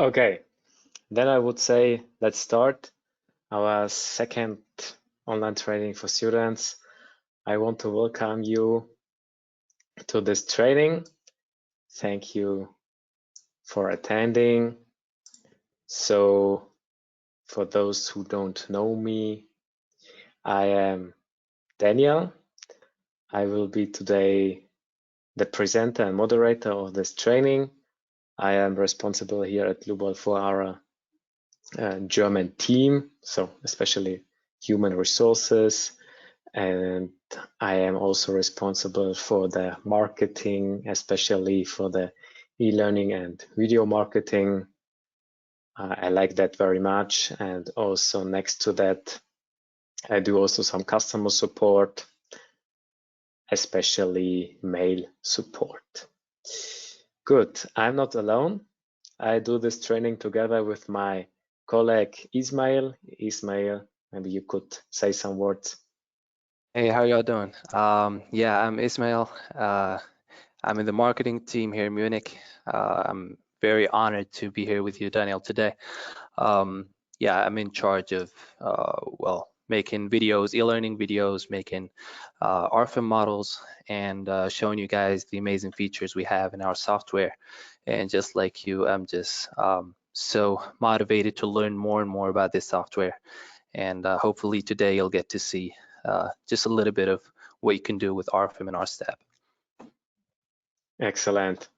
Okay, then I would say let's start our second online training for students. I want to welcome you to this training. Thank you for attending. So, for those who don't know me, I am Daniel. I will be today the presenter and moderator of this training. I am responsible here at Dlubal for our German team, so especially human resources, and I am also responsible for the marketing, especially for the e-learning and video marketing. I like that very much, and also next to that, I do also some customer support, especially mail support. Good, I'm not alone. I do this training together with my colleague Ismail. Ismail, maybe you could say some words. Hey, how y'all doing? Yeah, I'm Ismail. I'm in the marketing team here in Munich. I'm very honored to be here with you, Daniel, today. Yeah, I'm in charge of, well, making videos, e-learning videos, making RFEM models, and showing you guys the amazing features we have in our software. And just like you, I'm just so motivated to learn more and more about this software. And hopefully today you'll get to see just a little bit of what you can do with RFEM and RSTEP. Excellent.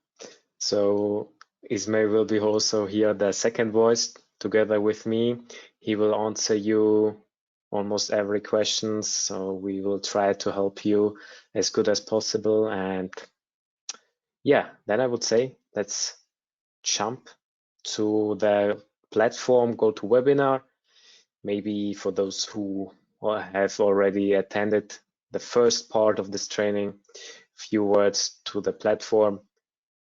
So Ismail will be also here, the second voice, together with me. He will answer you almost every question, so we will try to help you as good as possible. And yeah, then I would say let's jump to the platform, go to webinar. Maybe for those who have already attended the first part of this training, few words to the platform.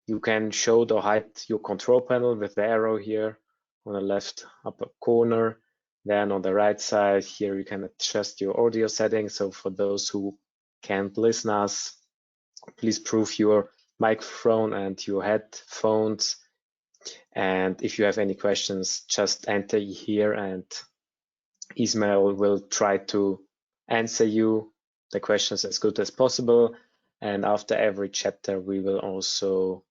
You can show or hide your control panel with the arrow here on the left upper corner. Then on the right side here, you can adjust your audio settings. So for those who can't listen us, please prove your microphone and your headphones. And if you have any questions, just enter here and Ismail will try to answer you the questions as good as possible. And after every chapter, we will also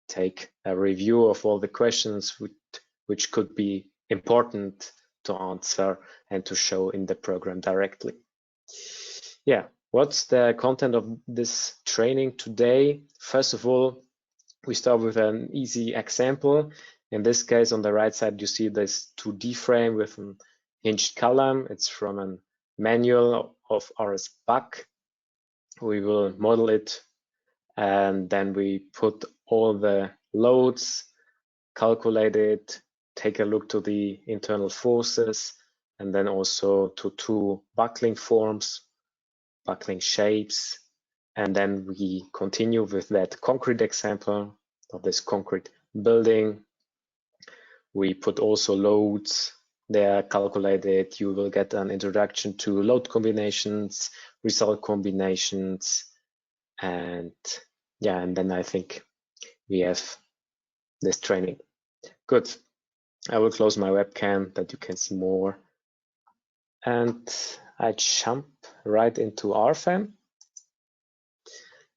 take a review of all the questions which could be important to answer and to show in the program directly. Yeah, what's the content of this training today? First of all, we start with an easy example. In this case, on the right side, you see this 2D frame with an hinged column. It's from a manual of RS Buck. We will model it, and then we put all the loads, calculate it, take a look to the internal forces, and then also to two buckling forms, buckling shapes. And then we continue with that concrete example of this concrete building. We put also loads there calculated. You will get an introduction to load combinations, result combinations, and yeah, and then I think we have this training. Good. I will close my webcam that you can see more. And I jump right into RFEM.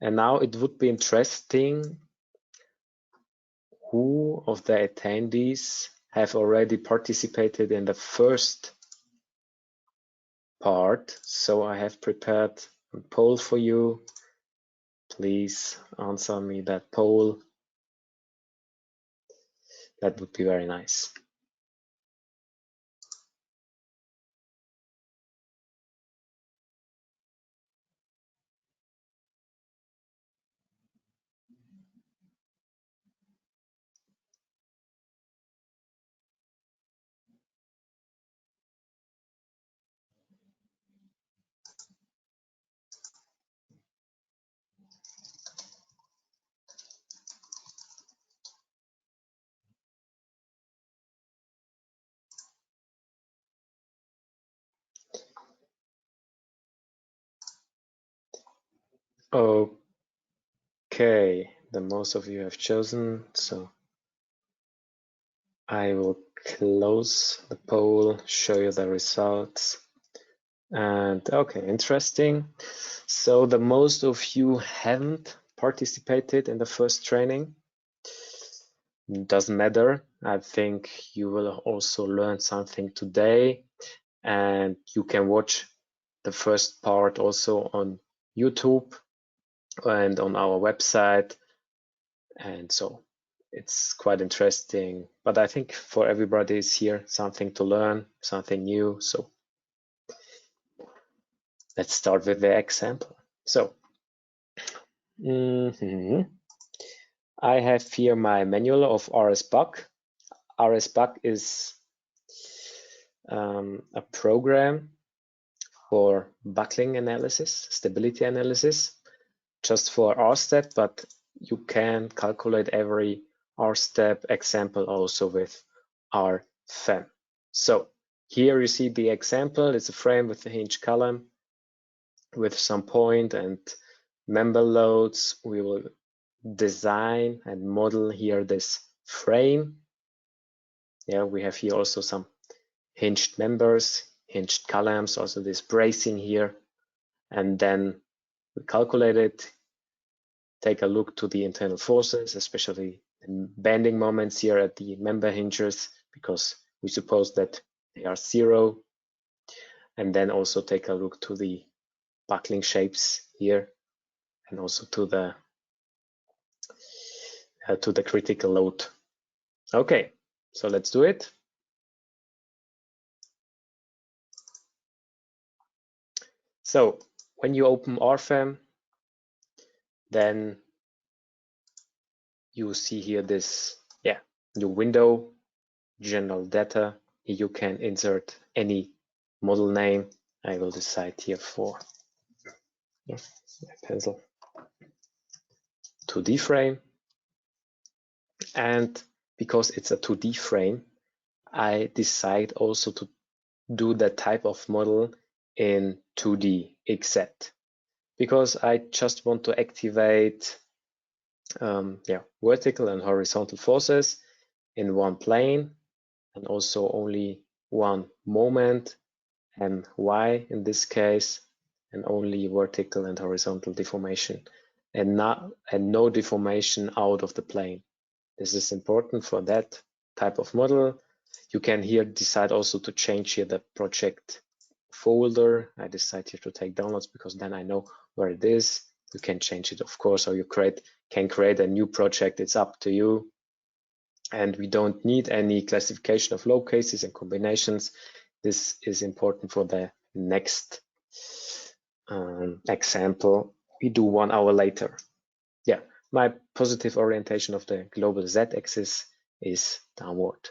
And now it would be interesting who of the attendees have already participated in the first part. So I have prepared a poll for you. Please answer me that poll. That would be very nice. Okay, the most of you have chosen, so I will close the poll, show you the results. And okay, interesting. So the most of you haven't participated in the first training. Doesn't matter. I think you will also learn something today, and you can watch the first part also on YouTube and on our website. And so it's quite interesting, but I think for everybody is here something to learn, something new. So let's start with the example. So I have here my manual of RSBuck. RSBuck is a program for buckling analysis, stability analysis, just for R-step, but you can calculate every R-step example also with RFEM. So here you see the example. It's a frame with a hinge column with some point and member loads. We will design and model here this frame. Yeah, we have here also some hinged members, hinged columns, also this bracing here, and then we calculate it, take a look to the internal forces, especially bending moments here at the member hinges, because we suppose that they are 0, and then also take a look to the buckling shapes here, and also to the critical load. Okay, so let's do it. So when you open RFEM, then you see here this new window, general data. You can insert any model name. I will decide here for pencil 2D frame. And because it's a 2D frame, I decide also to do that type of model in 2D exact, because I just want to activate vertical and horizontal forces in one plane, and also only one moment, my in this case, and only vertical and horizontal deformation, and no deformation out of the plane. This is important for that type of model. You can here decide also to change here the project folder. I decide here to take downloads because then I know where it is. You can change it, of course, or you can create a new project. It's up to you. And we don't need any classification of low cases and combinations. This is important for the next example we do 1 hour later. Yeah, my positive orientation of the global z-axis is downward.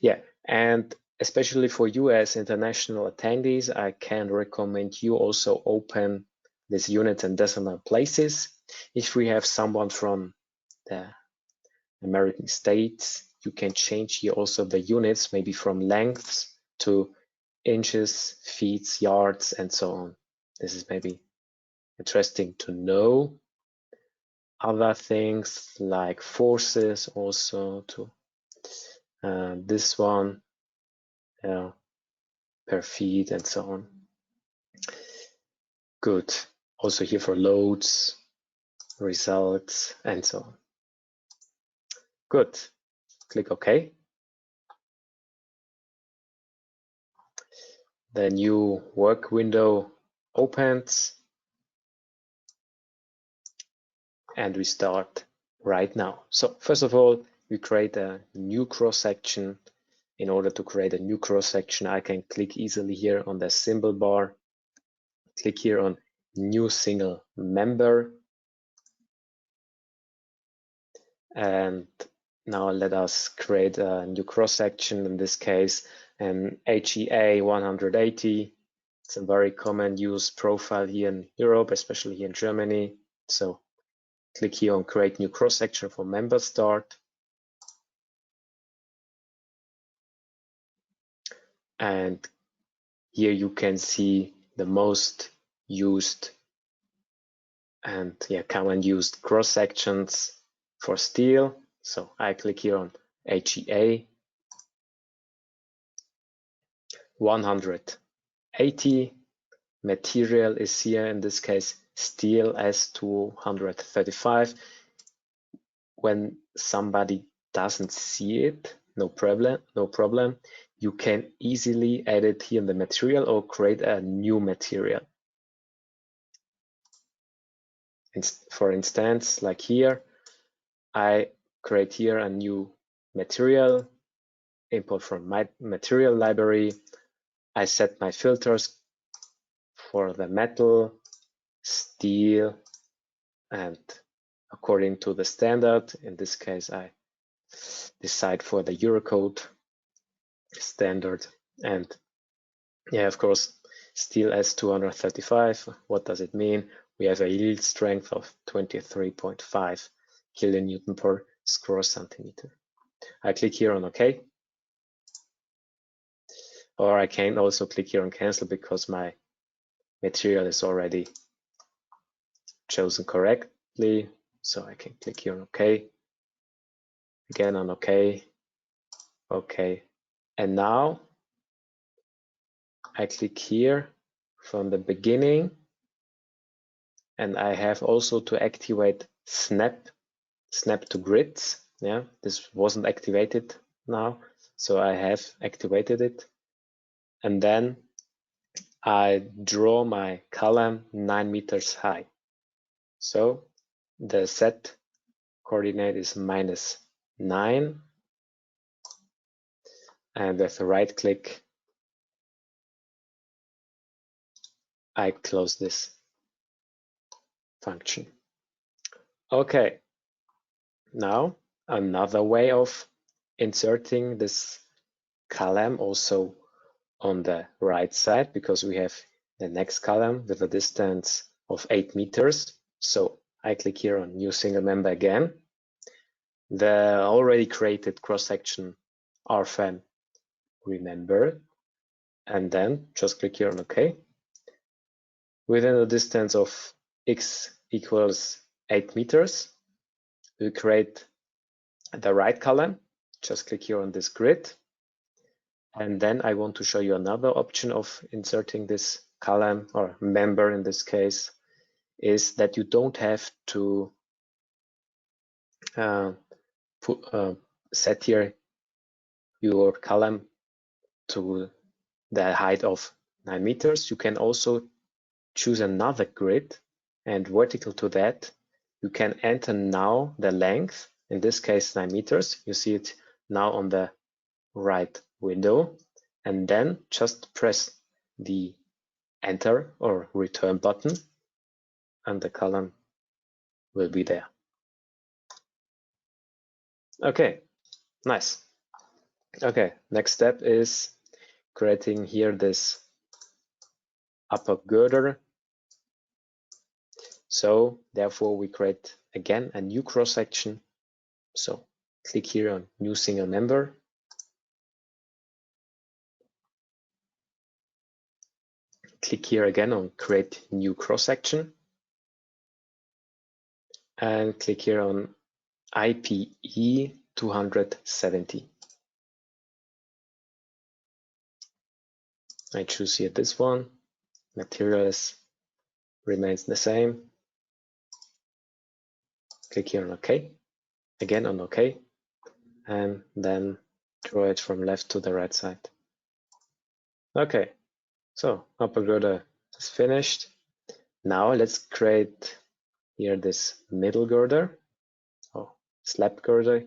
Yeah, and especially for you as international attendees, I can recommend you also open this units and decimal places. If we have someone from the American States, you can change here also the units, maybe from lengths to inches, feet, yards, and so on. This is maybe interesting to know. Other things like forces also to this one per feet and so on. Good. Also here for loads, results, and so on. Good. Click OK. The new work window opens, and we start right now. So first of all, we create a new cross section. In order to create a new cross section, I can click easily here on the symbol bar, click here on new single member, and now let us create a new cross section, in this case an HEA 180. It's a very common use profile here in Europe, especially here in Germany. So click here on create new cross section for member start. And here you can see the most used and common used cross sections for steel. So I click here on HEA 180. Material is here, in this case, steel S235. When somebody doesn't see it, no problem. You can easily add it here in the material or create a new material. For instance, like here, I create here a new material, import from my material library. I set my filters for the metal, steel, and according to the standard, in this case, I decide for the Eurocode standard. And yeah, of course, steel S235. What does it mean? We have a yield strength of 23.5 kilonewton per square centimeter. I click here on OK. Or I can also click here on cancel because my material is already chosen correctly. So I can click here on OK. Again on OK. OK. And now I click here from the beginning, and I have also to activate snap to grids. Yeah, this wasn't activated now, so I have activated it. And then I draw my column 9 meters high. So the set coordinate is -9, and with a right click, I close this function. Okay, now another way of inserting this column also on the right side, because we have the next column with a distance of 8 meters. So I click here on new single member again. The already created cross-section RFEM remember, and then just click here on OK. Within a distance of x equals 8 meters, we create the right column. Just click here on this grid. And then I want to show you another option of inserting this column, or member in this case, is that you don't have to set here your column to the height of 9 meters. You can also choose another grid, and vertical to that, you can enter now the length, in this case 9 meters. You see it now on the right window, and then just press the enter or return button, and the column will be there. Okay, nice. Okay, next step is creating here this upper girder. So therefore we create again a new cross section. So click here on new single member. Click here again on create new cross section, and click here on IPE 270. I choose here this one. Materials remains the same. Click here on OK. Again on OK, and then draw it from left to the right side. Okay, so upper girder is finished. Now let's create here this middle girder, or slab girder.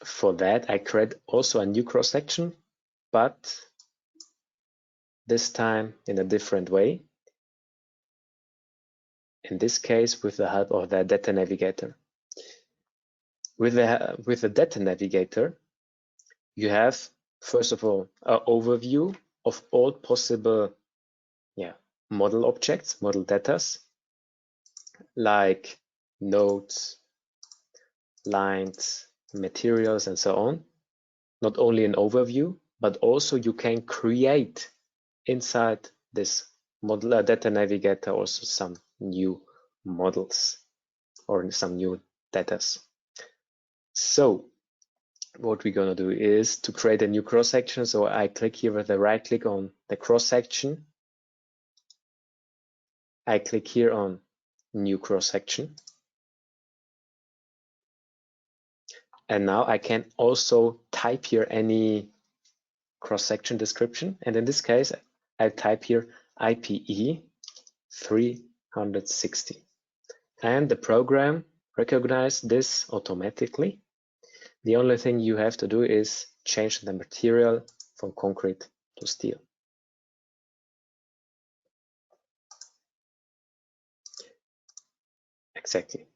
For that, I create also a new cross section, but this time in a different way. In this case, with the help of the data navigator. With the data navigator, you have, first of all, an overview of all possible model objects, model datas, like nodes, lines, materials, and so on. Not only an overview, but also you can create inside this model data navigator also some new models or some new datas. So what we're gonna do is to create a new cross section. So I click here with the right click on the cross section. I click here on new cross section. And now I can also type here any cross section description. And in this case, I type here IPE 360. And the program recognizes this automatically. The only thing you have to do is change the material from concrete to steel. Exactly.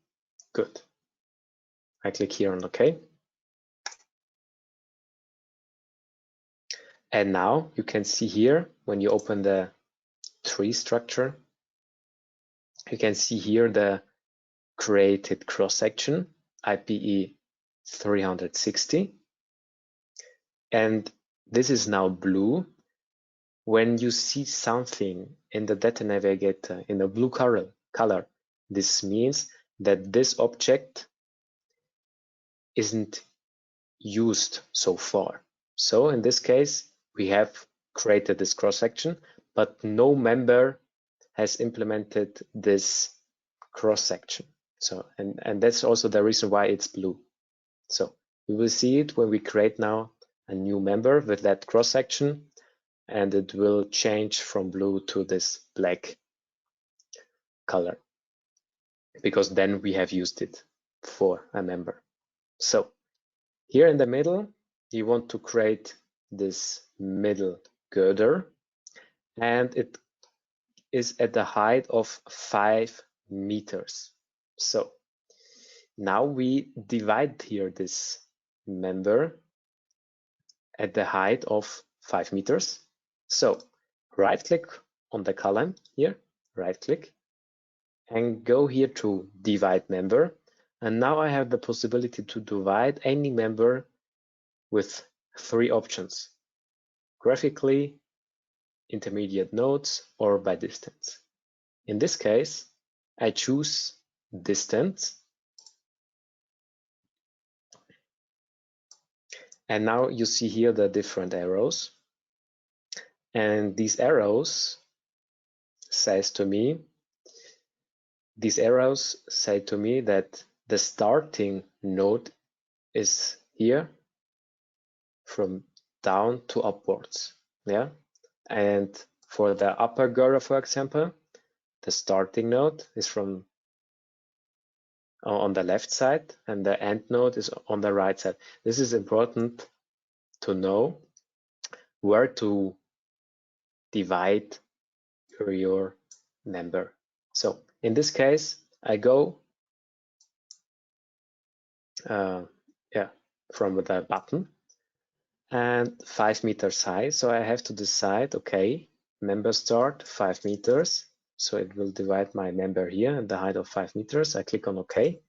Good. I click here on OK. And now you can see here, when you open the tree structure, you can see here the created cross section, IPE 360. And this is now blue. When you see something in the data navigator in a blue color, this means that this object isn't used so far. So in this case, we have created this cross section, but no member has implemented this cross section. So, and that's also the reason why it's blue. So we will see it when we create now a new member with that cross section, and it will change from blue to this black color, because then we have used it for a member. So here in the middle, you want to create this middle girder, and it is at the height of 5 meters. So now we divide here this member at the height of 5 meters. So right click on the column here, right click, and go here to divide member. And now I have the possibility to divide any member with 3 options: graphically, intermediate nodes, or by distance. In this case, I choose distance. And now you see here the different arrows. And these arrows say to me that the starting node is here from down to upwards. Yeah. And for the upper girder, for example, the starting node is from on the left side, and the end node is on the right side. This is important to know where to divide your member. So in this case, I go from the button and 5 meters high. So I have to decide, okay, member start 5 meters. So it will divide my member here at the height of 5 meters. I click on OK.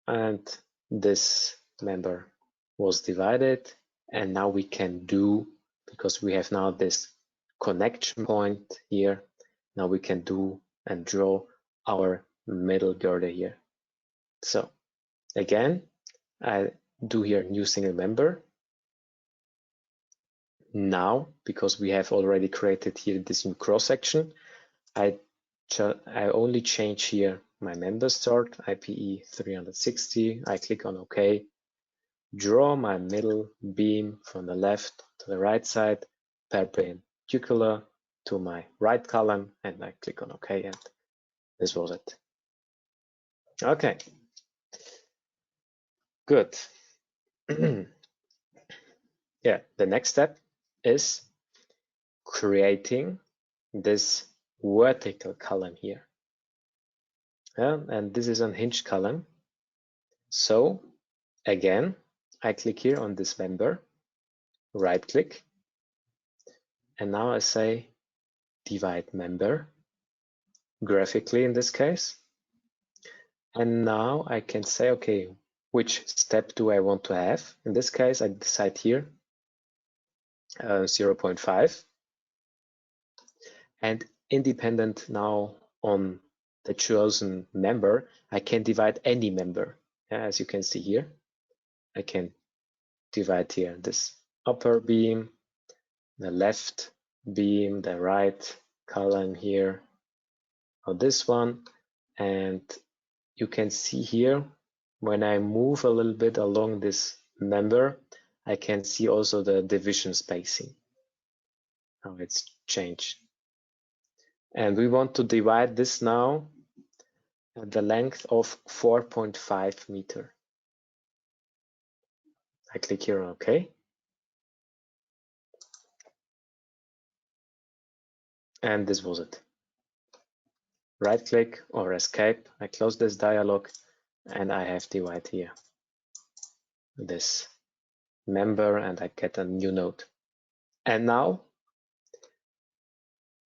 And this member was divided. And now we can do, because we have now this connection point here, now we can do and draw our middle girder here. So again, I do here new single member. Now, because we have already created here this new cross section, I only change here my member start, IPE 360. I click on OK, draw my middle beam from the left to the right side, perpendicular to my right column, and I click on OK, and this was it. Okay, good. Yeah, the next step is creating this vertical column here. And this is an hinge column. So again, I click here on this member, right click, and now I say divide member, graphically in this case. And now I can say, okay, which step do I want to have? In this case, I decide here 0.5. And independent now on the chosen member, I can divide any member, as you can see here. I can divide here this upper beam, the left beam, the right column here, or this one. And you can see here, when I move a little bit along this member, I can see also the division spacing, how it's changed. And we want to divide this now at the length of 4.5 meter. I click here on OK. And this was it. Right click or escape. I close this dialog and I have divide here this member and I get a new node. And now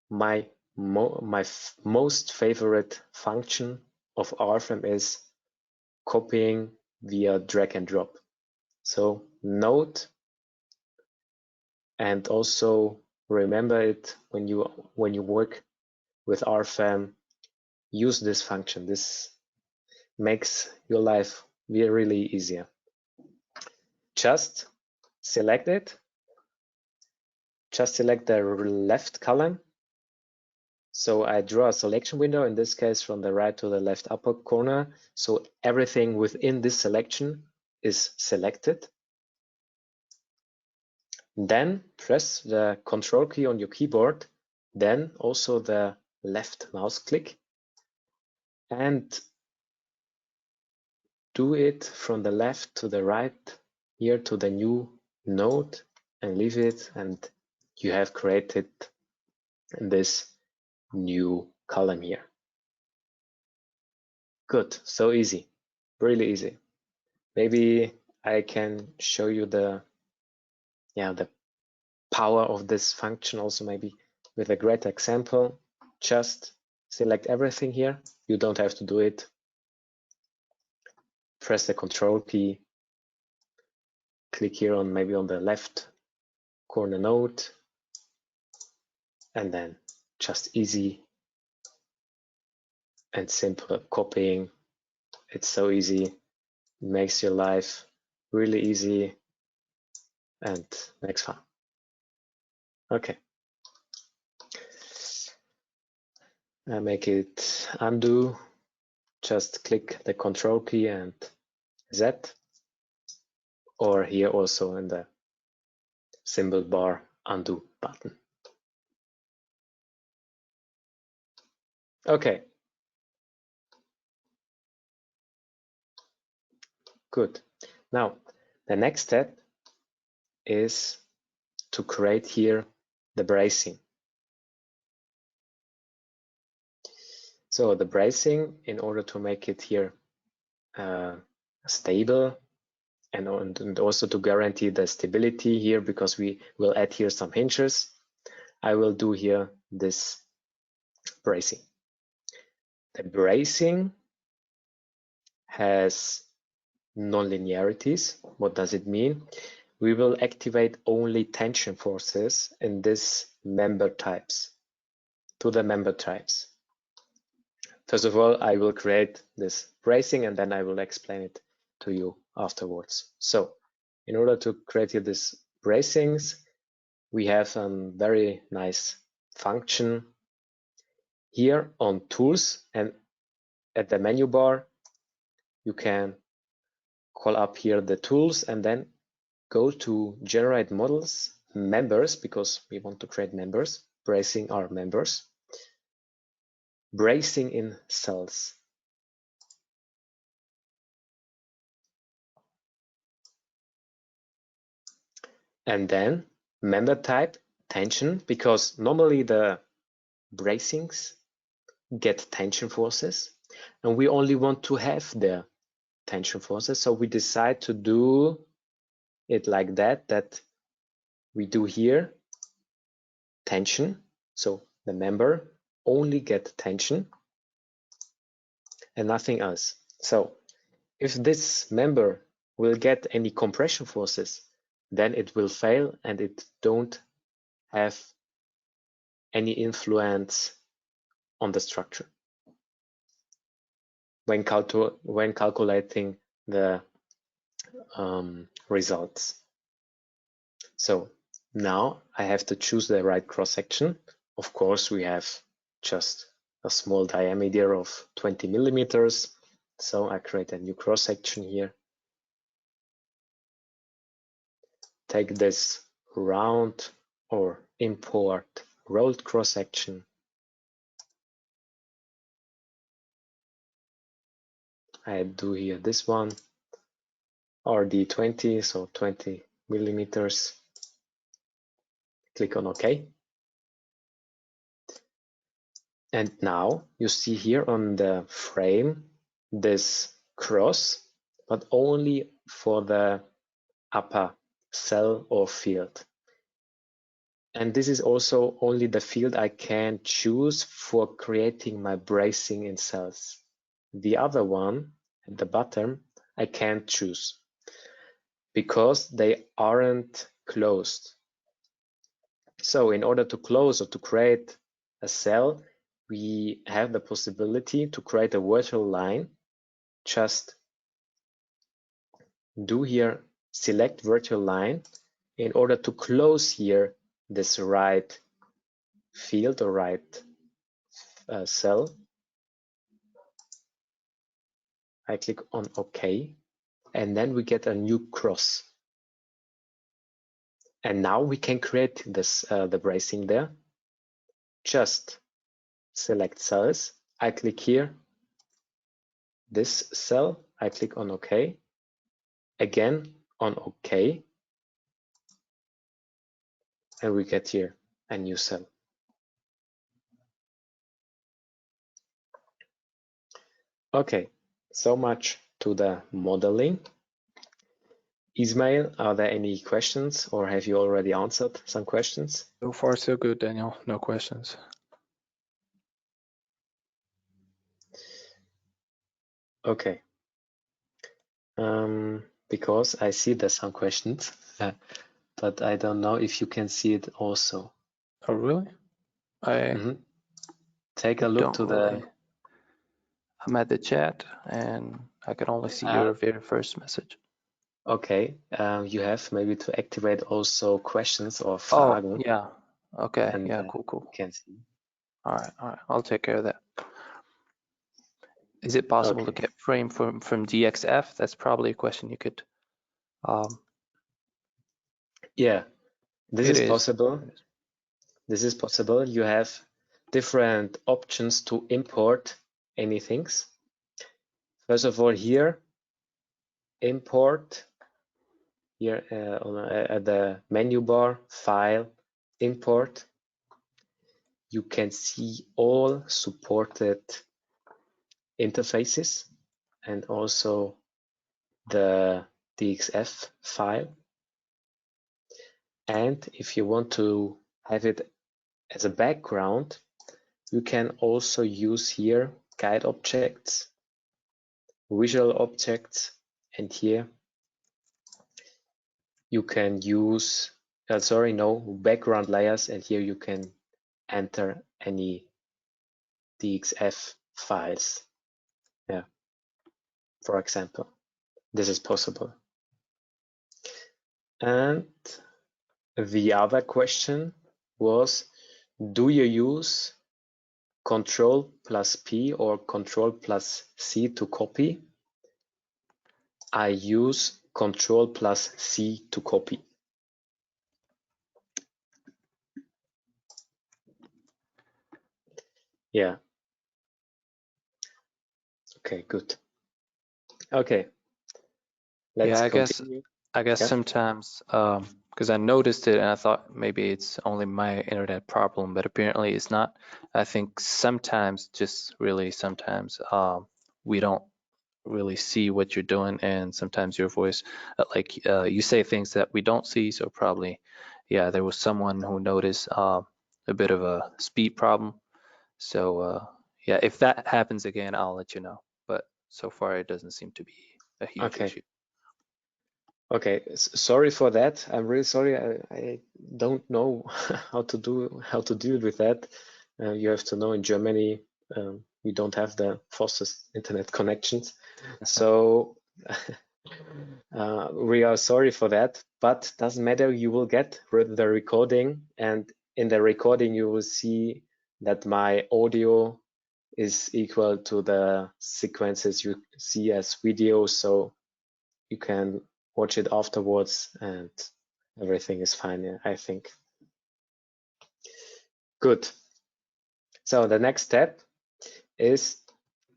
my most favorite function of RFEM is copying via drag and drop. So note, and also remember it when you work with RFEM, use this function. This makes your life really easier. Just select it. Just select the left column. So I draw a selection window, in this case from the right to the left upper corner. So everything within this selection is selected. Then press the Control key on your keyboard, then also the left mouse click, and do it from the left to the right here to the new node and leave it, and you have created this new column here. Good, so easy, really easy. Maybe I can show you the power of this function also, maybe with a great example. Just select everything here. You don't have to do it. Press the Control key. Click here on maybe on the left corner node, and then just easy and simple copying. It's so easy, makes your life really easy and makes fun. Okay. I make it undo. Just click the Control key and Z, or here also in the symbol bar, undo button. Okay. Good. Now, the next step is to create here the bracing. So the bracing, in order to make it here stable and also to guarantee the stability here, because we will add here some hinges, I will do here this bracing. The bracing has non-linearities. What does it mean? We will activate only tension forces in this member types, to the member types. First of all, I will create this bracing and then I will explain it to you afterwards. So in order to create here these bracings, we have a very nice function here on tools, and at the menu bar, you can call up here the tools and then go to generate models, members, because we want to create members. Bracing are members. Bracing in cells. And then member type, tension, because normally the bracings get tension forces and we only want to have the tension forces. So we decide to do it like that we do here tension. So the member only get tension and nothing else. So if this member will get any compression forces, then it will fail and it don't have any influence on the structure when calculating the results. So now I have to choose the right cross-section. Of course, we have just a small diameter of 20 millimeters. So I create a new cross-section here. Take this round or import rolled cross-section. I do here this one, RD20, so 20 millimeters. Click on OK. And now you see here on the frame this cross, but only for the upper cell or field. And this is also only the field I can choose for creating my bracing in cells. The other one at the bottom, I can't choose because they aren't closed. So in order to close or to create a cell, we have the possibility to create a virtual line. Just do here, select virtual line in order to close here this right field or right cell. I click on OK, and then we get a new cross. And now we can create this the bracing there. Just select cells. I click here, this cell. I click on OK. Again on OK, and we get here a new cell. Okay, so much to the modeling. Ismail, are there any questions, or have you already answered some questions? So far, so good, Daniel. No questions. Okay. Because I see there's some questions, but I don't know if you can see it also. Oh, really? Take a look to the. I'm at the chat, and I can only see your very first message. Okay, you have maybe to activate also questions or Fragen. Oh, yeah. Okay. And, yeah. Cool. You can see. All right. I'll take care of that. Is it possible to get frame from DXF? That's probably a question you could. Yeah, this is possible. This is possible. You have different options to import anything. First of all, here, import. Here at the menu bar, file, import. You can see all supported interfaces and also the DXF file. And if you want to have it as a background, you can also use here guide objects, visual objects, and here you can use, background layers, and here you can enter any DXF files. Yeah, for example, this is possible. And the other question was, do you use Ctrl+P or Ctrl+C to copy? I use Ctrl+C to copy. Yeah. Okay, good. Okay. Let's continue. I guess sometimes, because I noticed it and I thought maybe it's only my internet problem, but apparently it's not. I think sometimes, just really sometimes, we don't really see what you're doing, and sometimes your voice, you say things that we don't see. So probably, yeah, there was someone who noticed a bit of a speed problem. So yeah, if that happens again, I'll let you know. But so far, it doesn't seem to be a huge issue. Okay, sorry for that. I'm really sorry. I don't know how to deal with that. You have to know in Germany we don't have the fastest internet connections. So We are sorry for that, but doesn't matter. You will get the recording, and in the recording you will see that my audio is equal to the sequences you see as video, so you can watch it afterwards and everything is fine, I think. Good. So the next step is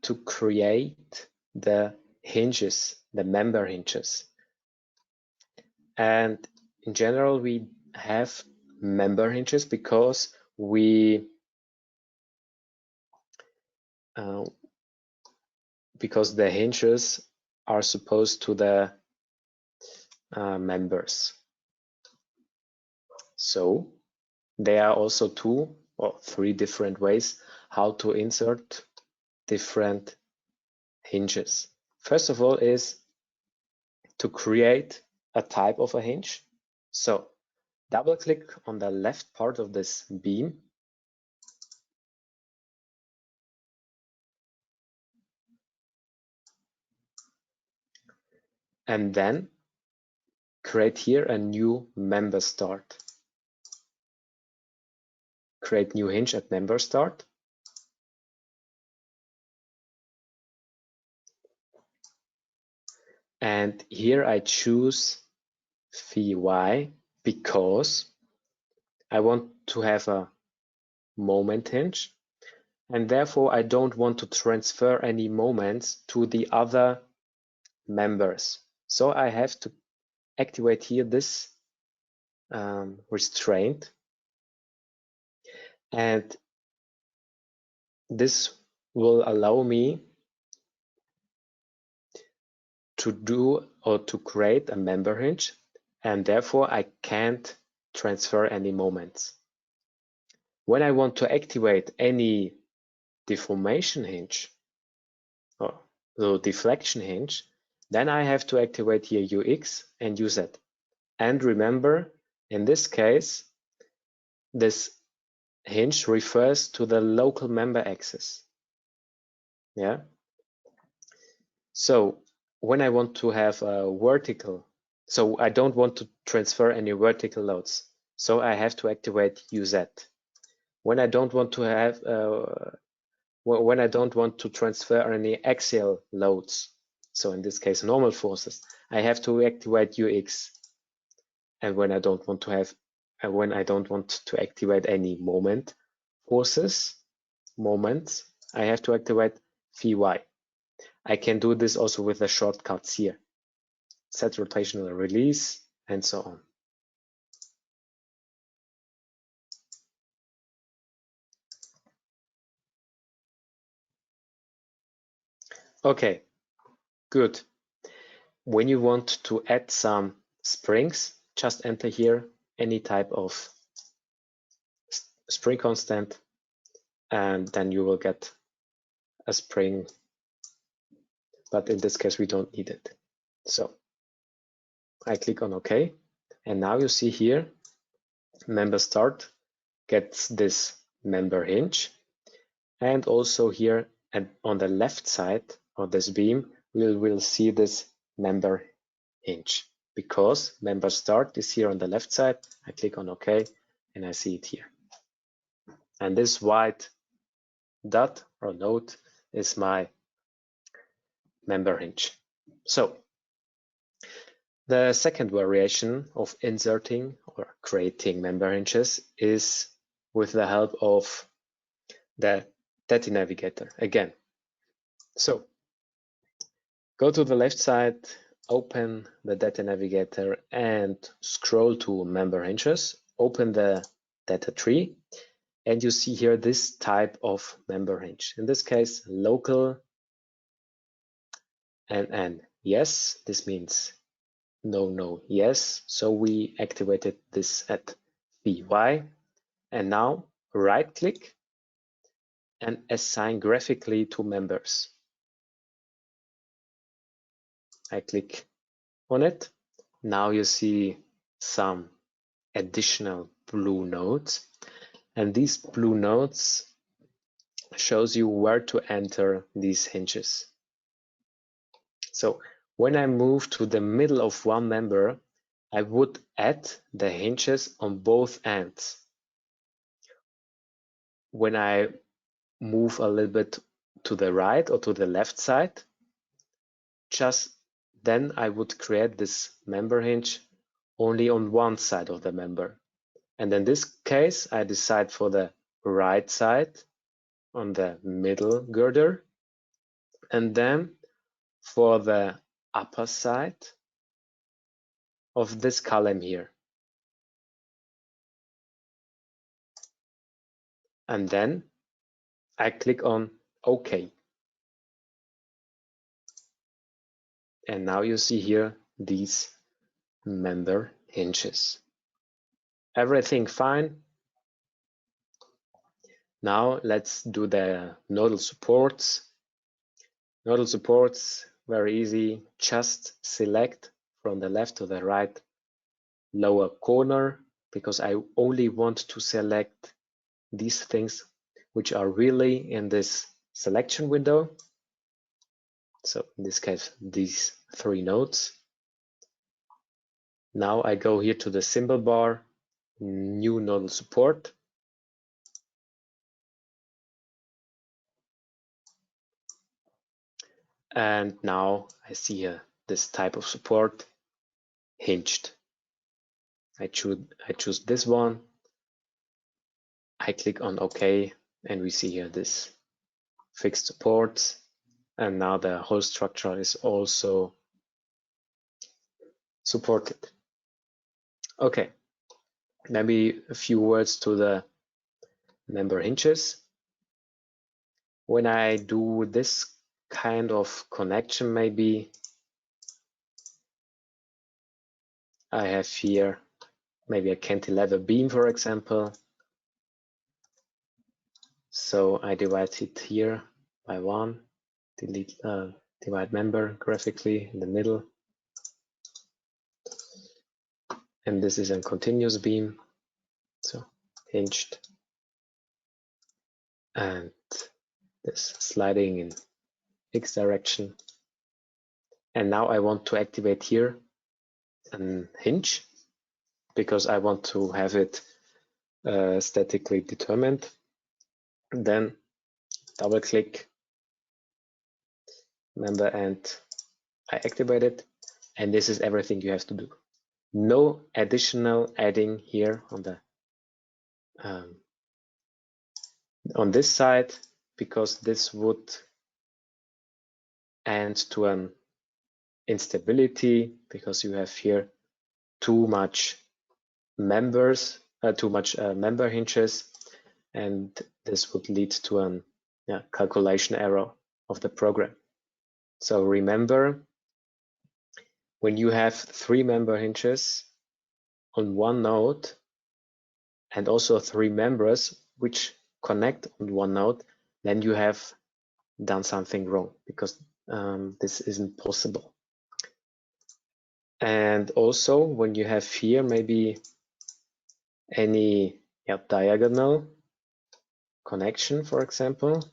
to create the hinges, the member hinges. And in general, we have member hinges because because the hinges are supposed to the members. So there are also 2 or 3 different ways how to insert different hinges. First of all is to create a type of a hinge. So double click on the left part of this beam. And then create here a new member start. Create new hinge at member start. And here I choose phi y because I want to have a moment hinge, and therefore I don't want to transfer any moments to the other members. So I have to activate here this restraint, and this will allow me to do or to create a member hinge, and therefore I can't transfer any moments. When I want to activate any deformation hinge or the deflection hinge, then I have to activate here UX and UZ. And remember, in this case, this hinge refers to the local member axis. Yeah. So when I want to have a vertical, so I don't want to transfer any vertical loads, so I have to activate UZ. When I don't want to have when I don't want to transfer any axial loads, so in this case normal forces, I have to activate UX. And when I don't want to have when I don't want to activate any moments, I have to activate phi y. I can do this also with the shortcuts here. Set rotational release and so on. Okay, good. When you want to add some springs, just enter here any type of spring constant, and then you will get a spring. But in this case, we don't need it. So I click on OK. And now you see here, member start gets this member hinge. And also here and on the left side of this beam, we will see this member hinge because member start is here on the left side. I click on OK and I see it here. And this white dot or node is my member hinge. So the second variation of inserting or creating member hinges is with the help of the data navigator again. So go to the left side, open the data navigator and scroll to member hinges, open the data tree, and you see here this type of member hinge. In this case, local and yes, this means no, yes. So we activated this at phi, and now right click and assign graphically to members. I click on it. Now you see some additional blue nodes, and these blue nodes shows you where to enter these hinges. So When I move to the middle of one member, I would add the hinges on both ends. When I move a little bit to the right or to the left side, just then I would create this member hinge only on one side of the member. And in this case, I decide for the right side on the middle girder, and then for the upper side of this column here. And then I click on OK. And now you see here these member hinges. Everything fine. Now let's do the nodal supports. Nodal supports, very easy. Just select from the left to the right lower corner, because I only want to select these things which are really in this selection window. So in this case, these 3 nodes. Now I go here to the symbol bar, new nodal support. And now I see here this type of support, hinged. I choose this one. I click on OK, and we see here this fixed support. And now the whole structure is also supported. Okay, maybe a few words to the member hinges. When I do this kind of connection, maybe I have here maybe a cantilever beam, for example. So I divide it here by 1, divide member graphically in the middle. And this is a continuous beam, so hinged. And this sliding in X direction. And now I want to activate here a hinge, because I want to have it statically determined. Then double click member and I activate it. And this is everything you have to do. No additional adding here on this side, because this would end to an instability, because you have here too much member hinges, and this would lead to an calculation error of the program. So remember, when you have 3 member hinges on one node and also 3 members which connect on one node, then you have done something wrong, because this isn't possible. And also when you have here maybe any diagonal connection, for example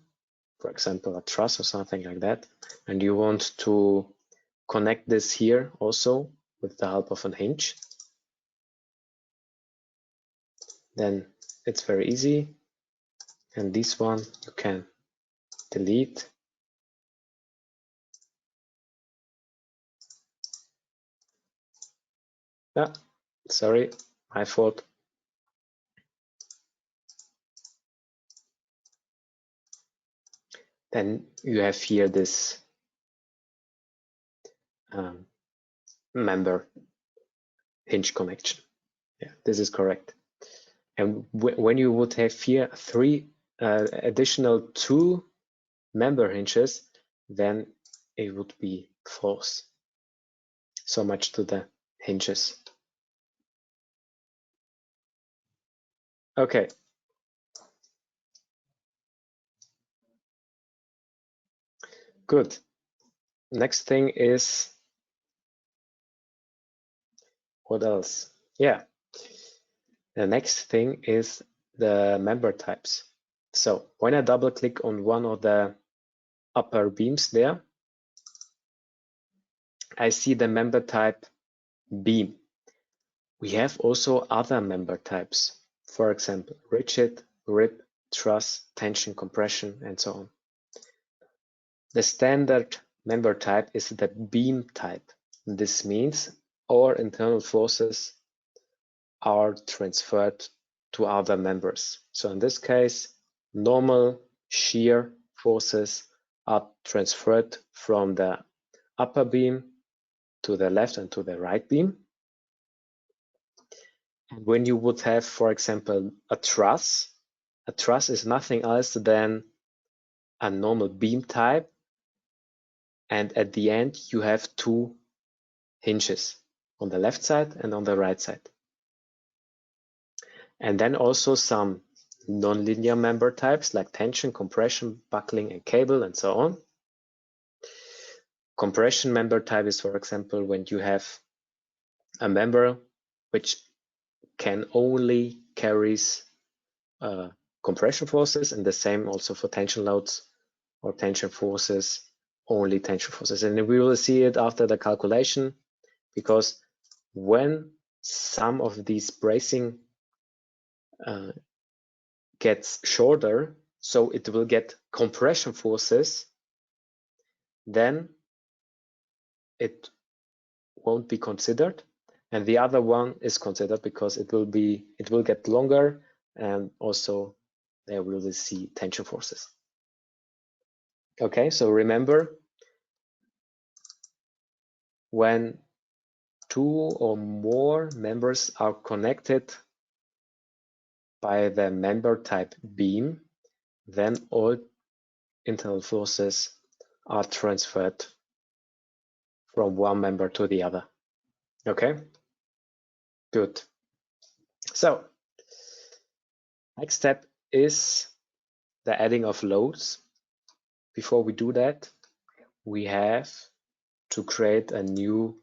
a truss or something like that, and you want to connect this here also with the help of a hinge, then it's very easy. And this one you can delete. Sorry, my fault. Then you have here this member hinge connection. Yeah, this is correct. And when you would have here 3 additional 2 member hinges, then it would be false. So much to the hinges. Okay. Good. Next thing is, what else? Yeah. The next thing is the member types. So when I double click on one of the upper beams there, I see the member type beam. We have also other member types. For example, rigid, rip, truss, tension, compression, and so on. The standard member type is the beam type. This means all internal forces are transferred to other members. So in this case, normal shear forces are transferred from the upper beam to the left and to the right beam. And when you would have, for example, a truss is nothing else than a normal beam type. And at the end, you have two hinges on the left side and on the right side. And then also some non-linear member types like tension, compression, buckling, and cable, and so on. Compression member type is, for example, when you have a member which can only carries compression forces, and the same also for tension loads or tension forces, only tension forces. And we will see it after the calculation, because when some of these bracing gets shorter, so it will get compression forces, then it won't be considered, and the other one is considered because it will get longer, and also there we will see tension forces. Okay, so remember, when two or more members are connected by the member type beam, then all internal forces are transferred from one member to the other. Okay, good. So next step is the adding of loads. Before we do that, we have to create a new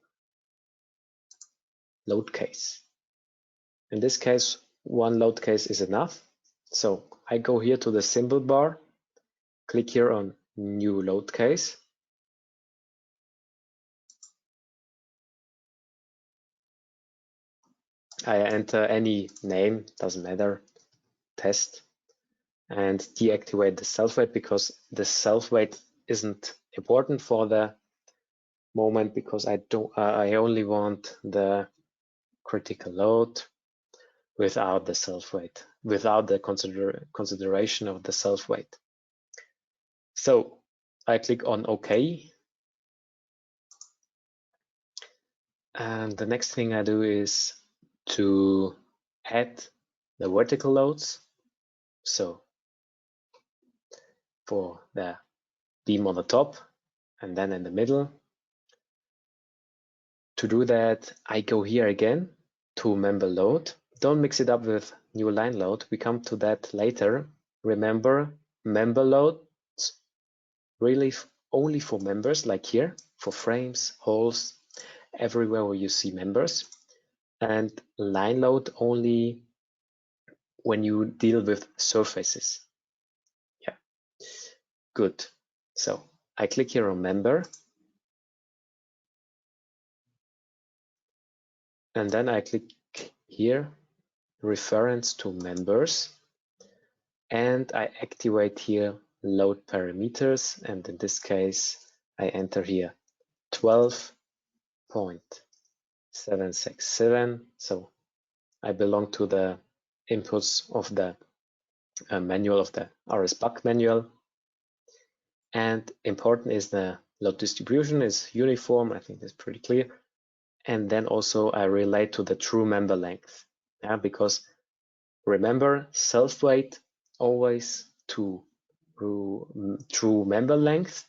load case. In this case, one load case is enough. So I go here to the symbol bar, click here on new load case. I enter any name, doesn't matter, test, and deactivate the self-weight, because the self-weight isn't important for the moment, because I only want the critical load without the self-weight, without the consideration of the self-weight. So I click on OK. And the next thing I do is to add the vertical loads. So for the beam on the top and then in the middle. To do that, I go here again to member load. Don't mix it up with new line load. We come to that later. Remember, member loads really only for members, like here, for frames, holes, everywhere where you see members. And line load only when you deal with surfaces. Yeah, good. So I click here on member. And then I click here, reference to members. And I activate here load parameters. And in this case, I enter here 12.767. So I belong to the inputs of the manual of the RS Buck manual. And important is the load distribution is uniform. I think that's pretty clear. And then also I relate to the true member length. Yeah, because remember, self-weight always to true member length,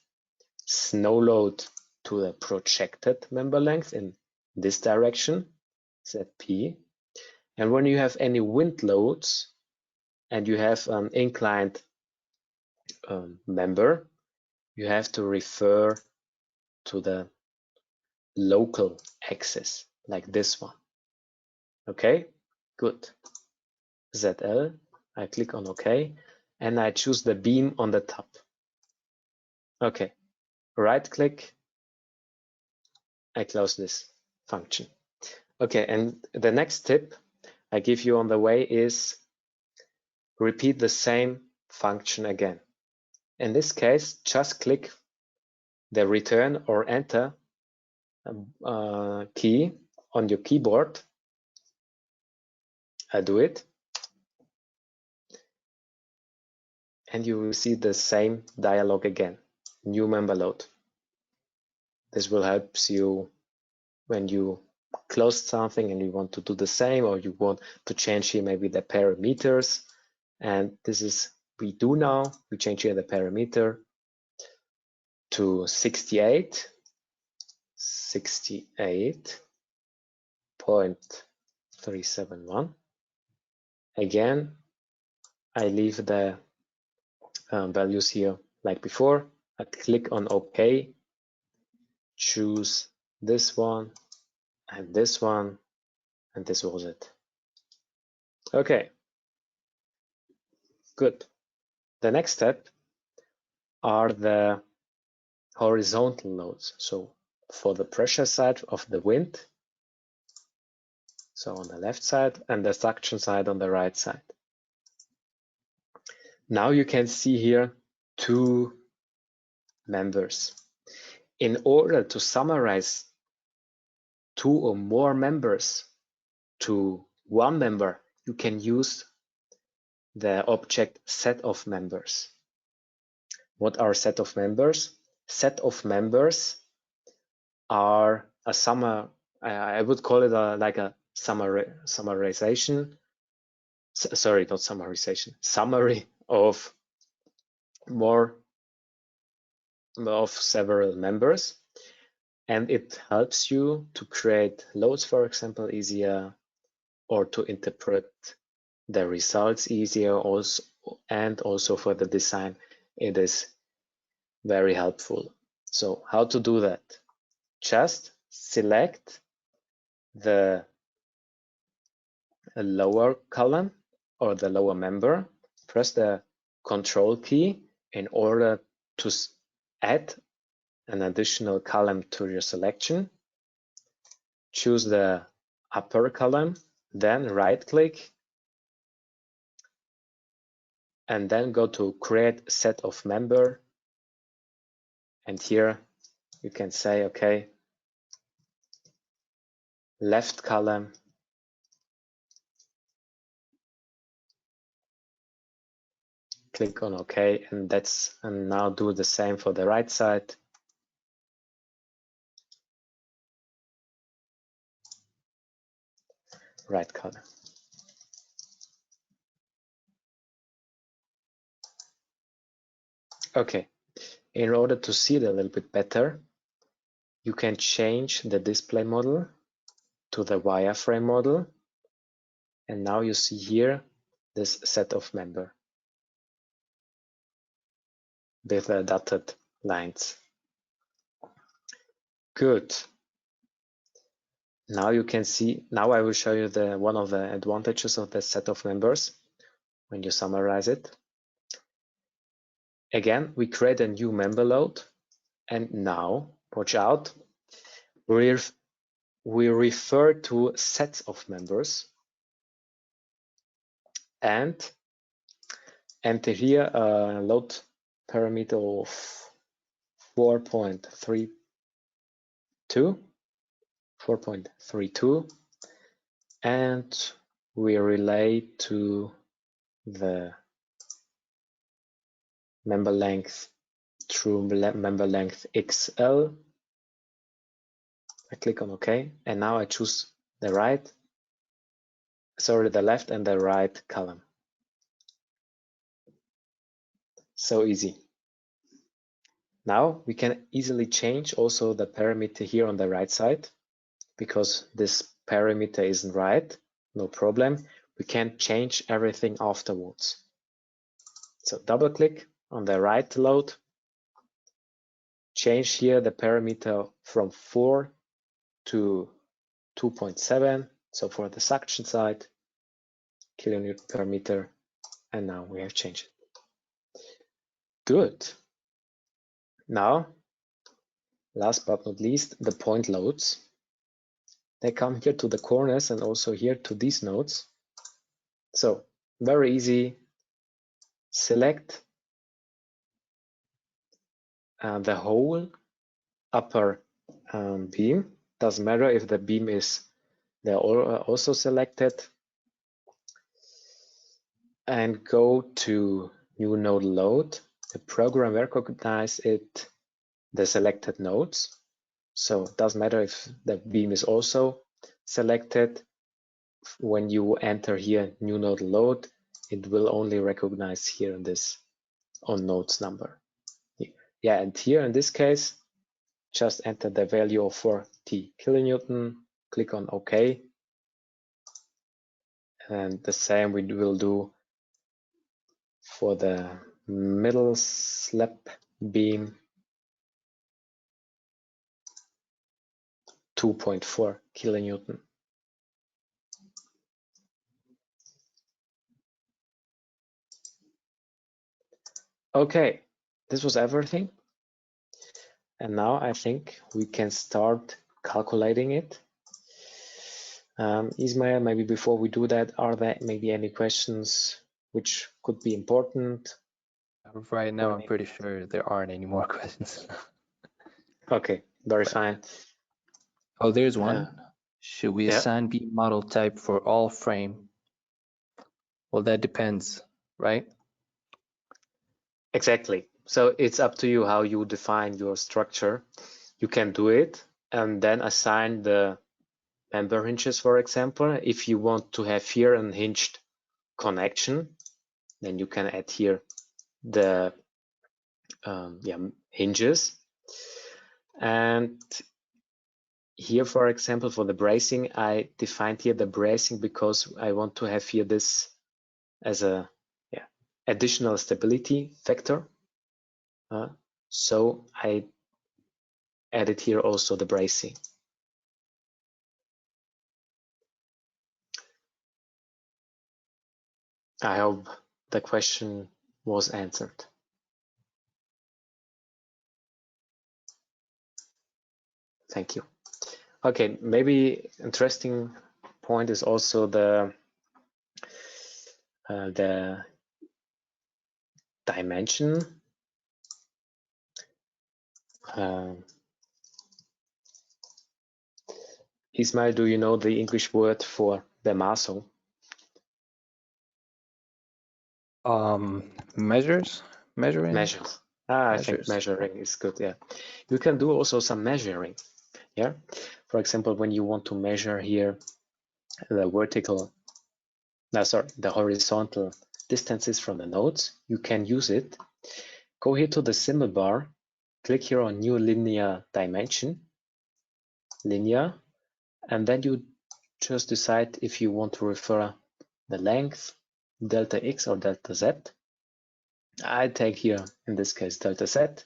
snow load to the projected member length in this direction, ZP. And when you have any wind loads and you have an inclined member, you have to refer to the local axis, like this one. Okay, good. ZL, I click on OK, and I choose the beam on the top. Okay, right click I close this function. Okay, and the next tip I give you on the way is repeat the same function again. In this case, just click the return or enter key on your keyboard. I do it. And you will see the same dialog again, new member load. This will help you when you close something and you want to do the same, or you want to change here maybe the parameters. And this is, we do now, we change here the parameter to 68.371. Again, I leave the values here like before. I click on OK, choose this one, and this one, and this was it. Okay, good. The next step are the horizontal loads. So for the pressure side of the wind, so on the left side, and the suction side on the right side. Now you can see here two members. In order to summarize two or more members to one member, you can use the object set of members. What are set of members? Set of members are a I would call it like a summarization. Sorry, not summarization. Summary of several members, and it helps you to create loads, for example, easier, or to interpret the results easier, also, and also for the design it is very helpful. So how to do that? Just select the lower column or the lower member, press the Control key in order to add an additional column to your selection. Choose the upper column, then right click, and then go to create set of member. And here you can say, okay, left column, click on OK, and now do the same for the right side. Right column. Okay, in order to see it a little bit better, you can change the display model to the wireframe model. And now you see here this set of member with the dotted lines. Good. Now you can see, now I will show you one of the advantages of the set of members when you summarize it. Again, we create a new member load, and now, watch out, we refer to sets of members and enter here a load parameter of 4.32, and we relate to the member length through member length XL. I click on OK, and now I choose the left and the right column. So easy. Now we can easily change also the parameter here on the right side, because this parameter isn't right, no problem. We can change everything afterwards. So double click on the right load, change here the parameter from 4 to 2.7. So for the suction side, kilonewton per meter, and now we have changed it. Good. Now last but not least, the point loads. They come here to the corners and also here to these nodes. So very easy. Select the whole upper beam. Doesn't matter if the beam is there also selected. And go to new node load. The program recognizes the selected nodes. So it doesn't matter if the beam is also selected. When you enter here new node load, it will only recognize here this on nodes number. Yeah, and here in this case, just enter the value of 40 kilonewton, click on OK. And the same we will do for the middle slab beam, 2.4 kilonewton. Okay, this was everything. And now I think we can start calculating it. Ismail, maybe before we do that, are there maybe any questions which could be important? Right now, I'm pretty sure there aren't any more questions. Okay, very fine. Oh, there's one. Should we assign beam model type for all frame? Well, that depends, right? Exactly. So it's up to you how you define your structure. You can do it and then assign the member hinges, for example. If you want to have here an hinged connection, then you can add here the hinges. And here, for example, for the bracing, I defined here the bracing because I want to have here this as a additional stability factor. So I added here also the bracing. I hope the question was answered. Thank you. Okay, maybe interesting point is also the dimension. Ismail, do you know the English word for the maso? Measuring? Measures. I think measuring is good, yeah. You can do also some measuring, yeah. For example, when you want to measure here the the horizontal distances from the nodes, you can use it. Go here to the symbol bar, click here on new linear dimension, linear, and then you just decide if you want to refer the length, delta x or delta z. I take here, in this case, delta z,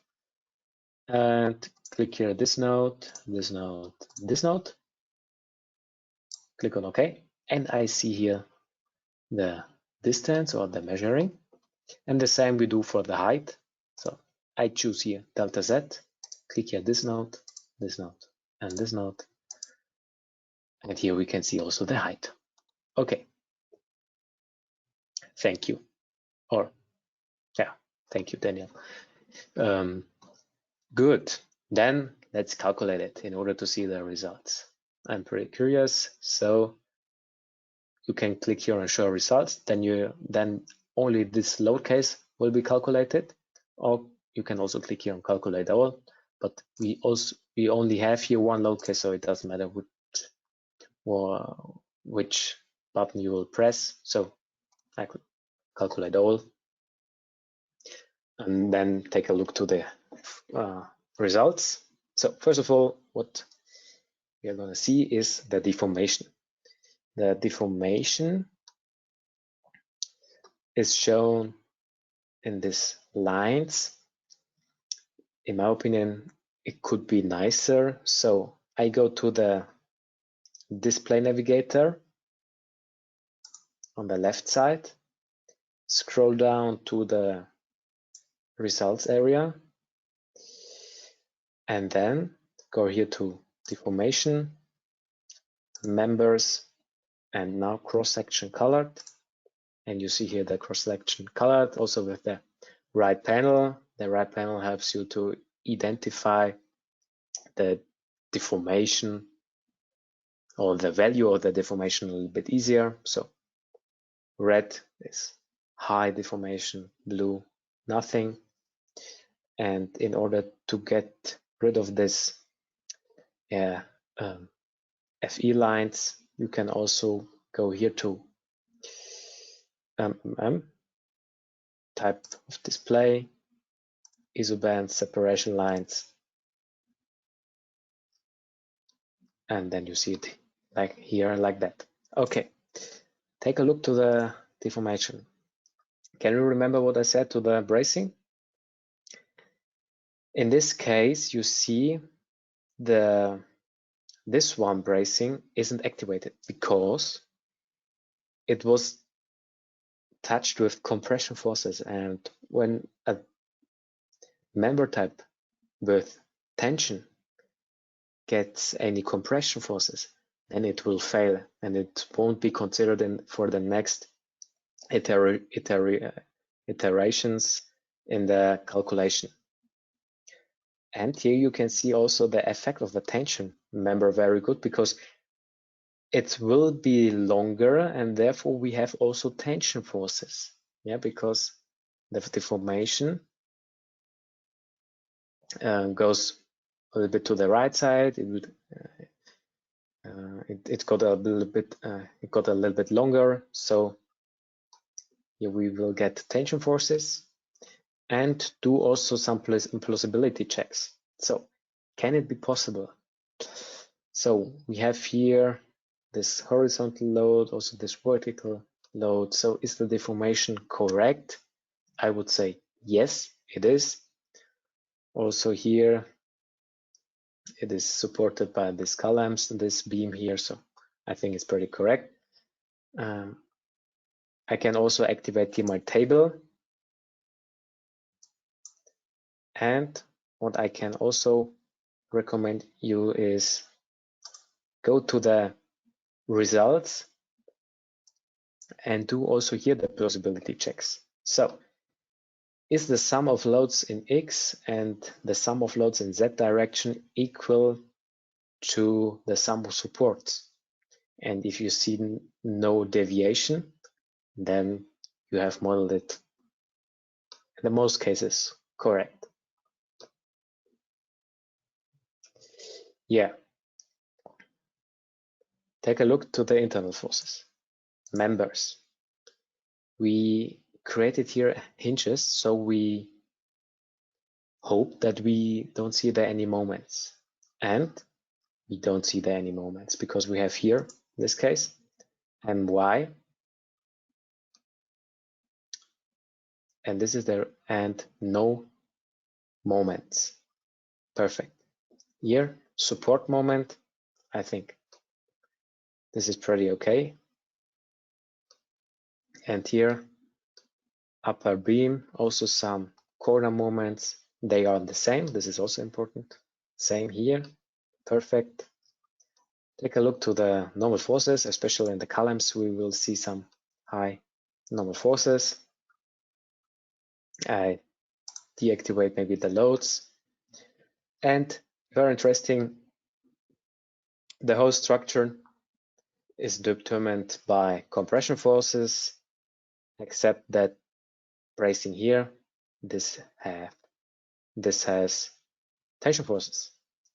and click here this node, this node, this node. Click on OK, and I see here the distance or the measuring, and the same we do for the height. So I choose here delta z, click here this node, and this node, and here we can see also the height. Okay, thank you. Or yeah, thank you, Daniel. Good, then let's calculate it in order to see the results. I'm pretty curious, so you can click here on show results, then only this load case will be calculated, or you can also click here on calculate all, but we only have here one load case, so it doesn't matter which button you will press. So I could calculate all and then take a look to the results. So first of all, what we are going to see is the deformation. The deformation is shown in these lines. In my opinion, it could be nicer. So I go to the display navigator on the left side, scroll down to the results area, and then go here to deformation, members, and now cross-section colored. And you see here the cross-section colored also with the right panel. The right panel helps you to identify the deformation or the value of the deformation a little bit easier. So red is high deformation, blue nothing. And in order to get rid of this FE lines, you can also go here to type of display, isoband separation lines, and then you see it like here, like that. Okay, take a look to the deformation. Can you remember what I said to the bracing? In this case, you see this one bracing isn't activated because it was touched with compression forces, and when a member type with tension gets any compression forces, then it will fail and it won't be considered for the next iterations in the calculation. And here you can see also the effect of the tension member very good, because it will be longer and therefore we have also tension forces. Yeah, because the deformation goes a little bit to the right side. It got a little bit longer, so here we will get tension forces and do also some plausibility checks. So can it be possible? So we have here this horizontal load, also this vertical load. So is the deformation correct? I would say yes, it is. Also here, it is supported by these columns, this beam here. So I think it's pretty correct. I can also activate here my table. And what I can also recommend you is go to the results and do also here the plausibility checks. So is the sum of loads in X and the sum of loads in Z direction equal to the sum of supports? And if you see no deviation, then you have modeled it in the most cases correct. Yeah. Take a look to the internal forces. Members. We created here hinges, so we hope that we don't see there any moments. And we don't see there any moments because we have here, in this case, my, and this is there, and no moments. Perfect. Here, support moment, I think this is pretty okay. And here, upper beam, also some corner moments, they are the same. This is also important. Same here, perfect. Take a look to the normal forces, especially in the columns, we will see some high normal forces. I deactivate maybe the loads. And very interesting, the whole structure is determined by compression forces, except that bracing here, this has tension forces.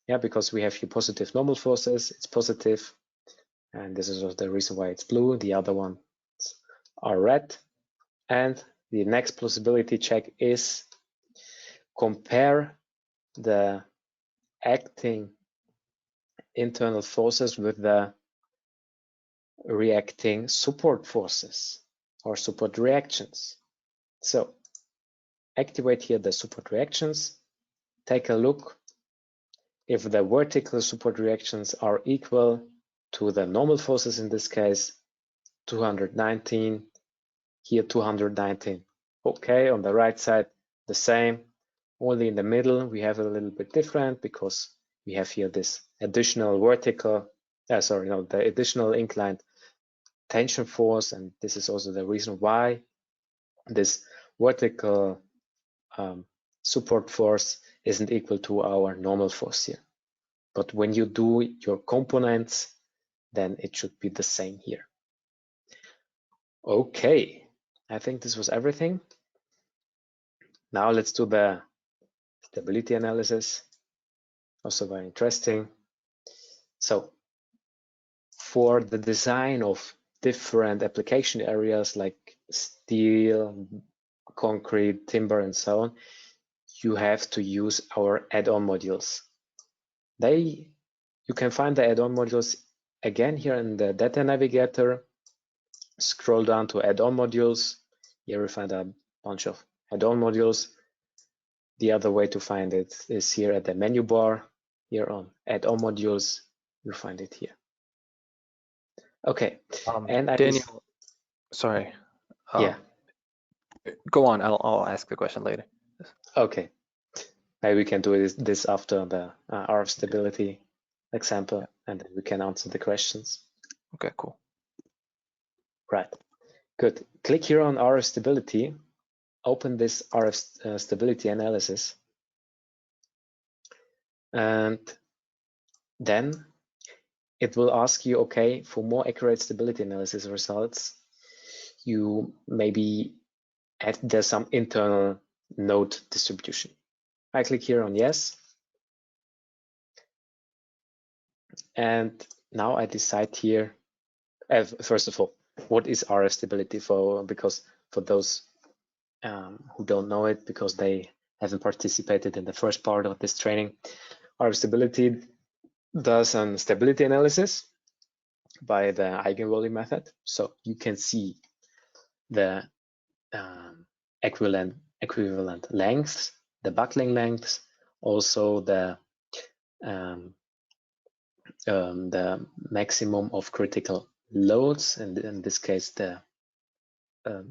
Yeah, because we have here positive normal forces, it's positive, and this is the reason why it's blue. The other ones are red. And the next plausibility check is compare the acting internal forces with the reacting support forces or support reactions. So activate here the support reactions. Take a look if the vertical support reactions are equal to the normal forces, in this case 219, here 219. Okay, on the right side the same. Only in the middle we have a little bit different because we have here this additional vertical, the additional inclined tension force, and this is also the reason why this vertical support force isn't equal to our normal force here. But when you do your components, then it should be the same here. Okay, I think this was everything. Now let's do the stability analysis. Also very interesting. So for the design of different application areas like steel, concrete, timber, and so on, you have to use our add-on modules. You can find the add-on modules again here in the data navigator. Scroll down to add-on modules. Here we find a bunch of add-on modules. The other way to find it is here at the menu bar. Here on add-on modules, you find it here. Okay, and Daniel, sorry. Yeah. Go on. I'll ask the question later. Okay. Maybe we can do this after the RF stability example, and then we can answer the questions. Okay, cool. Right. Good. Click here on RF stability. Open this RF stability analysis. And then it will ask you, okay, for more accurate stability analysis results, you maybe add there's some internal node distribution. I click here on yes. And now I decide here, first of all, what is RF stability because for those who don't know it, because they haven't participated in the first part of this training, RF stability does a stability analysis by the eigenvalue method. So you can see the equivalent lengths, the buckling lengths, also the maximum of critical loads, and in this case the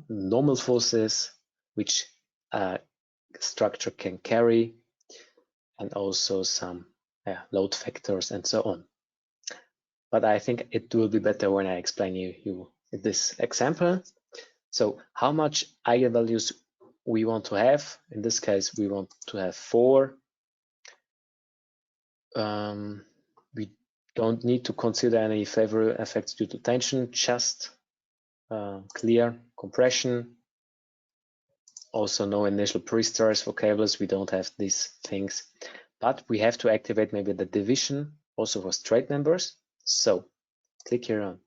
normal forces which a structure can carry, and also some load factors and so on. But I think it will be better when I explain you this example. So how much eigenvalues we want to have? In this case, we want to have 4. We don't need to consider any favorable effects due to tension, just clear compression. Also no initial pre-stress for cables, we don't have these things. But we have to activate maybe the division also for straight members. So click here on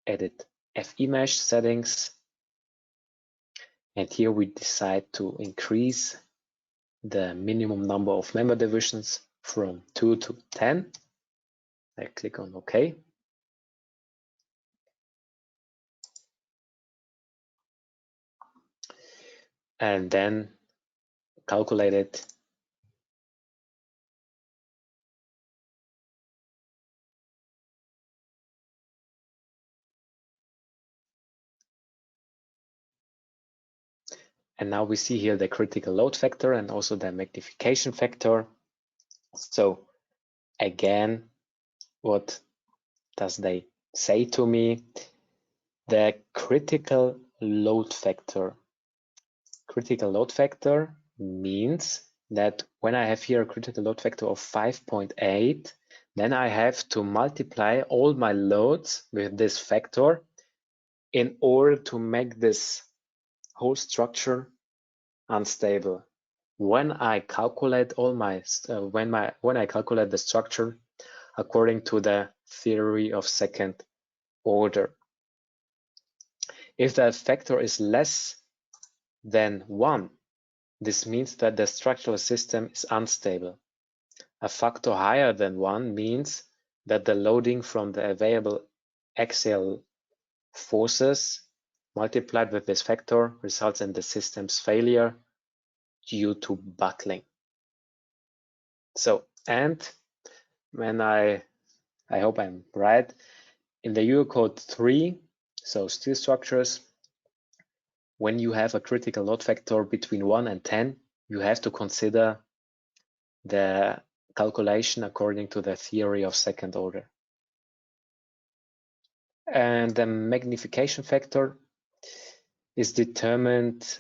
Edit FE Mesh Settings. And here we decide to increase the minimum number of member divisions from 2 to 10. I click on OK. And then calculate it. And now we see here the critical load factor and also the magnification factor. So again, what does they say to me? The critical load factor. Critical load factor means that when I have here a critical load factor of 5.8, then I have to multiply all my loads with this factor in order to make this whole structure unstable. When I calculate all my when I calculate the structure according to the theory of second order, if the factor is less than 1, this means that the structural system is unstable. A factor higher than 1 means that the loading from the available axial forces multiplied with this factor results in the system's failure due to buckling. So, and when I hope I'm right, in the Eurocode 3, so steel structures, when you have a critical load factor between 1 and 10, you have to consider the calculation according to the theory of second order. And the magnification factor is determined,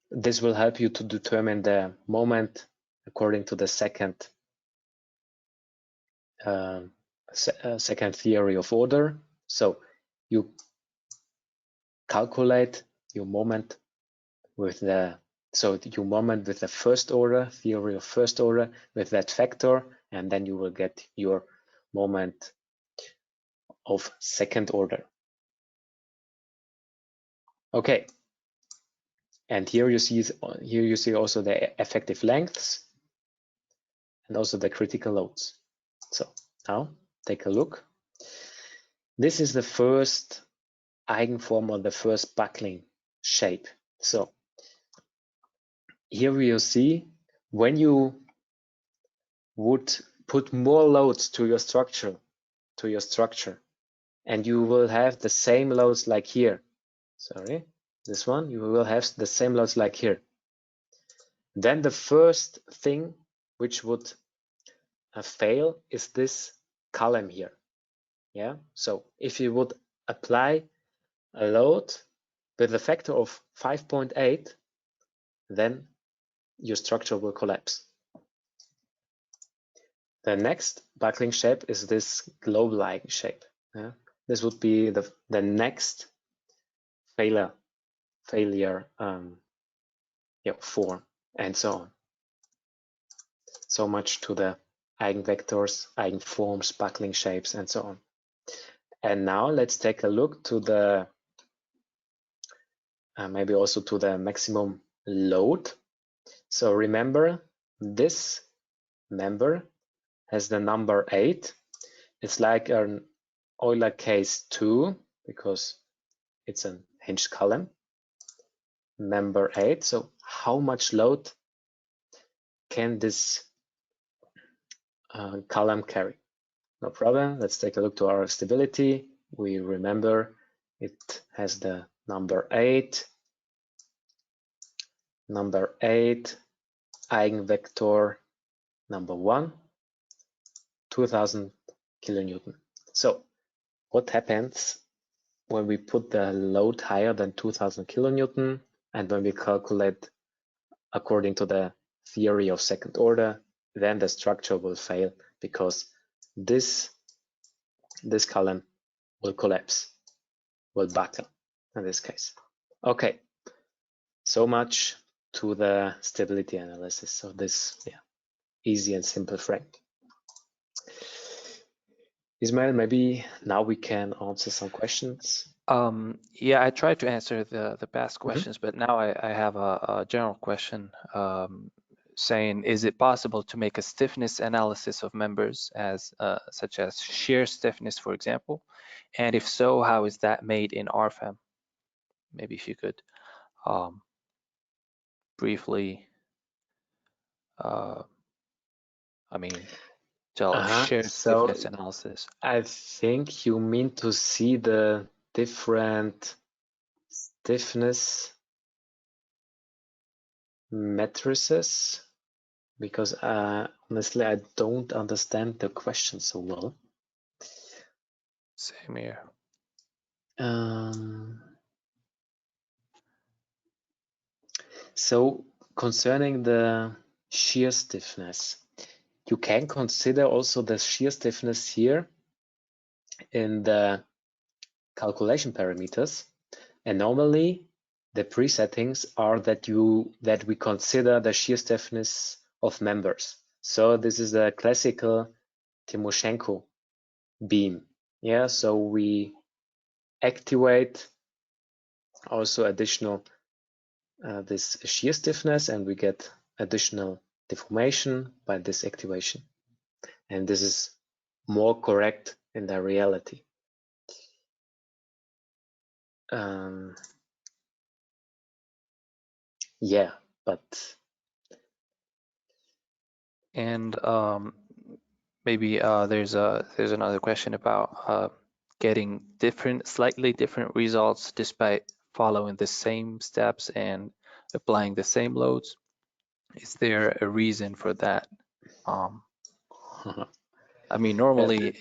this will help you to determine the moment according to the second theory of order. So you calculate your moment with the first order, theory of first order, with that factor, and then you will get your moment of second order. Okay, and here you see also the effective lengths and also the critical loads. So now take a look. This is the first eigenform or the first buckling shape. So here we will see when you would put more loads to your structure, and you will have the same loads like here. Sorry, this one, you will have the same loads like here. Then the first thing which would fail is this column here. Yeah, so if you would apply a load with a factor of 5.8, then your structure will collapse. The next buckling shape is this global eigen shape. Yeah? This would be the next failure form, and so on. So much to the eigenvectors, eigenforms, buckling shapes, and so on. And now let's take a look to the maybe also to the maximum load. So remember, this member has the number 8. It's like an Euler case 2 because it's a hinged column. Member 8. So how much load can this column carry? No problem. Let's take a look to our stability. We remember it has the number 8. Number 8, eigenvector number 1, 2000 kilonewton. So what happens when we put the load higher than 2000 kilonewton and when we calculate according to the theory of second order, then the structure will fail because this column will collapse, will buckle in this case. Okay, so much to the stability analysis of this easy and simple frame. Ismail, maybe now we can answer some questions. Yeah, I tried to answer the past questions, but now I have a general question saying, is it possible to make a stiffness analysis of members as such as shear stiffness, for example? And if so, how is that made in RFEM? Maybe if you could briefly, tell us shear stiffness analysis. I think you mean to see the different stiffness matrices, because honestly I don't understand the question so well. Same here. So concerning the shear stiffness, you can consider also the shear stiffness here in the calculation parameters, and normally the presettings are that we consider the shear stiffness of members. So this is the classical Timoshenko beam. Yeah, so we activate also additional this shear stiffness, and we get additional deformation by this activation. And this is more correct in the reality. Yeah, but and maybe there's another question about getting slightly different results despite following the same steps and applying the same loads. Is there a reason for that? I mean, normally,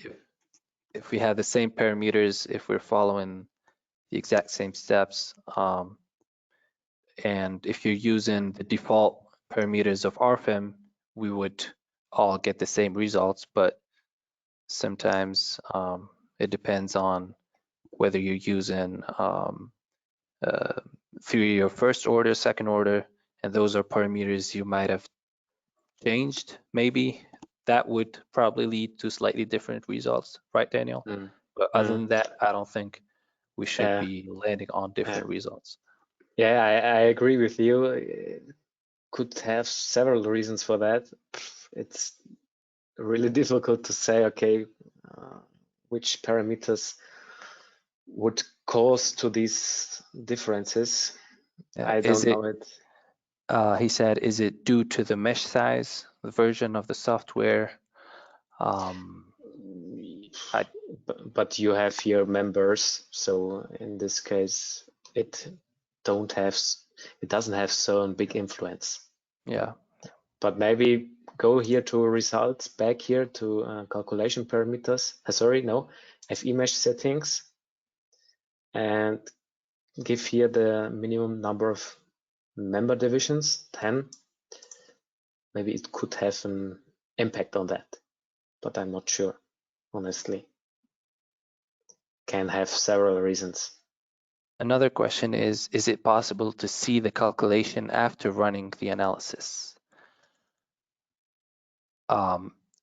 if we have the same parameters, if we're following the exact same steps, and if you're using the default parameters of RFEM, we would all get the same results, but sometimes it depends on whether you're using theory of first order, second order, and those are parameters you might have changed. Maybe that would probably lead to slightly different results, right, Daniel? But other than that, I don't think we should be landing on different results. Yeah, I agree with you. It could have several reasons for that. It's really difficult to say, okay, which parameters would cause to these differences. I don't know it. He said, is it due to the mesh size, the version of the software? But you have here members, so in this case, it doesn't have so big influence. Yeah. But maybe go here to results, back here to calculation parameters. Sorry, no, FE mesh settings, and give here the minimum number of member divisions, 10. Maybe it could have an impact on that, but I'm not sure, honestly. Can have several reasons. Another question is it possible to see the calculation after running the analysis?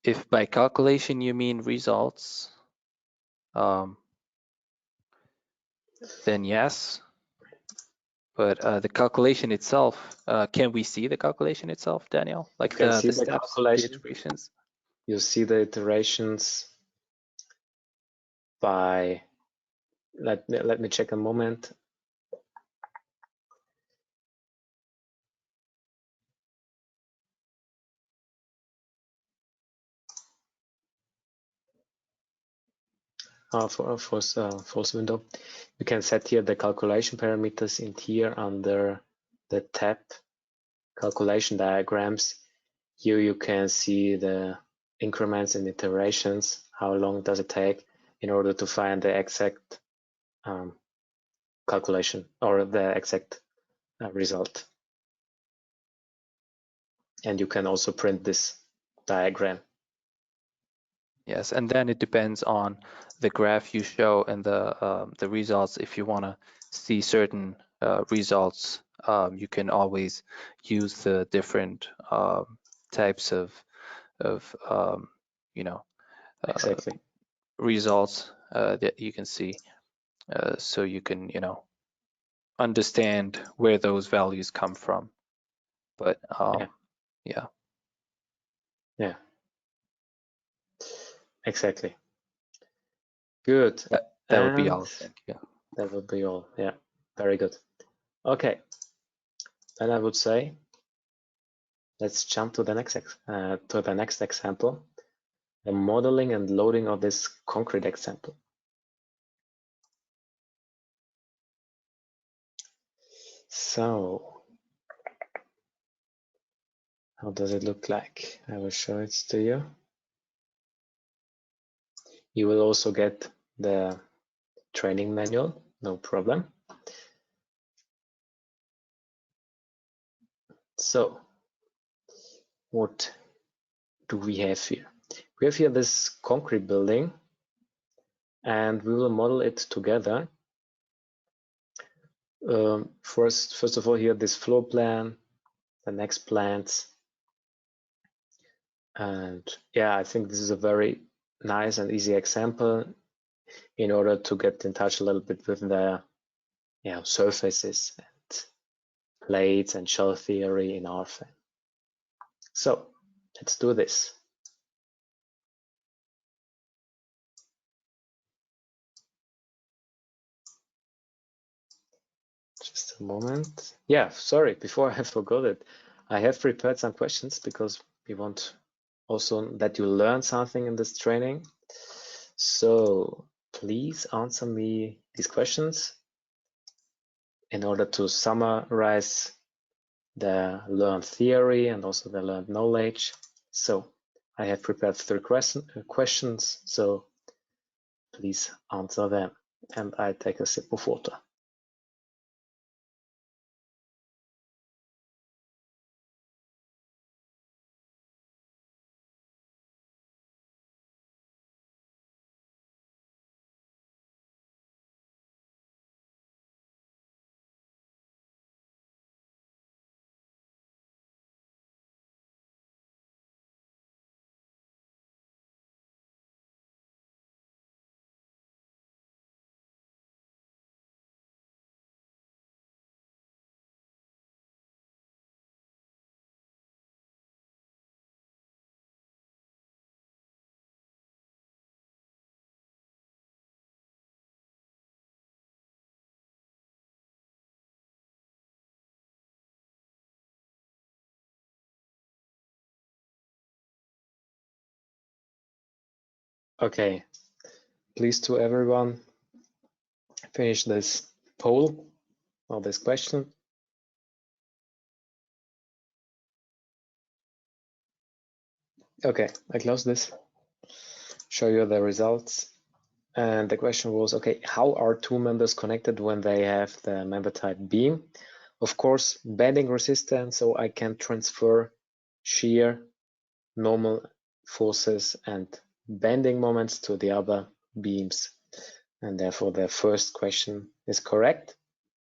If by calculation you mean results, then yes. But the calculation itself, can we see the calculation itself, Daniel? Like you can see the the steps, calculation. the iterations? You see the iterations by, let me check a moment. Force window. You can set here the calculation parameters in here under the tab calculation diagrams. Here you can see the increments and iterations. How long does it take in order to find the exact calculation or the exact result? And you can also print this diagram. Yes, and then it depends on the graph you show and the results. If you want to see certain results, you can always use the different types of you know, exactly results that you can see, so you can understand where those values come from. But yeah. Exactly. Good. That would be all. Thank you. That would be all. Yeah, very good. Okay, then I would say let's jump to the next example, the modeling and loading of this concrete example. So, how does it look like? I will show it to you. You will also get the training manual, no problem. So, what do we have here? We have here this concrete building, and we will model it together. First of all, here this floor plan, the next plans, and yeah, I think this is a very nice and easy example in order to get in touch a little bit with the surfaces and plates and shell theory in RFEM. So let's do this. Just a moment. Yeah, sorry, before I forgot it, I have prepared some questions because we want also that you learn something in this training. So please answer me these questions in order to summarize the learned theory and also the learned knowledge. So I have prepared 3 questions, so please answer them. And I take a sip of water. Okay, please to everyone finish this poll or this question. Okay, I close this, show you the results. And the question was, okay, how are 2 members connected when they have the member type beam? Of course, bending resistance, so I can transfer shear, normal forces and bending moments to the other beams. And therefore the first question is correct.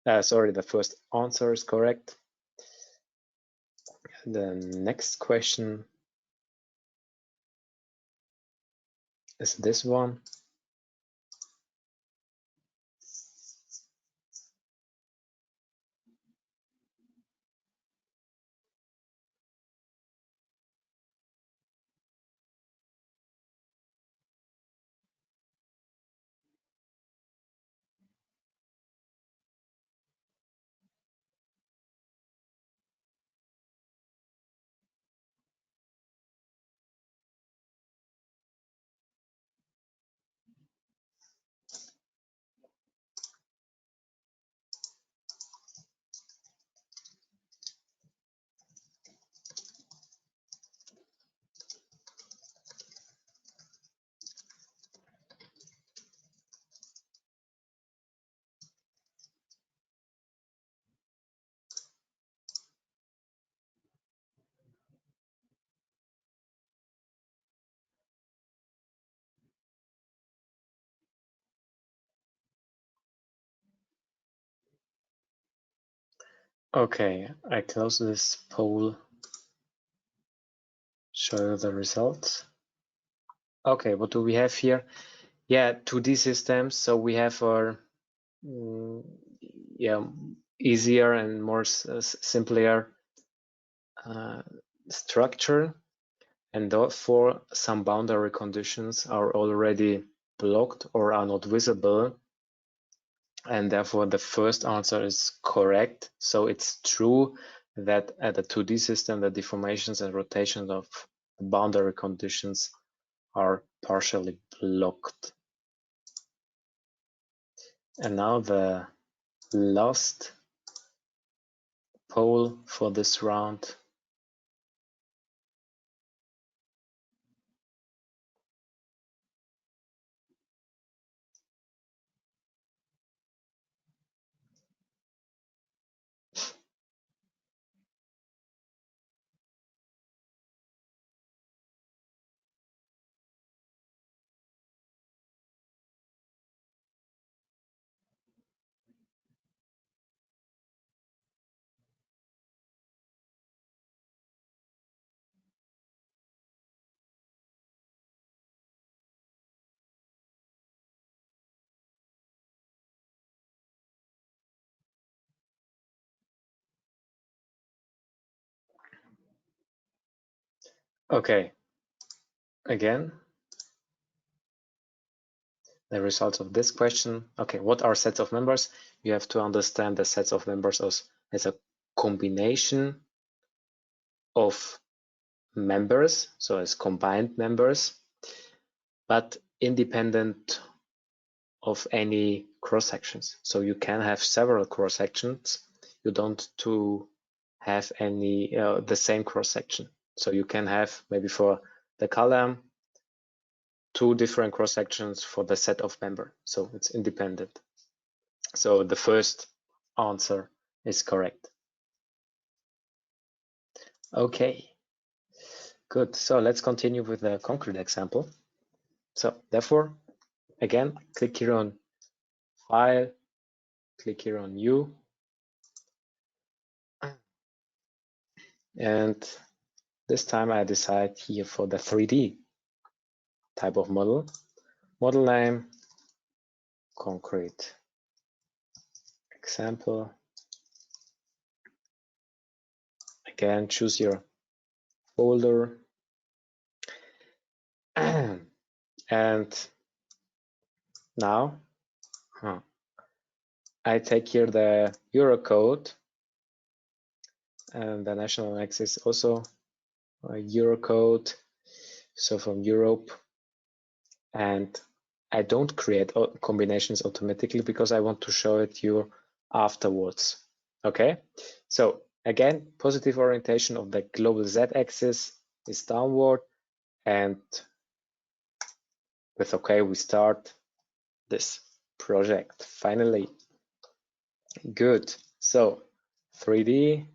The first answer is correct. The next question is this one. Okay, I close this poll, show you the results. Okay, what do we have here? Yeah, 2D systems. So we have our easier and more simpler structure, and therefore some boundary conditions are already blocked or are not visible, and therefore the first answer is correct. So it's true that at a 2D system the deformations and rotations of the boundary conditions are partially blocked. And now the last poll for this round. Okay, again, the results of this question. Okay, what are sets of members? You have to understand the sets of members as a combination of members, so as combined members, but independent of any cross sections. So you can have several cross sections. You don't have any the same cross section. So you can have maybe for the column 2 different cross sections for the set of member. So it's independent. So the first answer is correct. Okay, good. So let's continue with the concrete example. So therefore, again, click here on File, click here on New, and this time I decide here for the 3D type of model. Model name, concrete example. Again, choose your folder. And now I take here the Euro code, and the national axis also a Euro code, so from Europe. And I don't create combinations automatically because I want to show it you afterwards. Okay, so again, positive orientation of the global z-axis is downward, and with OK we start this project finally. Good. So 3D,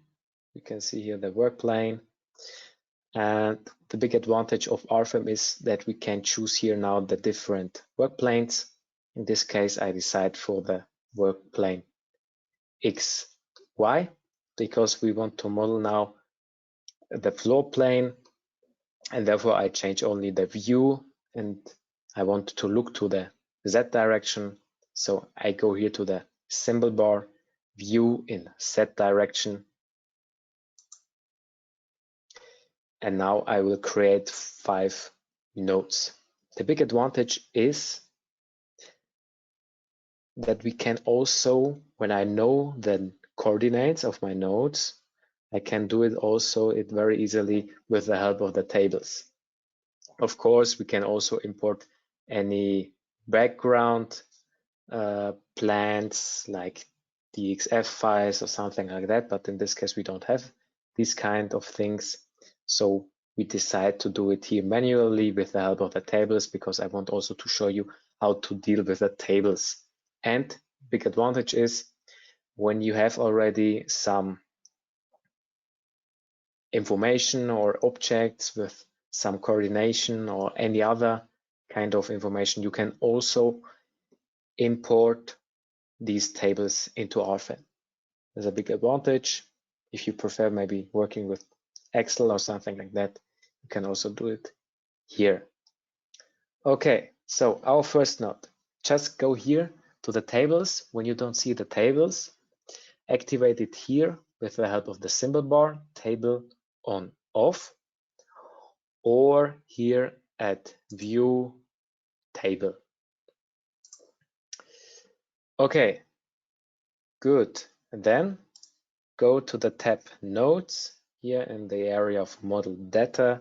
you can see here the work plane, and the big advantage of RFEM is that we can choose here now the different work planes. In this case I decide for the work plane X, Y, because we want to model now the floor plane, and therefore I change only the view, and I want to look to the Z direction. So I go here to the symbol bar, view in Z direction, and now I will create 5 nodes. The big advantage is that we can also, when I know the coordinates of my nodes, I can do it also very easily with the help of the tables. Of course, we can also import any background plans like DXF files or something like that, but in this case we don't have these kind of things. So we decide to do it here manually with the help of the tables, because I want also to show you how to deal with the tables. And big advantage is when you have already some information or objects with some coordination or any other kind of information, you can also import these tables into RFEM. There's a big advantage. If you prefer maybe working with Excel or something like that, you can also do it here. Okay, so our first note, just go here to the tables. When you don't see the tables, activate it here with the help of the symbol bar, table on off, or here at view table. Okay, good. And then go to the tab nodes here in the area of model data.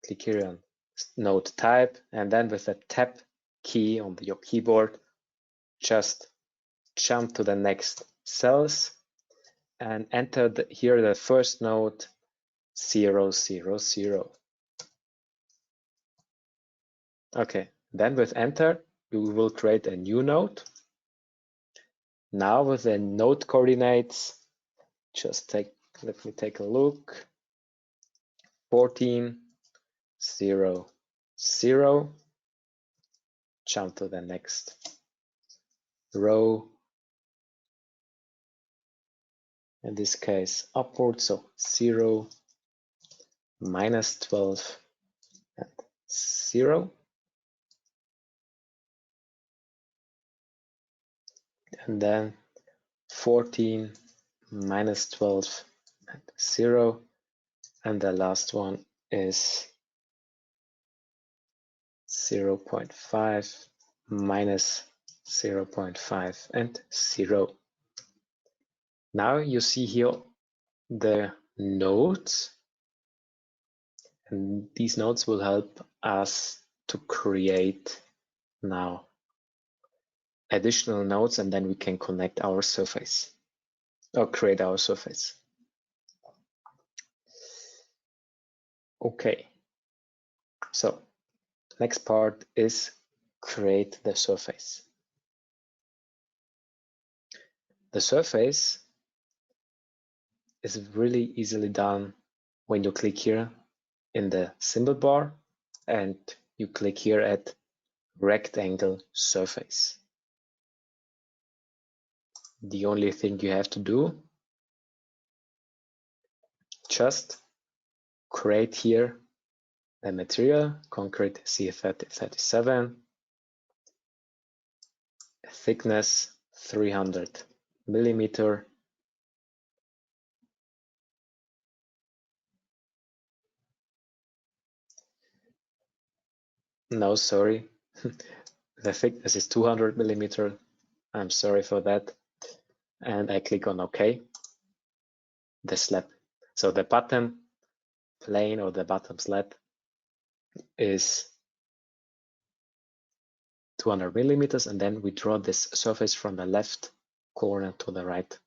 Click here on node type, and then with the tab key on your keyboard, just jump to the next cells and enter here the first node 0, 0, 0. Okay, then with enter, you will create a new node. Now with the node coordinates, let me take a look. 14, 0, 0. Jump to the next row. In this case, upward, so 0, -12, and 0. And then 14, -12, and 0. And the last one is 0.5, -0.5, and 0. Now you see here the nodes, and these nodes will help us to create now additional nodes, and then we can connect our surface or create our surface. Okay, so next part is create the surface. The surface is really easily done when you click here in the symbol bar and you click here at rectangle surface. The only thing you have to do, just create here the material, concrete C37, thickness 300 millimeter. No, sorry, the thickness is 200 millimeter. I'm sorry for that. And I click on OK. The slab. So the bottom plane or the bottom slab is 200 millimeters, and then we draw this surface from the left corner to the right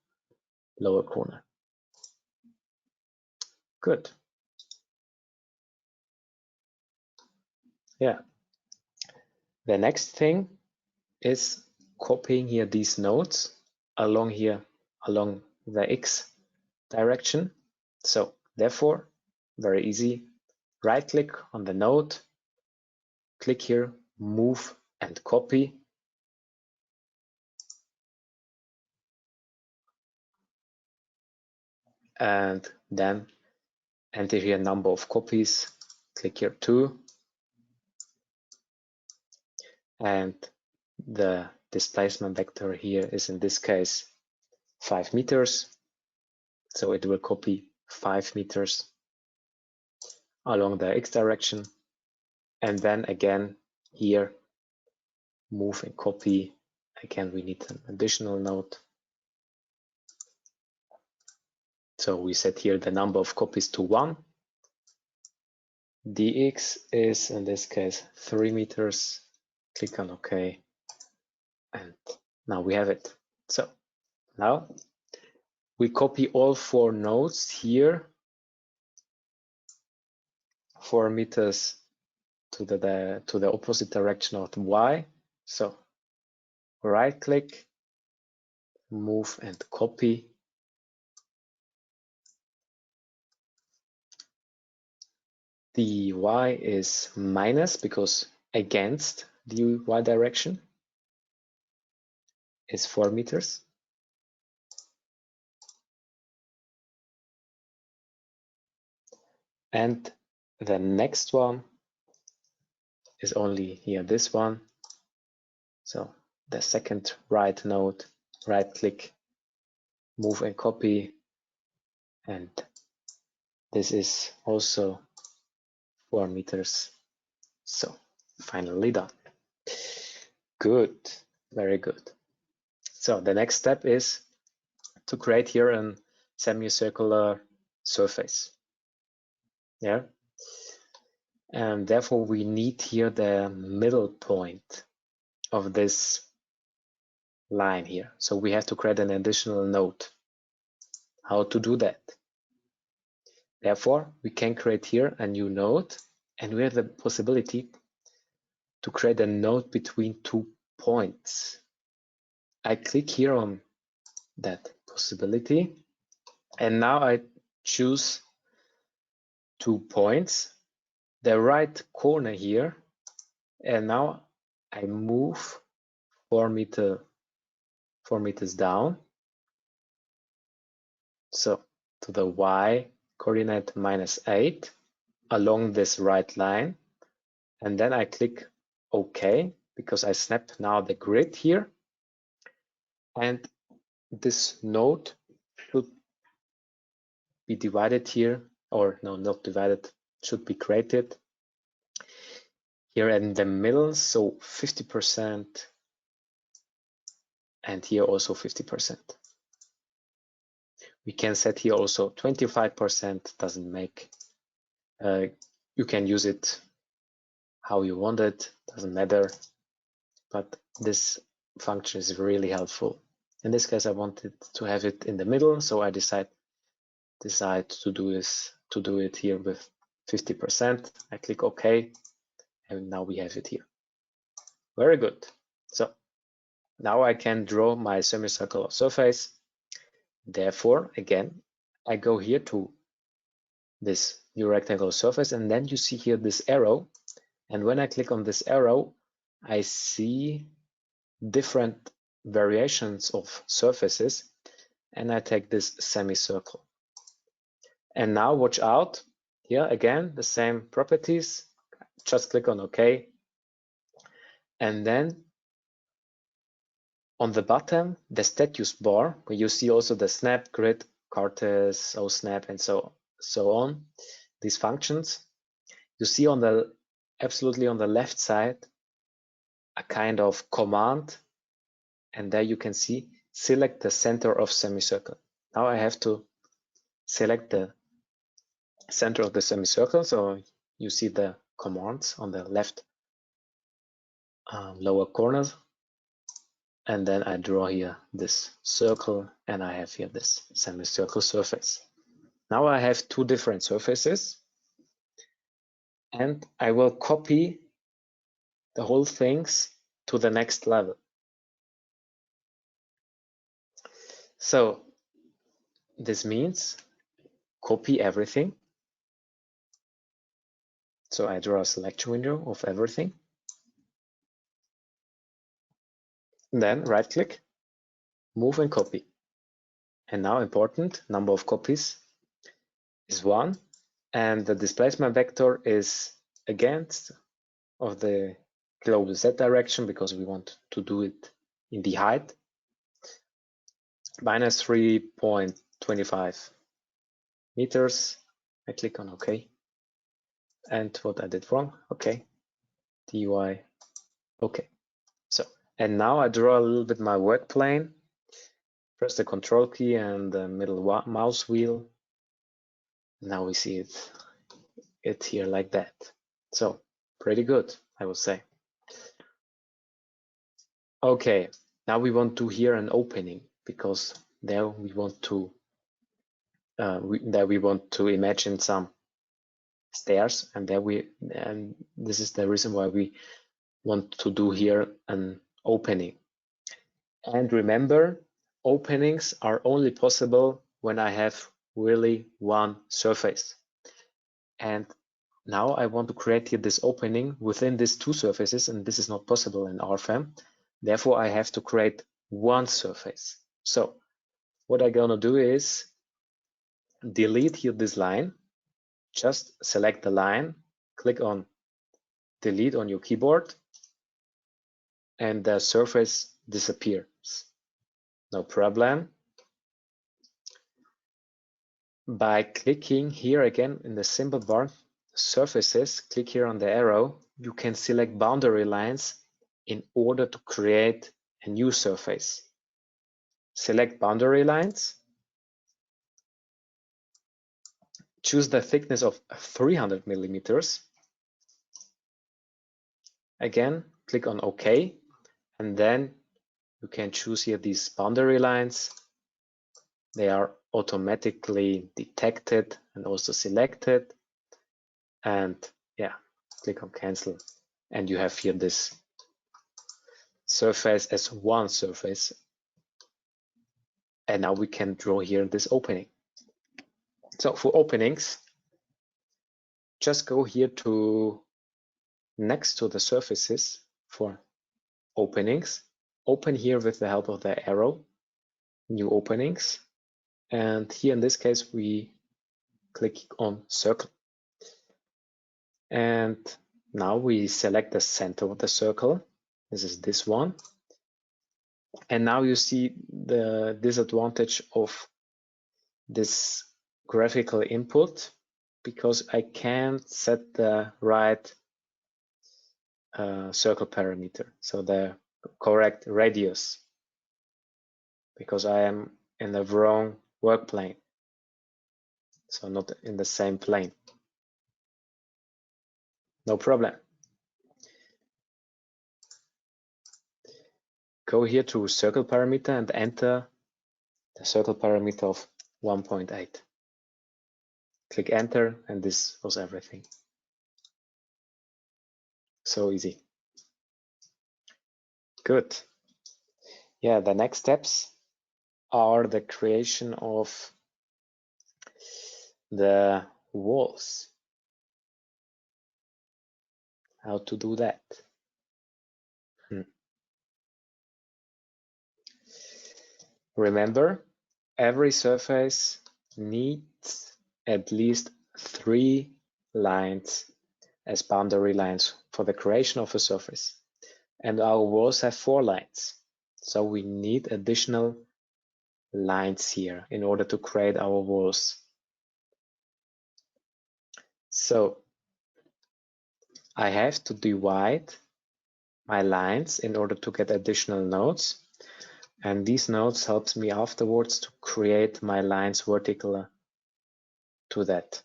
lower corner. Good. Yeah. The next thing is copying here these nodes along the X direction. So therefore, very easy, right click on the node, click here, move and copy. And then enter here number of copies, click here 2. And the displacement vector here is in this case 5 meters. So it will copy 5 meters along the X direction. And then again here, move and copy. Again, we need an additional node. So we set here the number of copies to 1. Dx is in this case 3 meters. Click on OK. And now we have it. So now we copy all 4 nodes here, 4 meters to the opposite direction of the Y. So right click, move and copy. The Y is minus because against the Y direction is 4 meters. And the next one is only here, this one. So the second right node, right click, move and copy. And this is also 4 meters. So finally done. Good, very good. So the next step is to create here a semicircular surface. Yeah. And therefore we need here the middle point of this line here. So we have to create an additional node. How to do that? Therefore, we can create here a new node, and we have the possibility to create a node between 2 points. I click here on that possibility, and now I choose 2 points, the right corner here, and now I move 4 meters down. So to the Y coordinate -8 along this right line, and then I click OK because I snap now the grid here, and this node should be divided here, or no, not divided, should be created here in the middle, so 50%, and here also 50%. We can set here also 25%, doesn't make, you can use it how you want it, doesn't matter, but this function is really helpful. In this case, I wanted to have it in the middle, so I decide to do it here with 50%. I click OK, and now we have it here. Very good. So now I can draw my semicircular surface. Therefore, again, I go here to this new rectangular surface, and then you see here this arrow. And when I click on this arrow, I see different variations of surfaces, and I take this semicircle. And now watch out, here again, the same properties, just click on OK. And then on the bottom, the status bar, where you see also the snap, grid, cartes, snap, and so on, these functions, you see on the absolutely on the left side a kind of command, and there you can see select the center of semicircle. Now I have to select the center of the semicircle, so you see the commands on the left lower corner, and then I draw here this circle, and I have here this semicircle surface. Now I have two different surfaces, and I will copy the whole things to the next level. So this means copy everything. So I draw a selection window of everything. Then right click, move and copy. And now important, number of copies is 1, and the displacement vector is against of the global Z direction, because we want to do it in the height, minus 3.25 meters. I click on OK. And what I did wrong, OK, dy, OK. So, and now I draw a little bit my work plane. Press the control key and the middle mouse wheel. Now we see it here like that. So pretty good, I would say. Okay, now we want to here an opening, because there we want to imagine some stairs, and this is the reason why we want to do here an opening. And remember, openings are only possible when I have really one surface. And now I want to create here this opening within these two surfaces, and this is not possible in RFEM. Therefore, I have to create one surface. So what I'm gonna do is delete here this line. Just select the line, click on delete on your keyboard, and the surface disappears. No problem. By clicking here again in the symbol bar, surfaces, click here on the arrow, you can select boundary lines in order to create a new surface. Select boundary lines, choose the thickness of 300 millimeters. Again, click on OK, and then you can choose here these boundary lines. They are automatically detected and also selected. And yeah, click on cancel, and you have here this surface as one surface. And now we can draw here this opening. So for openings, just go here to next to the surfaces for openings. Open here with the help of the arrow, new openings. And here in this case, we click on circle. And now we select the center of the circle. This is this one. And now you see the disadvantage of this graphical input, because I can't set the right circle parameter, so the correct radius, because I am in the wrong work plane, so not in the same plane. No problem. Go here to circle parameter and enter the circle parameter of 1.8. click enter, and this was everything. So easy. Good. Yeah, the next steps are the creation of the walls. How to do that? Remember, every surface needs at least 3 lines as boundary lines for the creation of a surface. And our walls have 4 lines. So we need additional lines here in order to create our walls. So I have to divide my lines in order to get additional nodes. And these nodes helps me afterwards to create my lines vertical to that.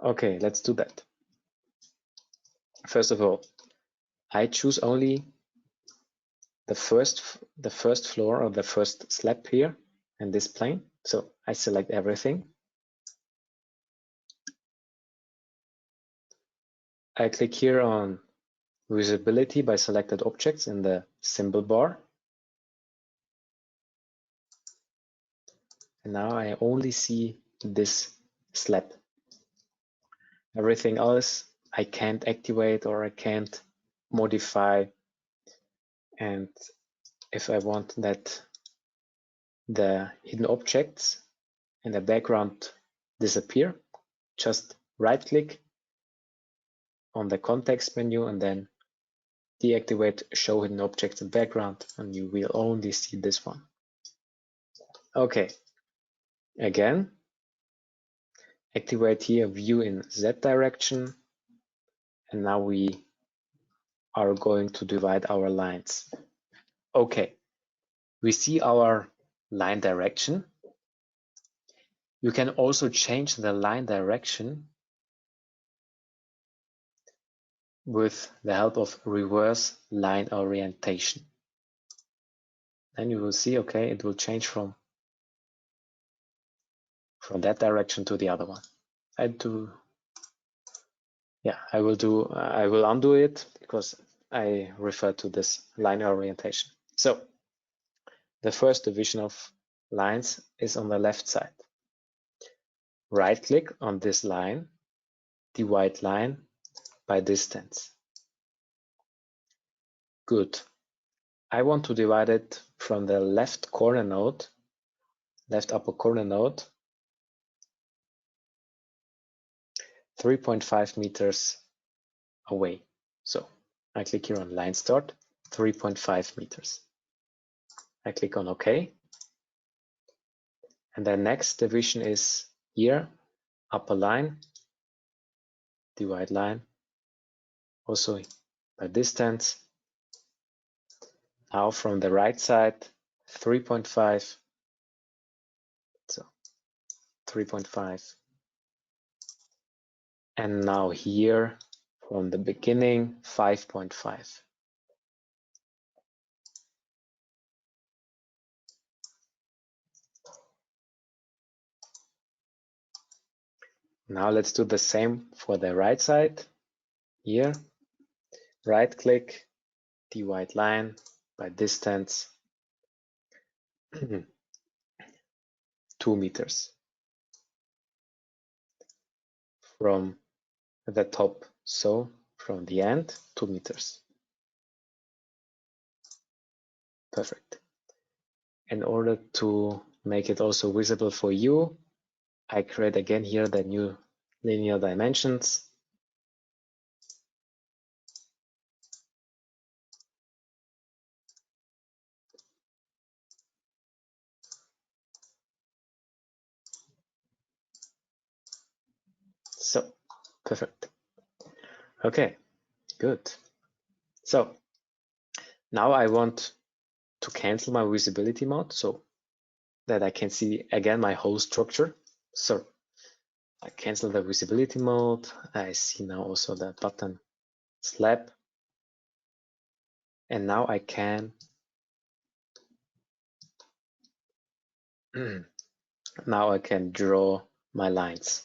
Okay, let's do that. First of all, I choose only the first floor or the first slab here in this plane. So I select everything. I click here on visibility by selected objects in the symbol bar. And now I only see this slab. Everything else I can't activate or I can't modify. And if I want that the hidden objects in the background disappear, just right click on the context menu and then deactivate show hidden objects in background, and you will only see this one. Okay, again, activate here view in Z direction, and now we are going to divide our lines. Okay, we see our line direction. You can also change the line direction with the help of reverse line orientation. Then you will see, okay, it will change from that direction to the other one. I will undo it because I refer to this line orientation. So the first division of lines is on the left side. Right click on this line, divide line by distance. Good. I want to divide it from the left corner node, left upper corner node, 3.5 meters away. So I click here on line start, 3.5 meters. I click on OK. And the next division is here, upper line, divide line, also by distance. Now from the right side, 3.5. So 3.5. And now here from the beginning, 5.5. Now let's do the same for the right side. Here, right click, divide line by distance, 2 meters. From the top, so from the end, 2 meters. Perfect. In order to make it also visible for you, I create again here the new linear dimensions. So, perfect. Okay, good. So now I want to cancel my visibility mode so that I can see again my whole structure. So I cancel the visibility mode. I see now also the button slab. And now I can Now I can draw my lines.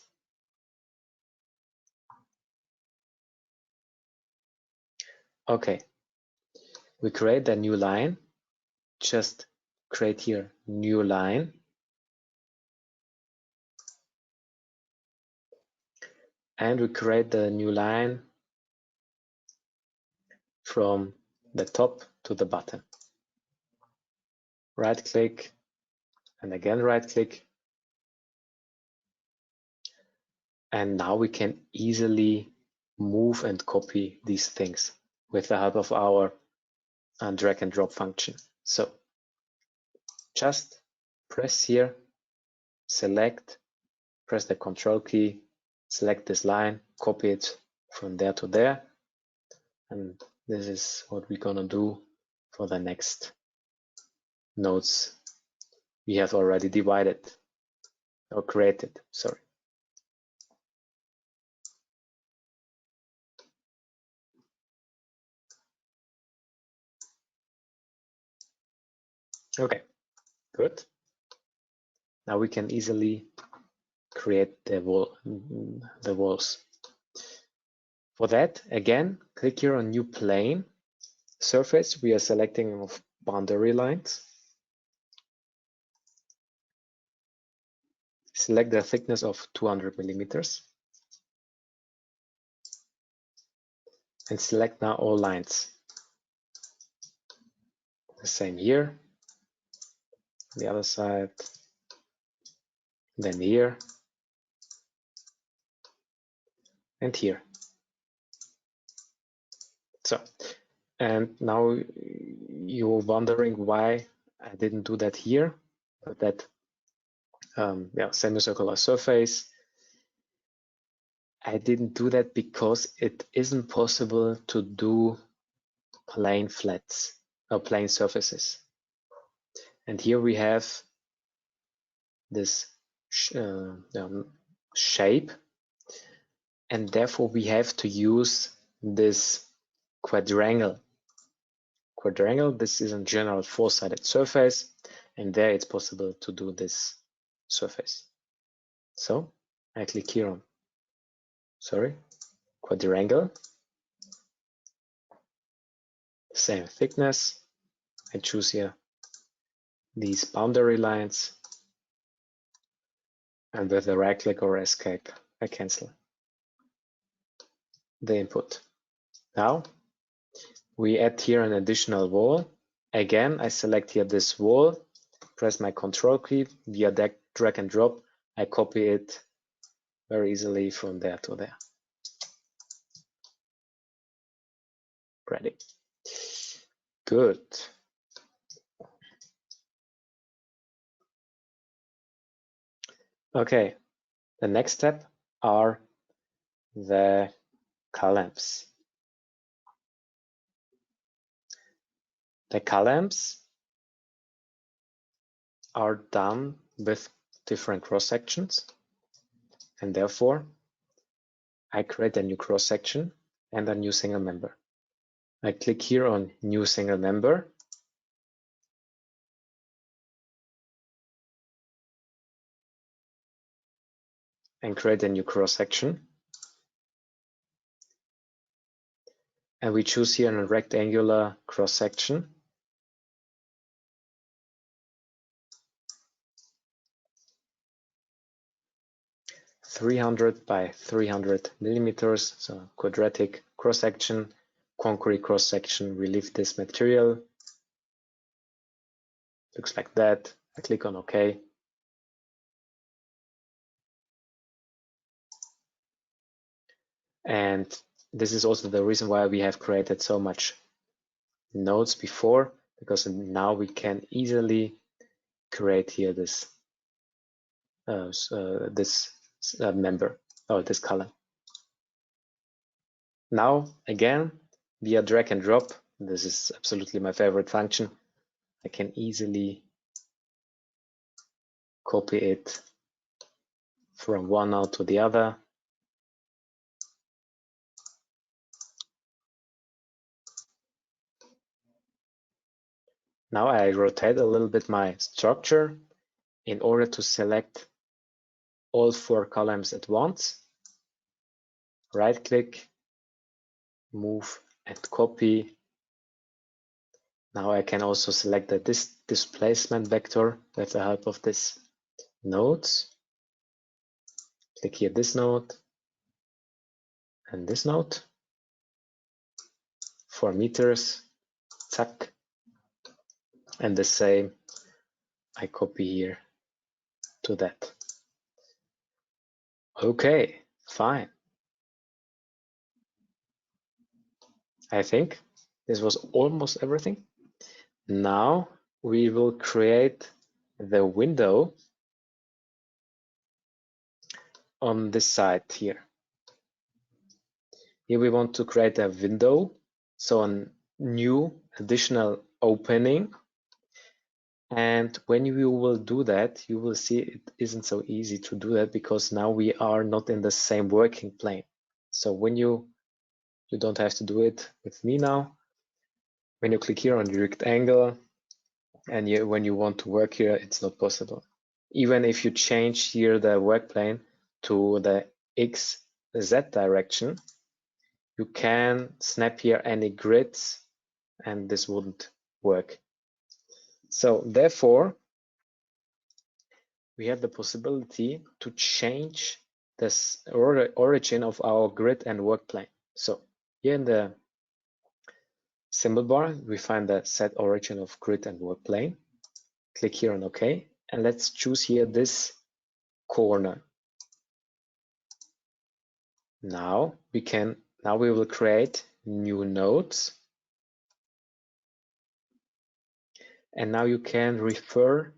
Okay, we create a new line. Just create here new line. And we create the new line from the top to the bottom. Right click and again right click. And now we can easily move and copy these things with the help of our drag and drop function. So just press here, select, press the Control key, select this line, copy it from there to there. And this is what we're gonna do for the next nodes we have already divided or created, sorry. Okay, good. Now we can easily create the walls. For that, again, click here on new plane surface. We are selecting of boundary lines. Select the thickness of 200 millimeters. And select now all lines. The same here, the other side, then here, and here. So, and now you're wondering why I didn't do that here, but that semicircular surface. I didn't do that because it isn't possible to do plane flats or plane surfaces. And here we have this shape, and therefore we have to use this quadrangle. This is a general four-sided surface, and there it's possible to do this surface. So I click here on, quadrangle, same thickness. I choose here these boundary lines, and with the right click or escape, I cancel the input. Now we add here an additional wall. Again, I select here this wall, press my Control key, via drag and drop, I copy it very easily from there to there. Ready. Good. Okay, the next step are the columns. The columns are done with different cross sections, and therefore I create a new cross section and a new single member. I click here on new single member. And create a new cross section. And we choose here a rectangular cross section. (300 by 300 millimeters), so quadratic cross section, concrete cross section. We leave this material. Looks like that. I click on OK. And this is also the reason why we have created so much nodes before, because now we can easily create here this member or this column. Now again, via drag and drop, this is absolutely my favorite function. I can easily copy it from one node to the other. Now I rotate a little bit my structure, in order to select all 4 columns at once, right click, move and copy. Now I can also select the displacement vector with the help of this nodes. Click here this node and this node, 4 meters, zack, and the same I copy here to that. Okay, fine. I think this was almost everything. Now we will create the window on this side here. Here we want to create a window, so a new additional opening. And when you will do that, you will see it isn't so easy to do that because now we are not in the same working plane. So when you don't have to do it with me now. When you click here on the rectangle and when you want to work here, it's not possible. Even if you change here the work plane to the XZ direction, you can snap here any grids and this wouldn't work. So therefore, we have the possibility to change this origin of our grid and work plane. So here in the symbol bar, we find the set origin of grid and work plane. Click here on OK, and let's choose here this corner. Now we will create new nodes. And now you can refer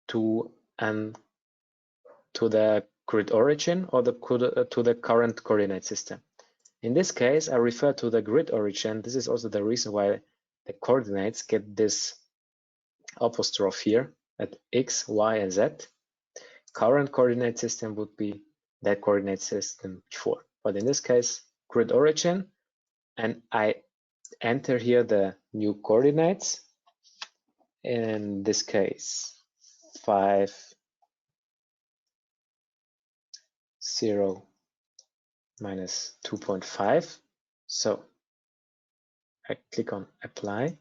to the grid origin or to the current coordinate system. In this case, I refer to the grid origin. This is also the reason why the coordinates get this apostrophe here at X, Y, and Z. Current coordinate system would be that coordinate system before. But in this case, grid origin, and I enter here the new coordinates. In this case, 5, 0, minus 2.5. So I click on apply.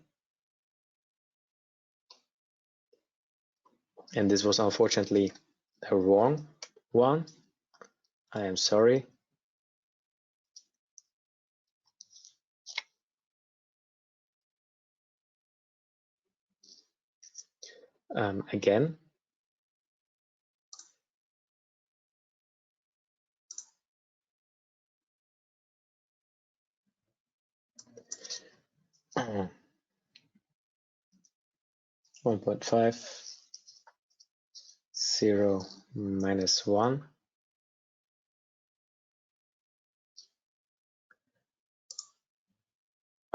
And this was unfortunately the wrong one. I am sorry. Again. Uh, 1.5, 0, minus 1.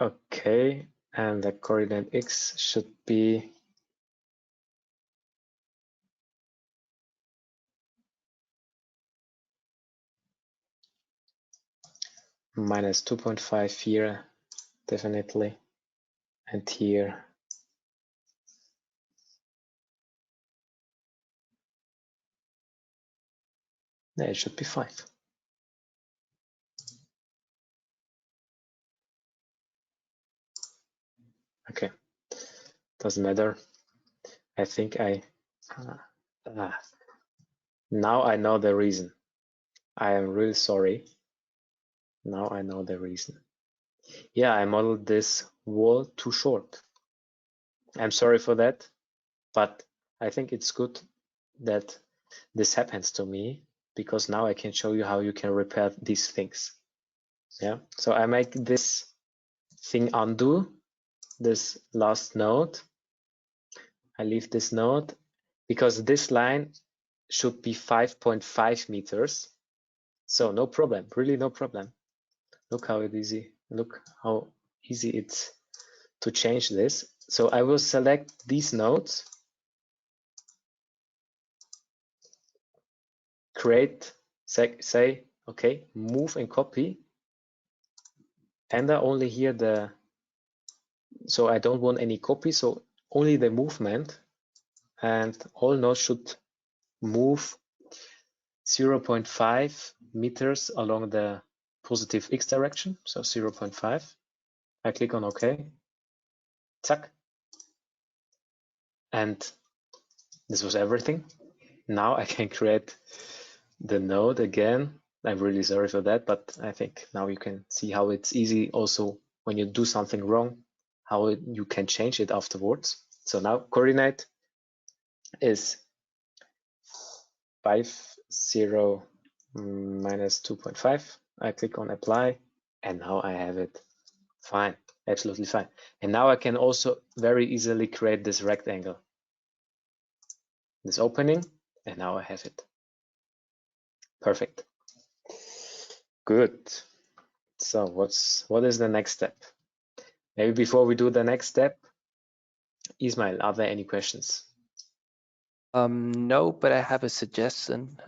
Okay, and the coordinate x should be minus 2.5 here, definitely, and here. Yeah, it should be 5. Okay, doesn't matter. I think now I know the reason. I am really sorry. Now I know the reason. Yeah, I modeled this wall too short. I'm sorry for that, but I think it's good that this happens to me because now I can show you how you can repair these things. Yeah, so I make this thing undo, this last node. I leave this node because this line should be 5.5 meters. So no problem, really no problem. Look how easy it's to change this. So I will select these nodes, create, say, okay, move and copy. Enter only here so I don't want any copy, so only the movement. and all nodes should move 0.5 meters along the positive x direction, so 0.5. I click on OK. Zack. And this was everything. Now I can create the node again. I'm really sorry for that, but I think now you can see how it's easy also when you do something wrong, how you can change it afterwards. So now coordinate is 50 minus 2.5. I click on apply and now I have it. Fine, absolutely fine. And now I can also very easily create this rectangle, this opening, and now I have it. Perfect. Good. So what is the next step? Maybe before we do the next step, Ismail, are there any questions? No, but I have a suggestion,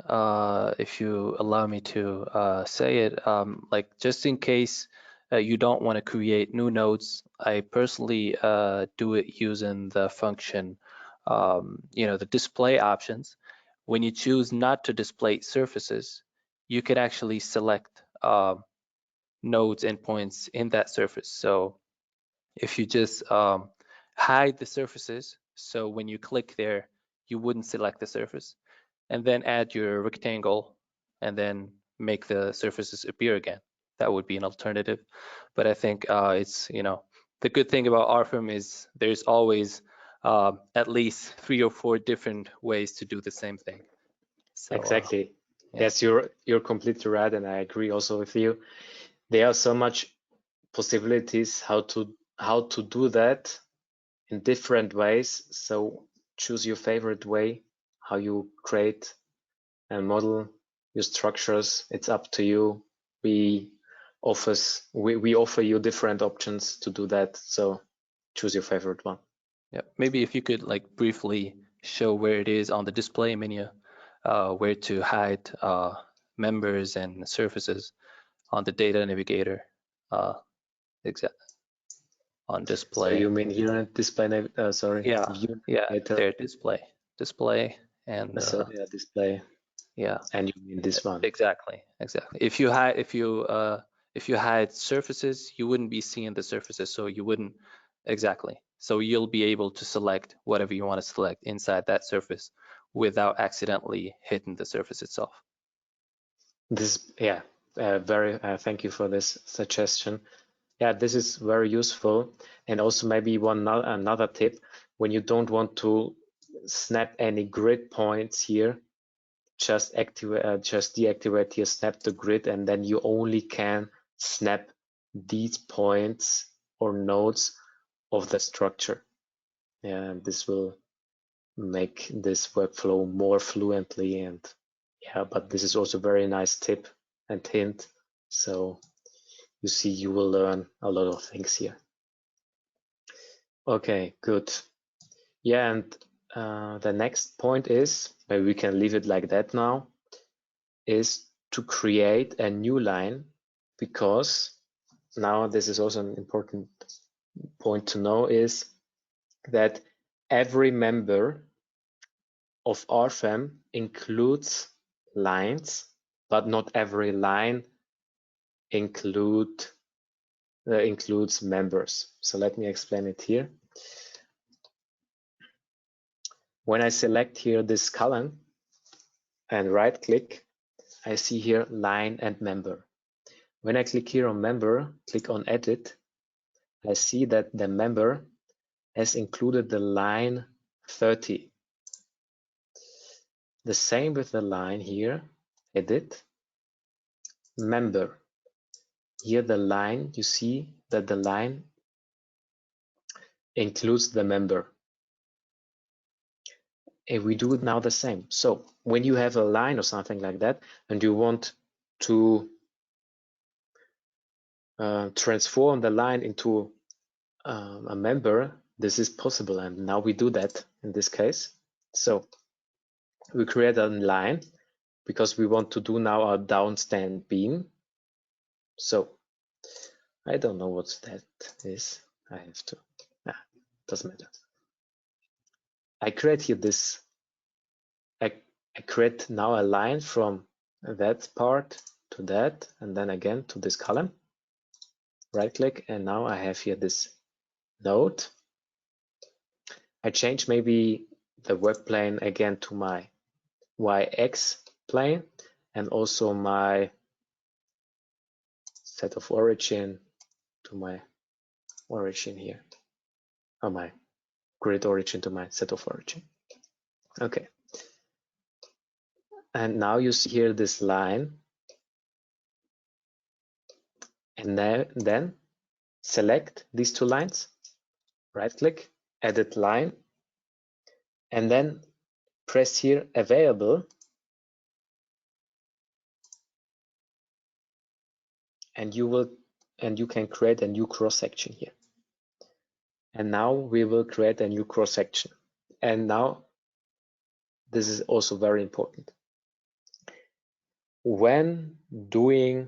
if you allow me to say it. Like just in case you don't want to create new nodes, I personally do it using the function, the display options. When you choose not to display surfaces, you could actually select nodes and points in that surface. So if you just hide the surfaces, so when you click there, you wouldn't select the surface, and then add your rectangle and then make the surfaces appear again. That would be an alternative. But I think it's, the good thing about RFEM is there's always at least 3 or 4 different ways to do the same thing. So, exactly. Yeah. Yes, you're completely right, and I agree also with you. There are so much possibilities how to do that in different ways. So choose your favorite way, how you create and model your structures. It's up to you. We offer you different options to do that. So choose your favorite one. Yeah, maybe if you could like briefly show where it is on the display menu, where to hide members and surfaces on the data navigator, on display. So you mean here in display? Sorry. Yeah, View yeah, navigator. there, display, and So yeah, display. yeah, And you mean this one? exactly. If you hide surfaces, you wouldn't be seeing the surfaces, so you wouldn't exactly. So you'll be able to select whatever you want to select inside that surface without accidentally hitting the surface itself. This, yeah, very. Thank you for this suggestion. Yeah, this is very useful. And also maybe another tip: when you don't want to snap any grid points here, just deactivate here, snap the grid, and then you only can snap these points or nodes of the structure. And this will make this workflow more fluently. And yeah, but this is also a very nice tip and hint. So you see, you will learn a lot of things here. Okay, good. Yeah, and the next point is, maybe we can leave it like that now, is to create a new line, because now this is also an important point to know, is that every member of RFEM includes lines, but not every line includes members. So let me explain it here. When I select here this column and right click, I see here line and member. When I click here on member, click on edit, I see that the member has included the line 30. The same with the line here, edit, member. Here the line, you see that the line includes the member. And we do it now the same. So when you have a line or something like that, and you want to transform the line into a member, this is possible. And now we do that in this case. So we create a line because we want to do now a downstand beam. So I don't know what that is. I have to, doesn't matter. I create here this, I create now a line from that part to that, and then again to this column. Right click, and now I have here this node. I change maybe the web plane again to my YX plane, and also my set of origin to my origin here, or my grid origin to my set of origin. Okay. And now you see here this line, and then select these two lines, right click, edit line, and then press here available, and you can create a new cross section here. And now we will create a new cross section. And now this is also very important. When doing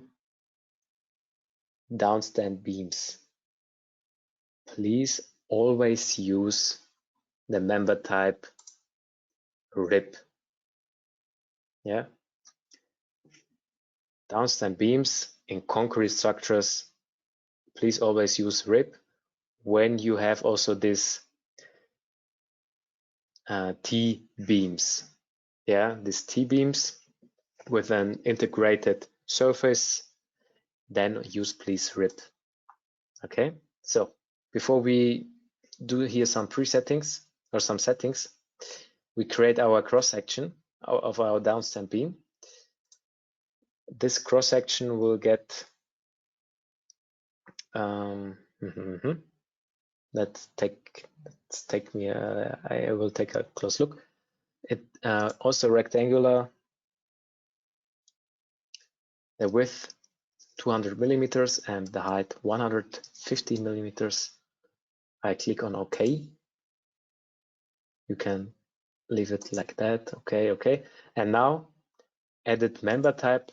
downstand beams, please always use the member type RIP. Yeah. Downstand beams in concrete structures, please always use RIP when you have also this T beams. Yeah, these T beams with an integrated surface, then use please RIP. Okay, so before we do here some presettings or some settings, we create our cross section of our downstand beam. This cross section will get let's take me I will take a close look. It also rectangular, the width 200 millimeters and the height 150 millimeters. I click on OK. You can leave it like that. Okay. And now edit member type.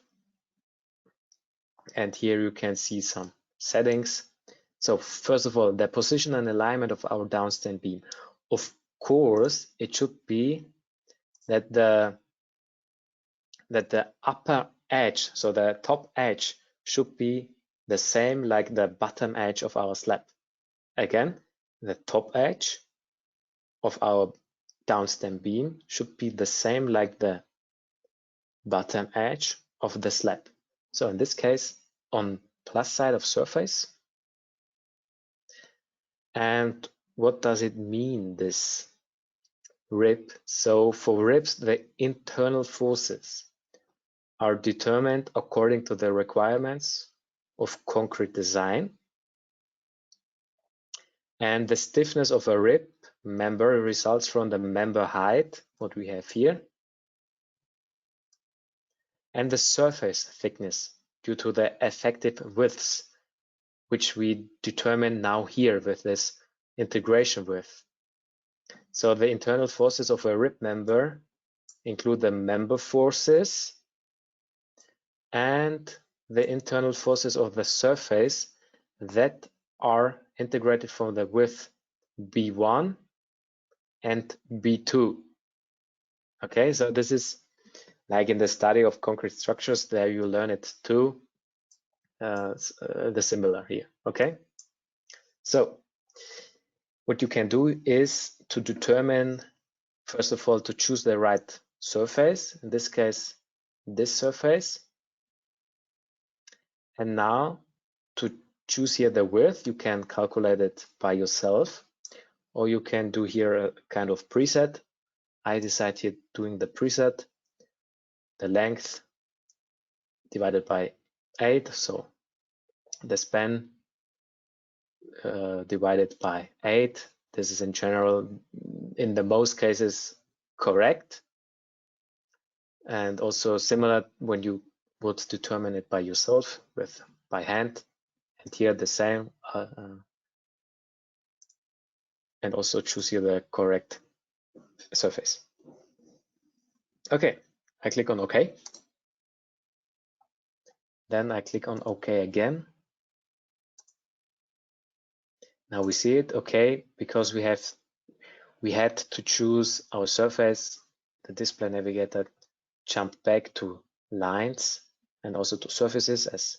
And here you can see some settings. So first of all, the position and alignment of our downstand beam. Of course, it should be that the upper edge, so the top edge, should be the same like the bottom edge of our slab. Again, the top edge of our downstand beam should be the same like the bottom edge of the slab. So in this case, on plus side of surface. And what does it mean, this RIP? So for RIPs, the internal forces are determined according to the requirements of concrete design. And the stiffness of a RIP member results from the member height, what we have here, and the surface thickness due to the effective widths, which we determine now here with this integration width. So the internal forces of a RIP member include the member forces and the internal forces of the surface that are integrated from the width B1 and B2. Okay, so this is like in the study of concrete structures, there you learn it too, the similar here. Okay, so what you can do is to determine, first of all, to choose the right surface, in this case, this surface. And now to choose here the width, you can calculate it by yourself, or you can do here a kind of preset. I decide here doing the preset, the length divided by 8, so the span divided by 8. This is in general, in the most cases, correct. And also similar when you would determine it by yourself by hand. And here the same. And also choose here the correct surface. Okay, I click on OK. Then I click on OK again. Now we see it, okay, because we have we had to choose our surface. The display navigator jumped back to lines and also to surfaces as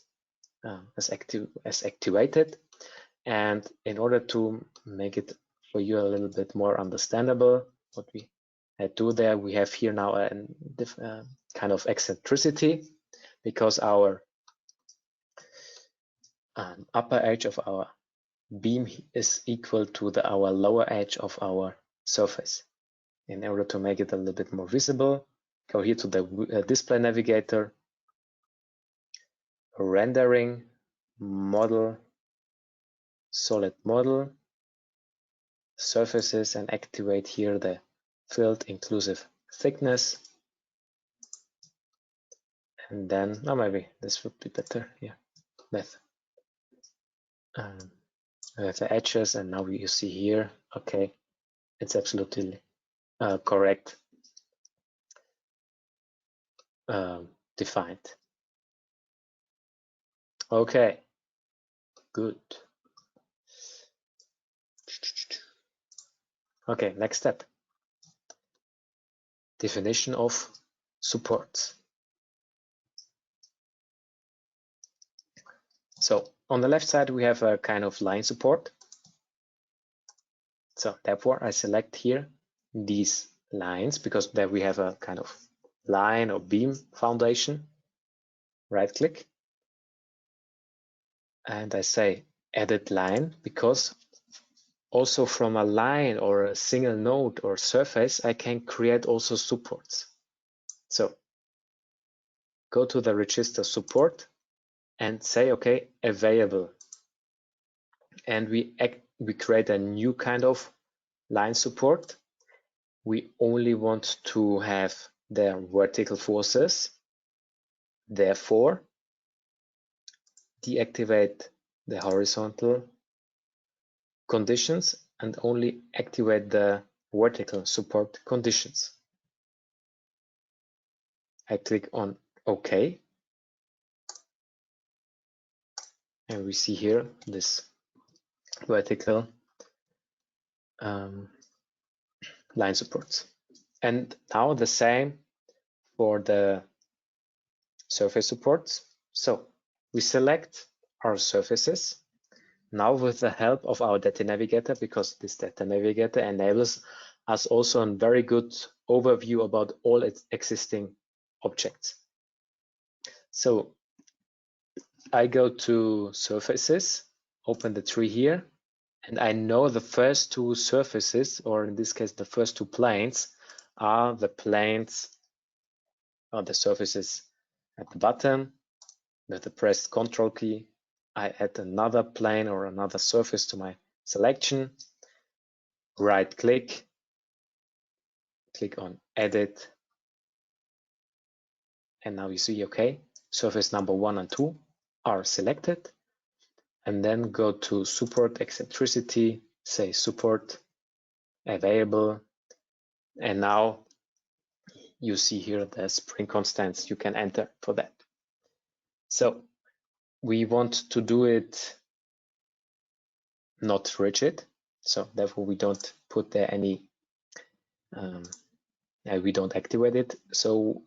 activated. And in order to make it for you a little bit more understandable, what we do there, we have here now a kind of eccentricity, because our upper edge of our beam is equal to our lower edge of our surface. In order to make it a little bit more visible, go here to the display navigator, rendering, model, solid model, surfaces, and activate here the field inclusive thickness. And then, oh, maybe this would be better. Yeah, with the edges, and now you see here, okay, it's absolutely correct defined. Okay, good. Okay, next step. Definition of supports. So on the left side, we have a kind of line support. So therefore, I select here these lines because there we have a kind of line or beam foundation. Right click. And I say edit line, because also from a line or a single node or surface, I can create also supports. So go to the register support and say, okay, available. And we create a new kind of line support. We only want to have the vertical forces. Therefore, deactivate the horizontal conditions and only activate the vertical support conditions. I click on OK. And we see here this vertical line supports. And now the same for the surface supports. So we select our surfaces now with the help of our data navigator, because this data navigator enables us also a very good overview about all its existing objects. So I go to surfaces, open the tree here, and I know the first two surfaces, or in this case, the first two planes, are the planes or the surfaces at the bottom. With the pressed Ctrl key, I add another plane or another surface to my selection. Right click, click on Edit, and now you see, okay, surface number 1 and 2 are selected. And then go to Support Eccentricity, say Support Available, and now you see here the spring constants you can enter for that. So we want to do it not rigid, so therefore we don't put there any, we don't activate it, so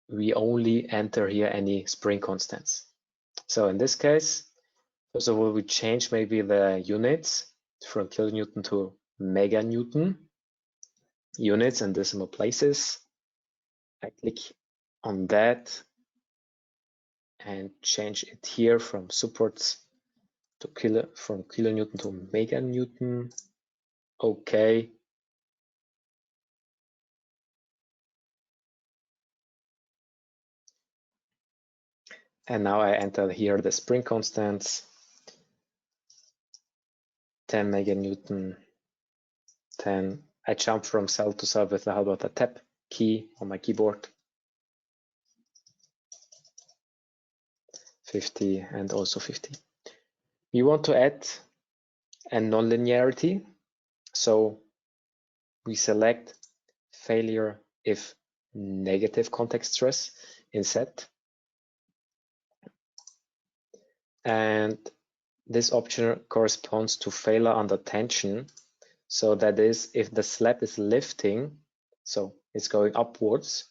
we only enter here any spring constants. So in this case, first of all, we change maybe the units from kilonewton to meganewton, units and decimal places. I click on that and change it here from supports to from kilonewton to meganewton. Okay. And now I enter here the spring constants, 10 meganewton, 10. I jump from cell to cell with the help of the tab key on my keyboard. 50 and also 50. We want to add a nonlinearity, so we select failure if negative context stress in set. And this option corresponds to failure under tension. So that is, if the slab is lifting, so it's going upwards,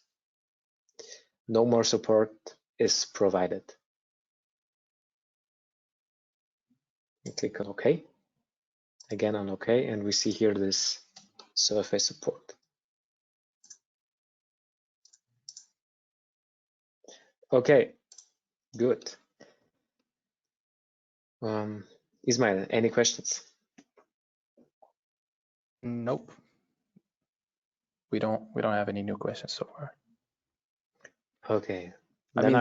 no more support is provided. And click on OK. Again on OK, and we see here this surface support. Okay, good. Ismail, any questions? Nope. We don't have any new questions so far. Okay. I mean,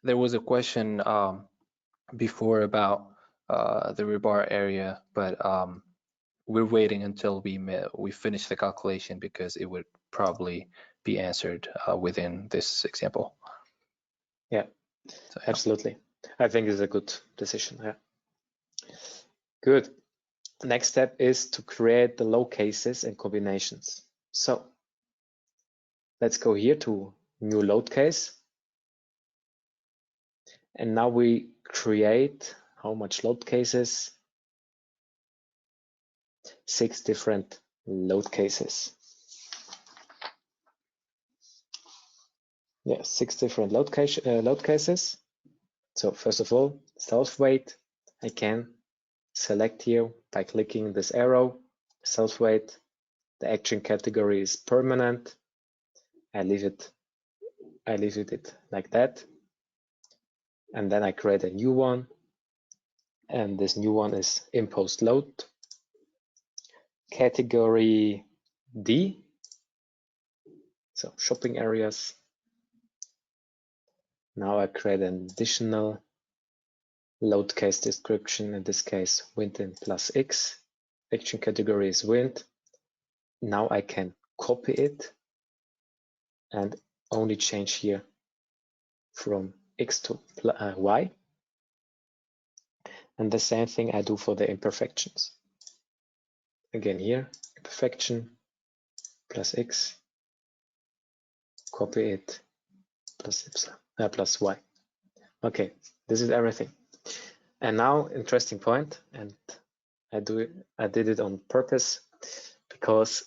there was a question before about the rebar area, but we're waiting until we finish the calculation because it would probably be answered within this example. Yeah, so, absolutely. I think it's a good decision. Yeah. Good. Next step is to create the load cases and combinations. So let's go here to new load case. And now we create how much load cases? 6 different load cases. Yeah, 6 different load cases. So first of all, self-weight, I can select here by clicking this arrow, self-weight. The action category is permanent. I leave it like that. And then I create a new one. And this new one is imposed load. Category D. So shopping areas. Now I create an additional load case description, in this case, wind in plus X. Action category is wind. Now I can copy it and only change here from X to Y. And the same thing I do for the imperfections. Again here, imperfection plus X, copy it plus Y. Okay, this is everything. And now, interesting point, and I did it on purpose because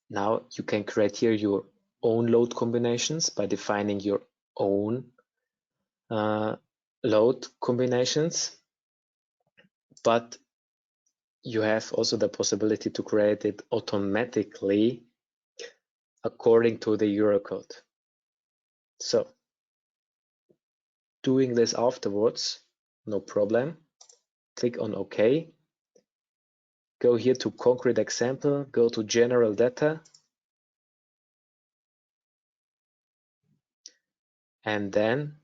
now you can create here your own load combinations by defining your own load combinations, but you have also the possibility to create it automatically according to the Eurocode. So doing this afterwards, no problem. Click on OK. Go here to concrete example, go to general data, and then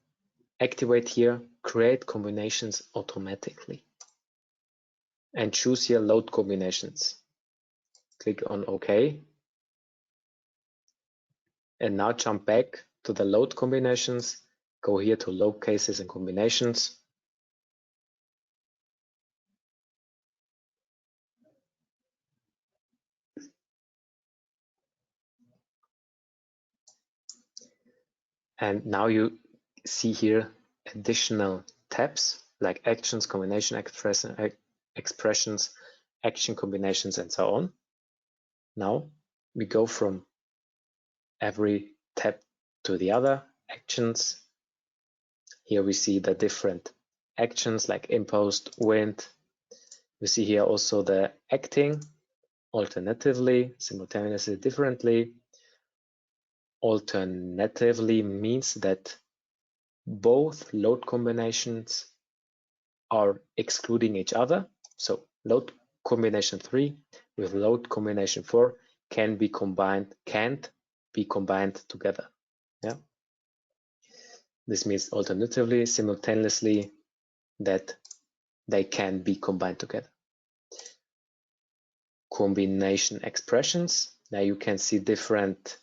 activate here create combinations automatically and choose here load combinations. Click on OK. And now jump back to the load combinations. Go here to load cases and combinations. And now you see here additional tabs like actions, combination expressions, action combinations, and so on. Now we go from every tab to the other. Actions. Here we see the different actions like imposed, wind. We see here also the acting, alternatively, simultaneously, differently. Alternatively means that both load combinations are excluding each other. So load combination 3 with load combination 4 can't be combined together. Yeah. This means alternatively, simultaneously, that they can be combined together. Combination expressions. Now you can see different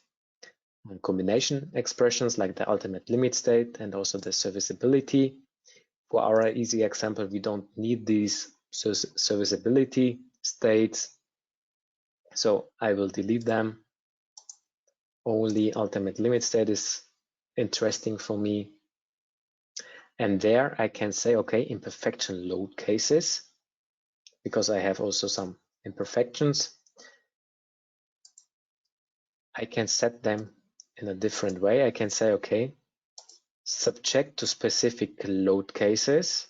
combination expressions like the ultimate limit state and also the serviceability. For our easy example, we don't need these serviceability states, so I will delete them. Only ultimate limit state is interesting for me. And there I can say, okay, imperfection load cases, because I have also some imperfections, I can set them in a different way. I can say, okay, subject to specific load cases,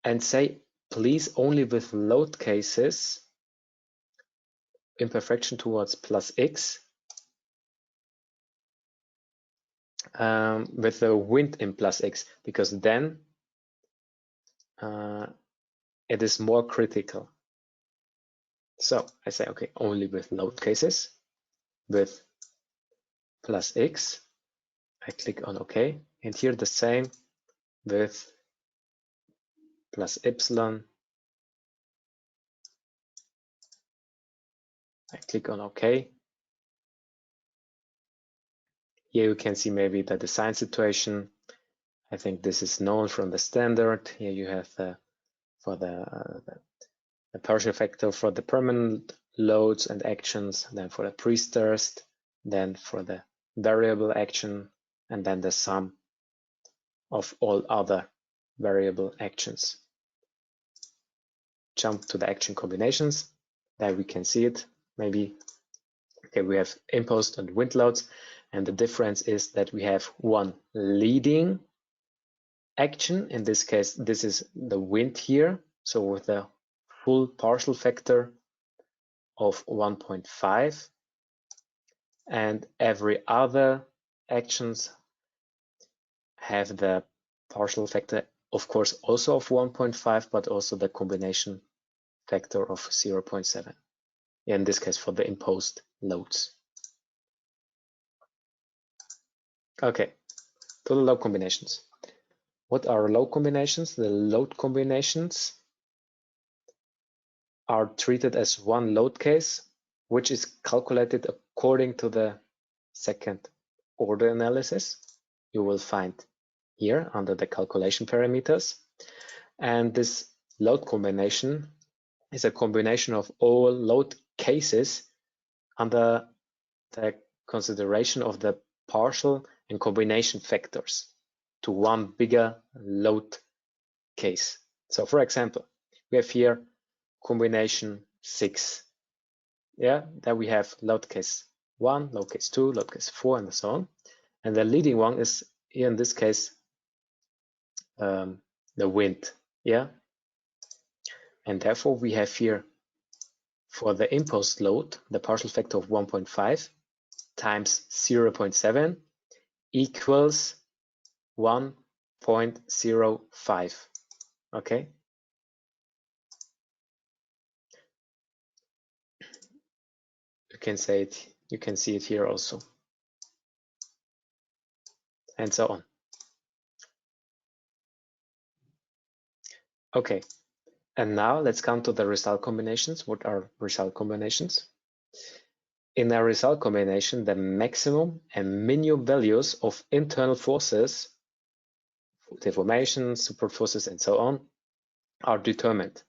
and say, please only with load cases, imperfection towards +x, with the wind in +x, because then it is more critical. So I say, okay, only with load cases, with +x, I click on OK, and here the same with +y, I click on OK. Here you can see maybe the design situation. I think this is known from the standard. Here you have the partial factor for the permanent loads and actions, then for the pre-stressed, then for the variable action, and then the sum of all other variable actions. Jump to the action combinations. There we can see it. Maybe, okay, we have imposed and wind loads, and the difference is that we have one leading action. In this case, this is the wind here. So with a full partial factor of 1.5, and every other actions have the partial factor, of course, also of 1.5, but also the combination factor of 0.7. In this case, for the imposed loads. Okay, to the load combinations. What are load combinations? The load combinations are treated as one load case, which is calculated according to the second order analysis you will find here under the calculation parameters. And this load combination is a combination of all load cases under the consideration of the partial and combination factors to one bigger load case. So for example, we have here combination 6. Yeah, there we have load case 1, load case 2, load case 4, and so on. And the leading one is here in this case the wind. Yeah, and therefore we have here for the imposed load the partial factor of 1.5 times 0.7 equals 1.05. Okay. You can say it, you can see it here also. And so on. Okay. And now let's come to the result combinations. What are result combinations? In a result combination, the maximum and minimum values of internal forces, deformations, support forces, and so on, are determined.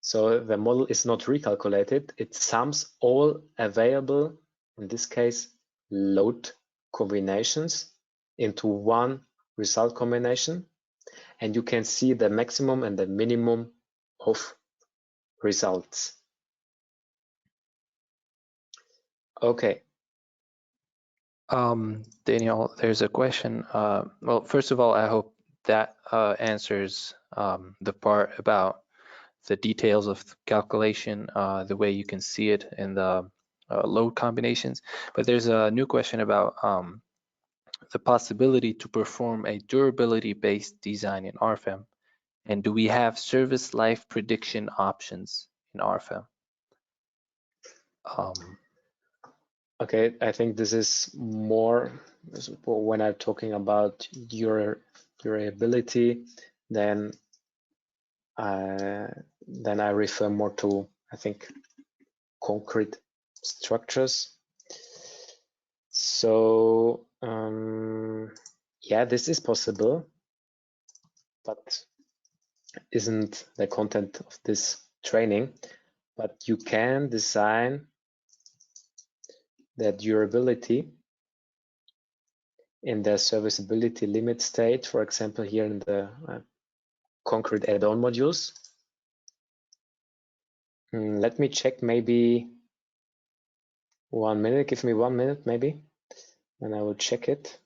So the model is not recalculated. It sums all available, in this case, load combinations into one result combination. And you can see the maximum and the minimum of results. Okay. Daniel, there's a question. Well, first of all, I hope that answers the part about the details of the calculation, the way you can see it in the load combinations. But there's a new question about the possibility to perform a durability-based design in RFEM. And do we have service life prediction options in RFEM? Okay, I think this is more when I'm talking about durability, then I refer more to, I think, concrete structures. So yeah, this is possible, but isn't the content of this training. But you can design the durability in the serviceability limit state, for example, here in the concrete add-on modules. Let me check, maybe 1 minute. Give me 1 minute maybe, and I will check it.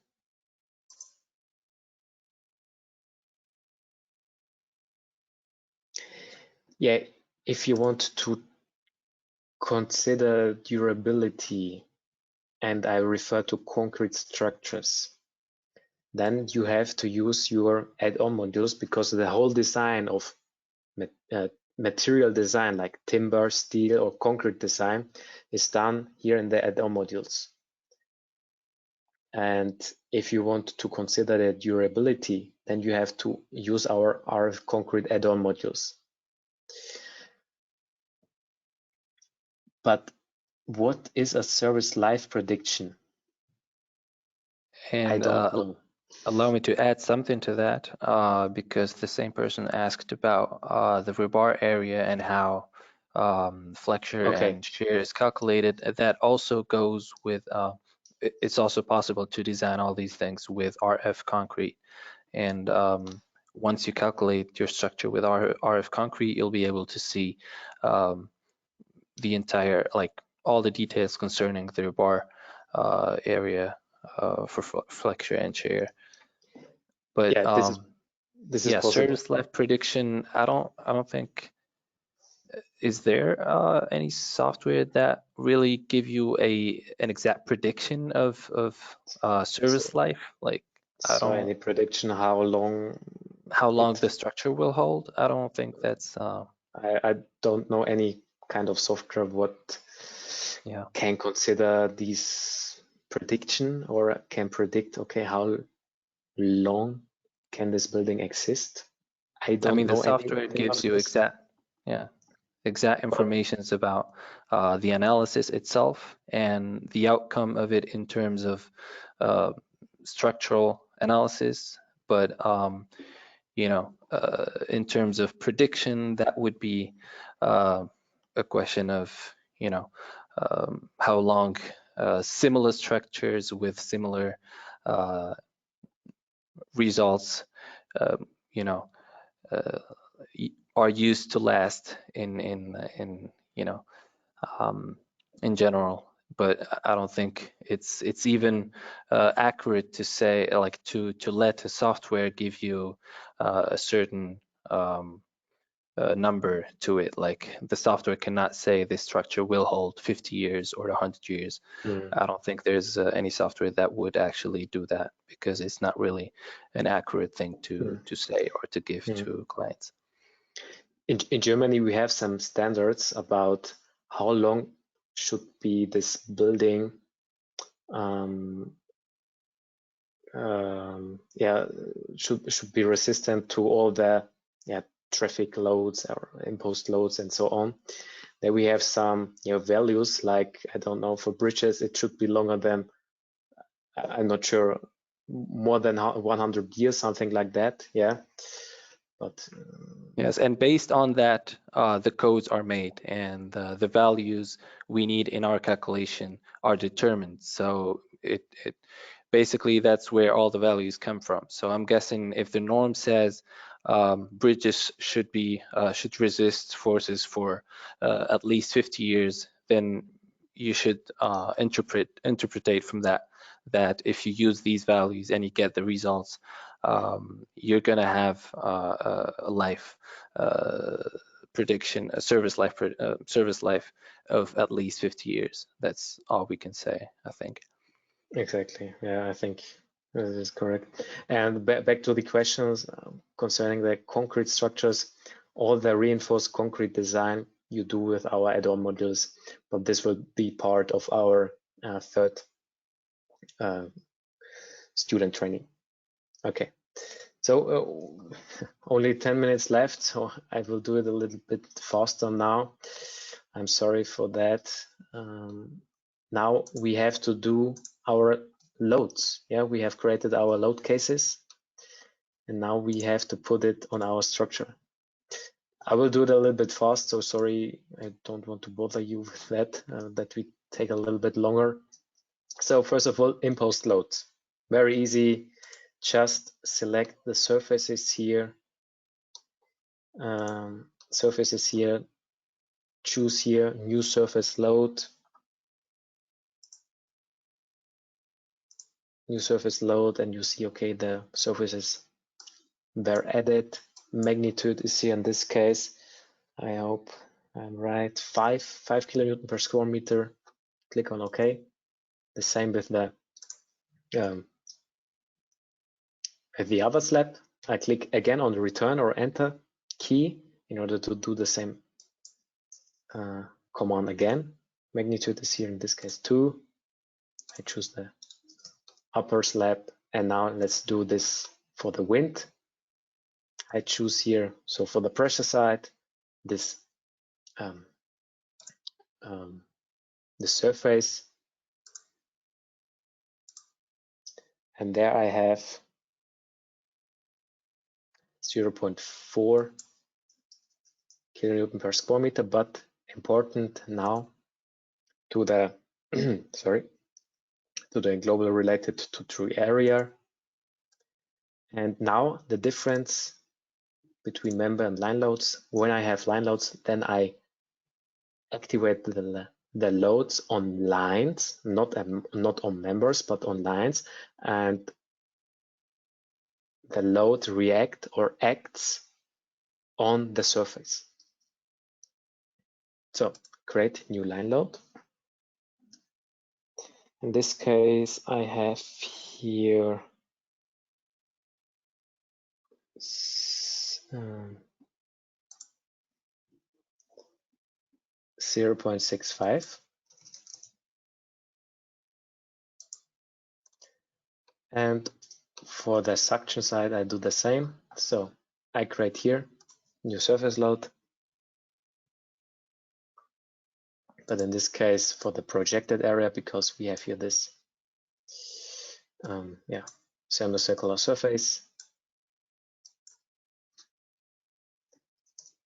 Yeah, if you want to consider durability, and I refer to concrete structures, then you have to use your add-on modules, because the whole design of material design like timber, steel, or concrete design is done here in the add-on modules. And if you want to consider the durability, then you have to use our RF concrete add-on modules. But what is a service life prediction? And I don't know. allow me to add something to that, because the same person asked about the rebar area and how flexure and shear is calculated. That also goes with, it's also possible to design all these things with RF concrete. And once you calculate your structure with RF concrete, you'll be able to see the entire, like all the details concerning the rebar area for flexure and shear. But yeah, this is yeah, possible. service life prediction, I don't think, is there any software that really give you an exact prediction of service life? Like, I So don't, any prediction how long the structure will hold? I don't think that's I don't know any kind of software what can consider these prediction or can predict, okay, how long can this building exist? I don't the know software anything gives about you this. exact informations about the analysis itself and the outcome of it in terms of structural analysis. But in terms of prediction, that would be a question of how long similar structures with similar results are used to last in general. But I don't think it's even accurate to say, like, to let a software give you a certain number to it. Like, the software cannot say this structure will hold 50 years or 100 years. I don't think there's any software that would actually do that, because it's not really an accurate thing to say or to give to clients. In Germany, we have some standards about how long should be this building should be resistant to all the traffic loads or imposed loads and so on. Then we have some values, like, I don't know, for bridges it should be longer than, I'm not sure, more than 100 years, something like that. Yeah. But yes, and based on that, the codes are made, and the values we need in our calculation are determined. So it basically, that's where all the values come from. So I'm guessing if the norm says bridges should resist forces for at least 50 years, then you should interpret from that if you use these values and you get the results, you're going to have a life prediction, a service life of at least 50 years. That's all we can say, I think. Exactly. Yeah, I think this is correct. And back to the questions concerning the concrete structures, all the reinforced concrete design you do with our add-on modules, but this will be part of our third student training. Okay, so only 10 minutes left, so I will do it a little bit faster now. I'm sorry for that. Now we have to do our loads. Yeah, we have created our load cases, and now we have to put it on our structure. I will do it a little bit fast, so sorry, I don't want to bother you with that, that we take a little bit longer. So first of all, imposed loads. Very easy, just select the surfaces here, choose here new surface load. New surface load, and you see, okay, the surfaces were added. Magnitude is here in this case. I hope I'm right. 5 kilonewton per square meter. Click on OK. The same with the other slab. I click again on the return or enter key in order to do the same command again. Magnitude is here in this case 2. I choose the upper slab, and now let's do this for the wind. I choose here, so for the pressure side, this the surface, and there I have 0.4 kilonewton per square meter, but important now to the sorry, to the global related to true area. And now the difference between member and line loads. When I have line loads, then I activate the loads on lines, not on members, but on lines, and the load react or acts on the surface. So create new line load. In this case, I have here 0.65. And for the suction side, I do the same. So I create here new surface load. But in this case, for the projected area, because we have here this semicircular surface.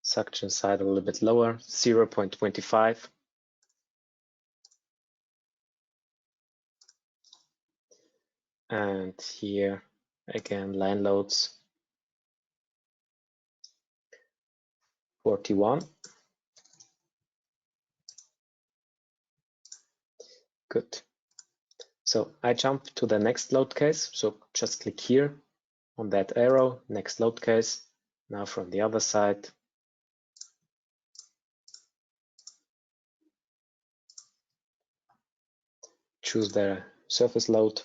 Suction side a little bit lower, 0.25. And here again, line loads 41. Good. So I jump to the next load case. So just click here on that arrow, next load case. Now from the other side, choose the surface load.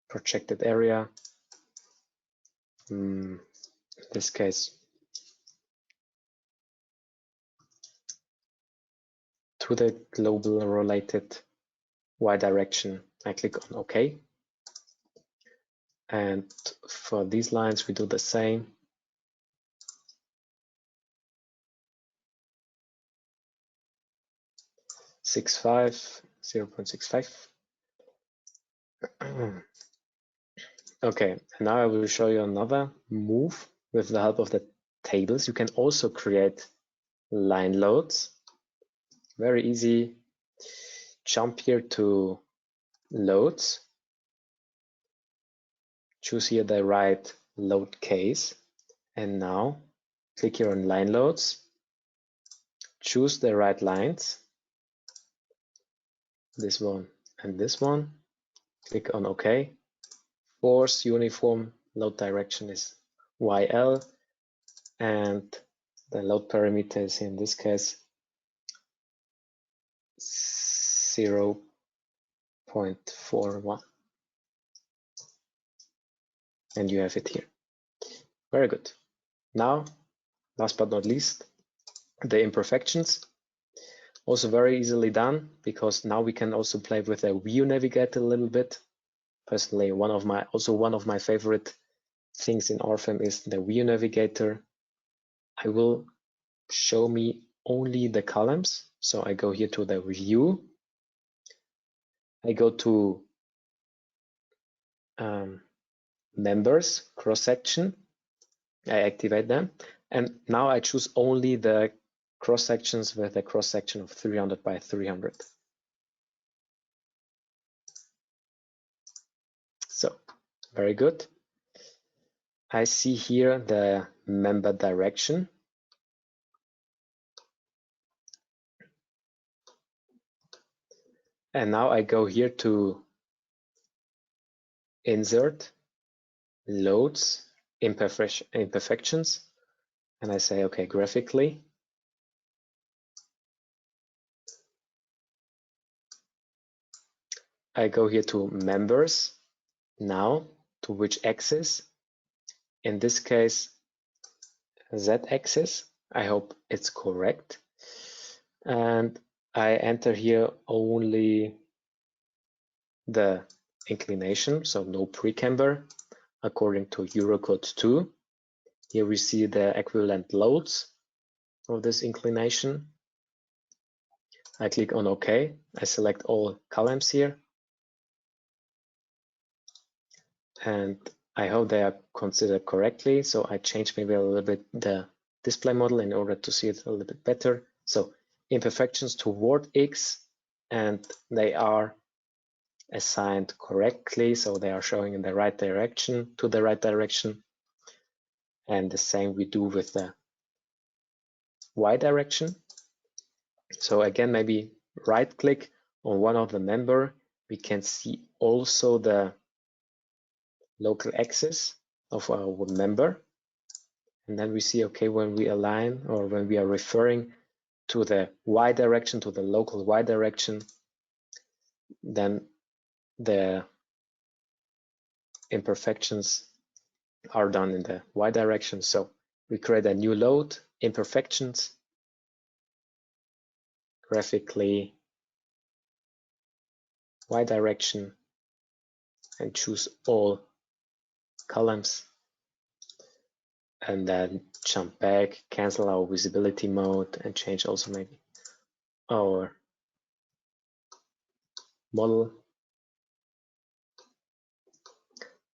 Projected area. In this case, to the global related Y direction, I click on OK. And for these lines, we do the same. Zero point 0.65. Okay, and now I will show you another move with the help of the tables. You can also create line loads. Very easy. Jump here to loads. Choose here the right load case. And now click here on line loads. Choose the right lines. This one and this one. Click on OK. Force uniform load direction is YL, and the load parameter is in this case 0.41. And you have it here. Very good. Now, last but not least, the imperfections. Also very easily done, because now we can also play with the view navigator a little bit. Personally, one of my favorite things in RFEM is the view navigator. I will show me only the columns. So I go here to the view. I go to members, cross section. I activate them. And now I choose only the cross sections with a cross section of 300 by 300. So Very good. I see here the member direction. And now I go here to insert, loads, imperfections. And I say, okay, graphically. I go here to members. Now, to which axis? In this case, Z-axis. I hope it's correct. And I enter here only the inclination, so no precamber, according to Eurocode 2. Here we see the equivalent loads of this inclination. I click on OK. I select all columns here. And I hope they are considered correctly. So I change maybe a little bit the display model in order to see it a little bit better. So imperfections toward X, and they are assigned correctly. So they are showing in the right direction, to the right direction. And the same we do with the Y direction. So again, maybe right click on one of the member. We can see also the local axis of our member. And then we see, okay, when we align or when we are referring to the Y direction, to the local Y direction, then the imperfections are done in the Y direction. So we create a new load, imperfections, graphically Y direction, and choose all columns. And then jump back, cancel our visibility mode, and change also maybe our model.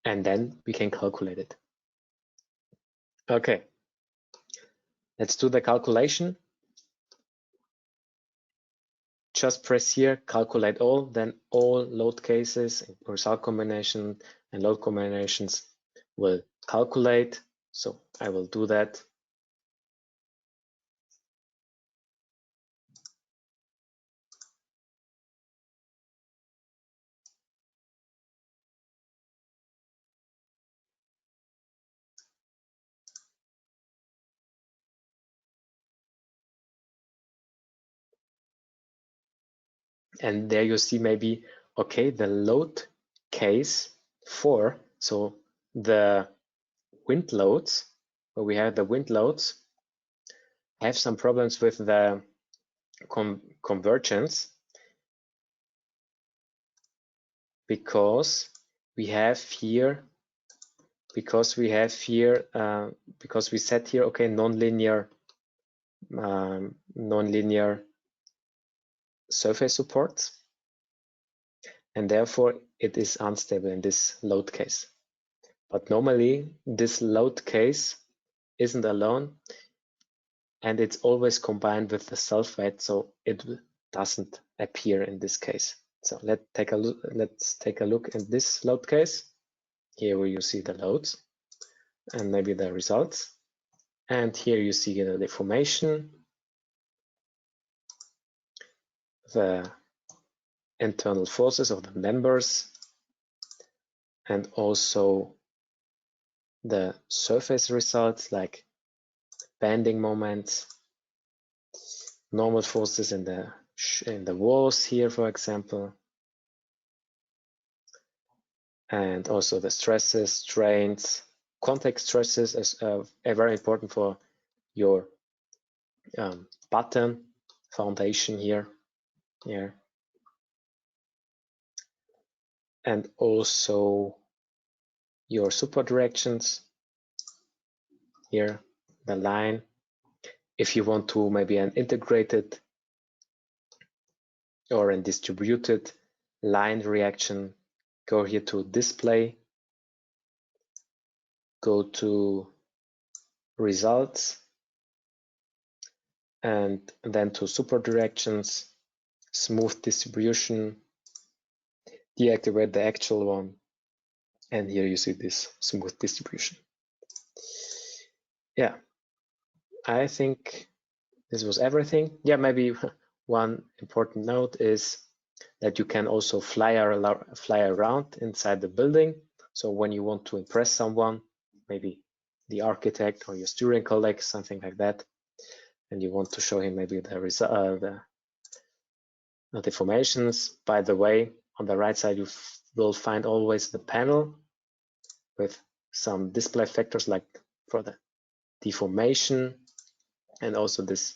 And then we can calculate it. Okay, let's do the calculation. Just press here, calculate all, then all load cases, result combination and load combinations will calculate. So I will do that. And there you see maybe, okay, the load case 4, so the wind loads, where we have the wind loads, have some problems with the convergence, because we set here, okay, non-linear surface supports, and therefore it is unstable in this load case. But normally this load case isn't alone, and it's always combined with the self-weight, so it doesn't appear in this case. So let's take a look at this load case. Here where you see the loads and maybe the results. And here you see the deformation, the internal forces of the members, and also the surface results like bending moments, normal forces in the walls here, for example, and also the stresses, strains, contact stresses is very important for your bottom foundation here, and also your support directions here, the line. If you want to maybe an integrated or a distributed line reaction, go here to display, go to results, and then to support directions, smooth distribution, deactivate the actual one, And here you see this smooth distribution. Yeah, I think this was everything. Yeah, maybe one important note is that you can also fly around inside the building. So when you want to impress someone, maybe the architect or your student colleague, something like that, and you want to show him maybe the deformations. By the way, on the right side, you will find always the panel with some display factors like for the deformation and also this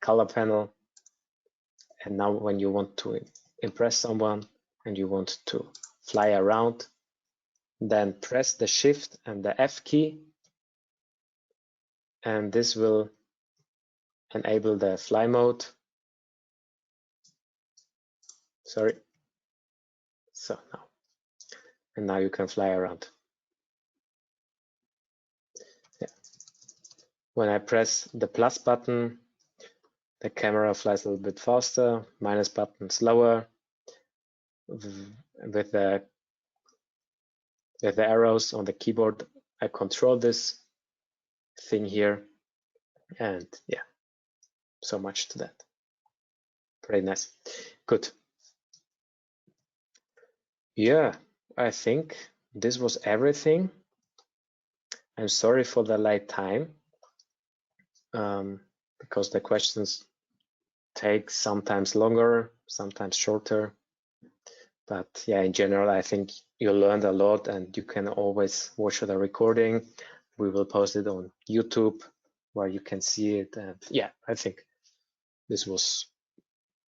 color panel. And now when you want to impress someone and you want to fly around, then press the Shift and the F key, and this will enable the fly mode. Sorry. So now, and now you can fly around. Yeah. When I press the plus button, the camera flies a little bit faster, minus button slower. With the arrows on the keyboard, I control this thing here, and yeah, so much to that. Very nice. Good. Yeah, I think this was everything. I'm sorry for the late time, because the questions take sometimes longer, sometimes shorter. But yeah, in general, I think you learned a lot, and you can always watch the recording. We will post it on YouTube where you can see it. And yeah, I think this was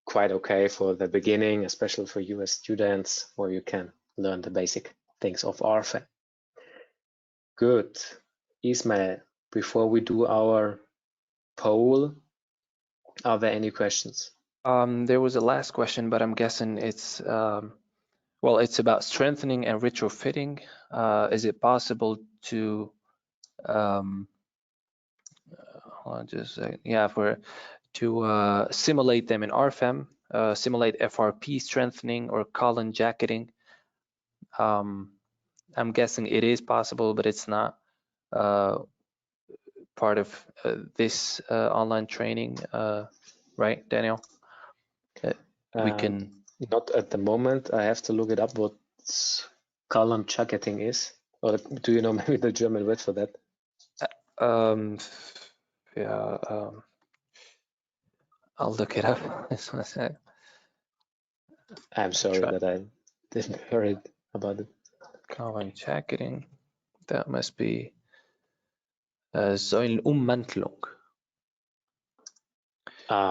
quite okay for the beginning, especially for you as students, where you can learn the basic things of RFEM. Good. Ismail, before we do our poll, are there any questions? There was a last question, but I'm guessing it's well, it's about strengthening and retrofitting. Is it possible to hold on just a second. Yeah, to simulate them in RFEM, simulate FRP strengthening or column jacketing? I'm guessing it is possible, but it's not part of this online training, right, Daniel? We can. Not at the moment. I have to look it up what column jacketing is. Or do you know maybe the German word for that? Yeah, I'll look it up. I'm sorry that I didn't hear it about it. Column jacketing. That must be Säulenummantelung.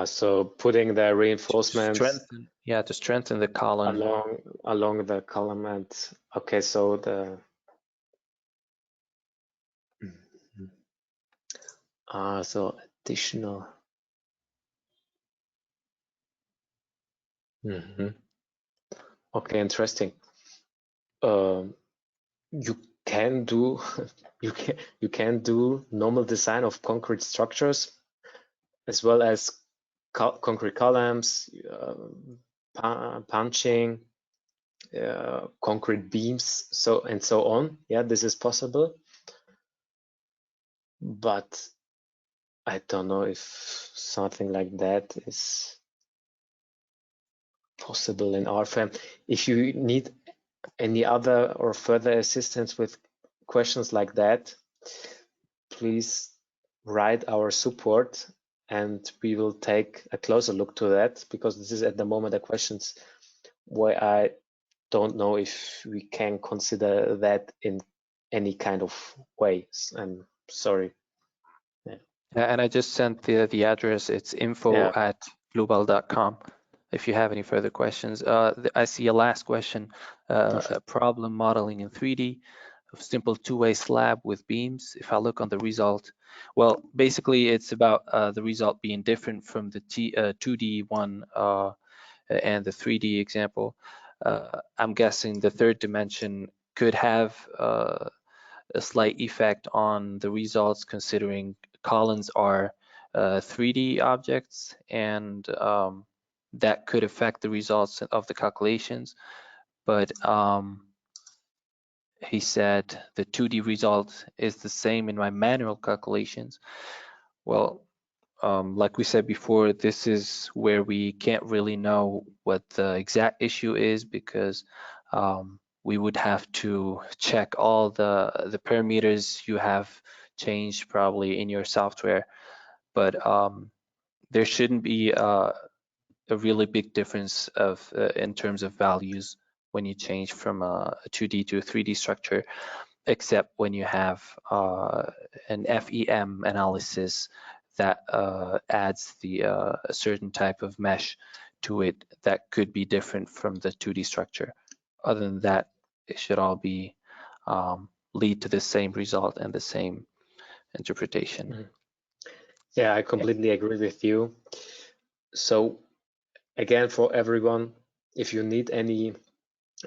So putting the reinforcements to strengthen the column along the column, and okay, so the so additional. Okay, interesting. You can do you can do normal design of concrete structures as well as concrete columns, punching, concrete beams, so and so on. Yeah, this is possible, but I don't know if something like that is possible in RFEM. If you need any other or further assistance with questions like that, please write our support and we will take a closer look to that, because this is at the moment the questions where I don't know if we can consider that in any kind of ways. I'm sorry. Yeah, and I just sent the address. It's info@dlubal.com. If you have any further questions. I see a last question. A problem modeling in 3D of simple two-way slab with beams. If I look on the result, well, basically it's about the result being different from the 2D one and the 3D example. I'm guessing the third dimension could have a slight effect on the results, considering columns are 3D objects, and that could affect the results of the calculations. But he said the 2D result is the same in my manual calculations. Well, like we said before, this is where we can't really know what the exact issue is, because we would have to check all the parameters you have changed probably in your software. But there shouldn't be a really big difference of in terms of values when you change from a 2D to a 3D structure, except when you have an FEM analysis that adds a certain type of mesh to it that could be different from the 2D structure. Other than that, it should all be lead to the same result and the same interpretation. Mm-hmm. Yeah, I completely agree with you. So again, for everyone, if you need any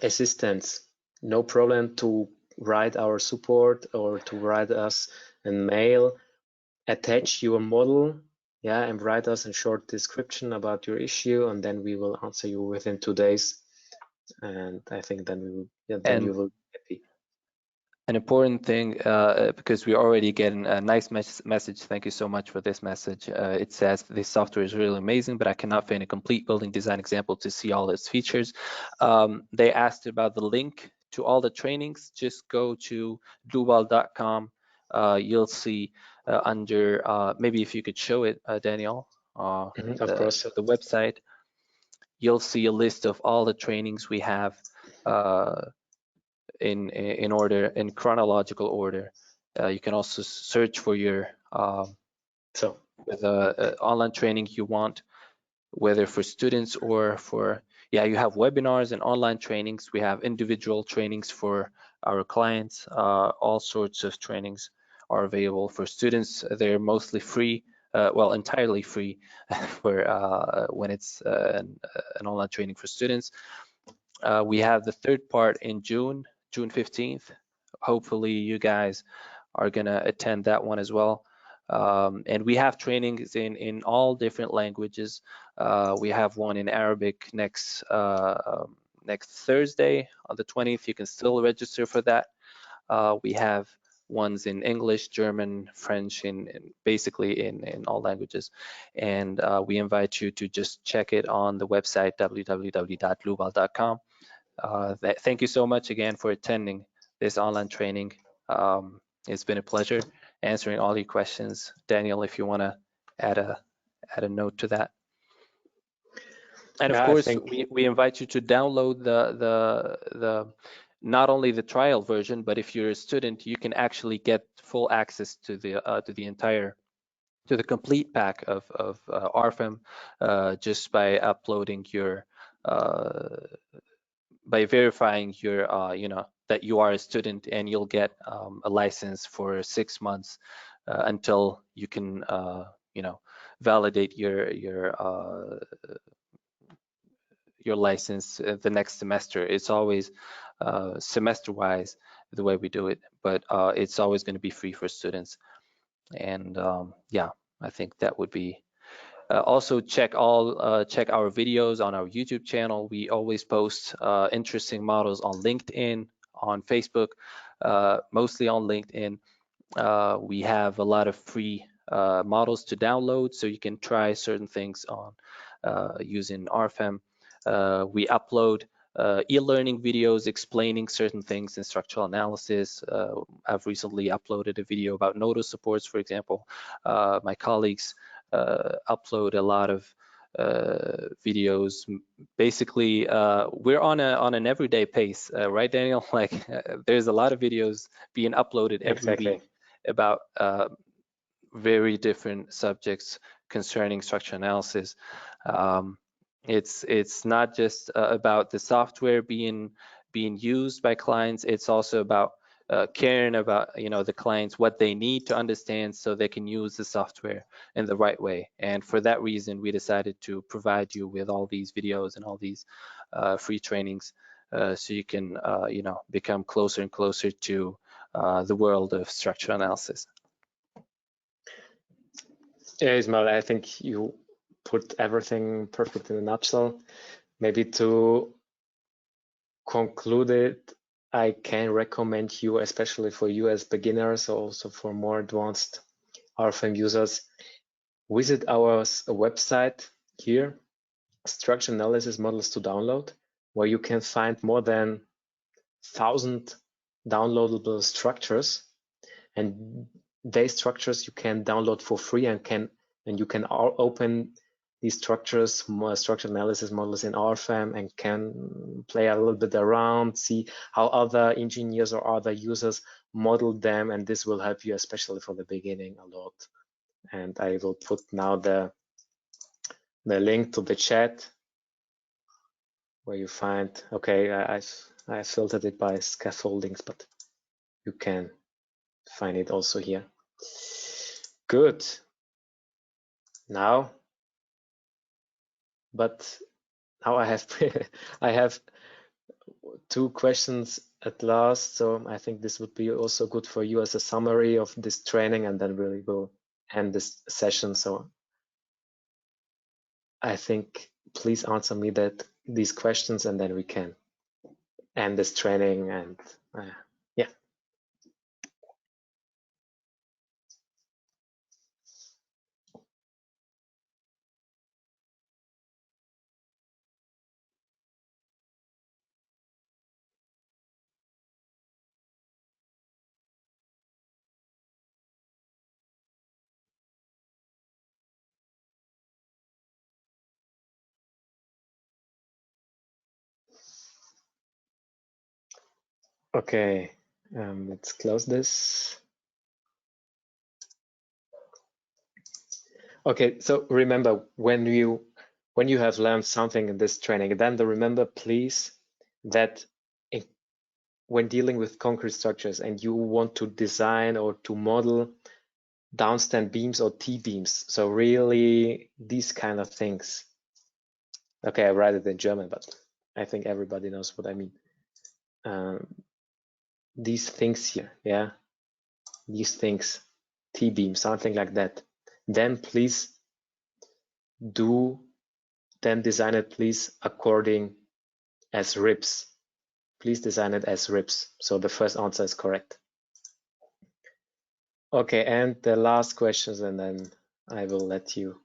assistance, no problem to write our support or to write us a mail, attach your model, yeah, and write us a short description about your issue, and then we will answer you within 2 days. And I think then we will, yeah, then you will be happy. An important thing, because we're already getting a nice message. Thank you so much for this message. It says this software is really amazing, but I cannot find a complete building design example to see all its features. They asked about the link to all the trainings. Just go to dlubal.com. You'll see under, maybe if you could show it, Daniel, Of course. the website, you'll see a list of all the trainings we have in order, in chronological order. You can also search for your online training you want, whether for students or for, you have webinars and online trainings. We have individual trainings for our clients. All sorts of trainings are available for students. They're mostly free, well, entirely free for when it's an online training for students. We have the third part in June 15th. Hopefully you guys are gonna attend that one as well. And we have trainings in all different languages. We have one in Arabic next Thursday on the 20th. You can still register for that. We have ones in English, German, French, in basically in all languages. And we invite you to just check it on the website www.dlubal.com. Thank you so much again for attending this online training. It's been a pleasure answering all your questions. Daniel, if you want to add a note to that. And of course, we invite you to download the not only the trial version, but if you're a student, you can actually get full access to the complete pack of RFEM just by uploading your by verifying your that you are a student, and you'll get a license for 6 months until you can validate your license the next semester. It's always semester wise the way we do it, but it's always going to be free for students. And yeah, I think that would be also check our videos on our YouTube channel. We always post interesting models on LinkedIn, on Facebook, mostly on LinkedIn. We have a lot of free models to download, so you can try certain things on using RFEM. We upload e-learning videos explaining certain things in structural analysis. I've recently uploaded a video about nodal supports, for example. My colleagues upload a lot of videos. Basically, we're on an everyday pace, right, Daniel? Like there's a lot of videos being uploaded every week about very different subjects concerning structural analysis. It's not just about the software being used by clients. It's also about caring about the clients, what they need to understand so they can use the software in the right way. And for that reason, we decided to provide you with all these videos and all these free trainings so you can become closer and closer to the world of structural analysis. Yeah, Ismail, I think you put everything perfect in a nutshell. Maybe to conclude it, I can recommend you, especially for you as beginners, also for more advanced RFEM users, visit our website here, Structure Analysis Models to Download, where you can find more than 1,000 downloadable structures, and these structures you can download for free and you can open these structures, structure analysis models in RFEM, and can play a little bit around, see how other engineers or other users model them, and this will help you, especially for the beginning, a lot. And I will put now the link to the chat where you find, okay, I filtered it by scaffoldings, but you can find it also here. Good. Now I have I have 2 questions at last, so I think this would be also good for you as a summary of this training, and then we will end this session. So I think please answer me these questions, and then we can end this training. And yeah. Okay, let's close this. Okay, so remember, when you have learned something in this training, then remember please that when dealing with concrete structures and you want to design or to model downstand beams or T-beams, so really these kind of things. Okay, I write it in German, but I think everybody knows what I mean. These things here, yeah, these things, T-beam, something like that. Then please design it, please, according as ribs. Please design it as ribs. So the first answer is correct. Okay, and the last questions, and then I will let you.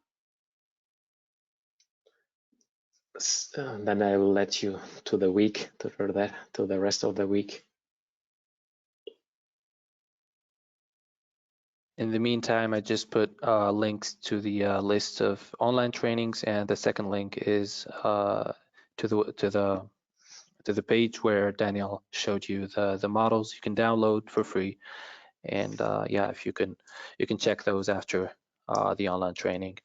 Then I will let you to the week, to the rest of the week. In the meantime, I just put links to the list of online trainings, and the second link is to the page where Daniel showed you the models you can download for free. And yeah, if you can check those after the online training.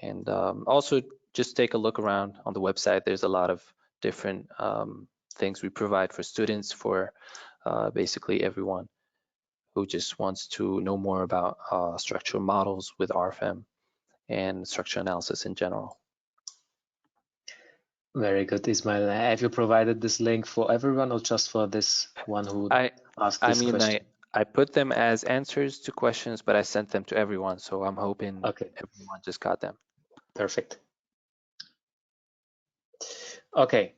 And also just take a look around on the website. There's a lot of different things we provide for students, for basically everyone who just wants to know more about structural models with RFEM and structural analysis in general. Very good, Ismail. Have you provided this link for everyone or just for this one who asked this question? I put them as answers to questions, but I sent them to everyone, so I'm hoping everyone just got them. Perfect. Okay,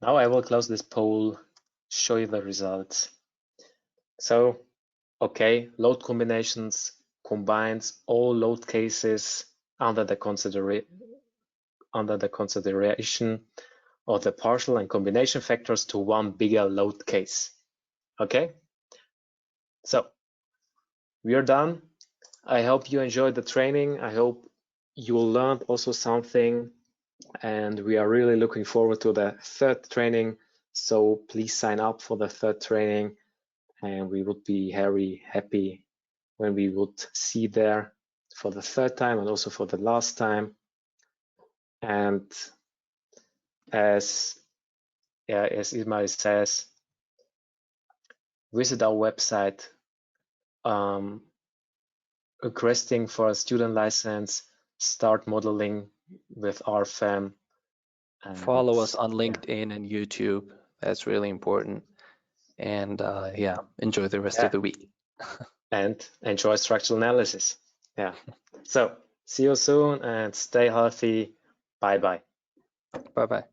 now I will close this poll, show you the results. So, okay, load combinations combines all load cases under the consideration of the partial and combination factors to one bigger load case. Okay, so we are done. I hope you enjoyed the training. I hope you learned also something, and we are really looking forward to the 3rd training. So please sign up for the 3rd training, and we would be very happy when we would see you there for the 3rd time and also for the last time. And as Ismail says, visit our website, requesting for a student license, start modeling with RFEM. Follow us on LinkedIn and YouTube. That's really important. And yeah, enjoy the rest of the week. And enjoy structural analysis. Yeah. So see you soon and stay healthy. Bye-bye. Bye-bye.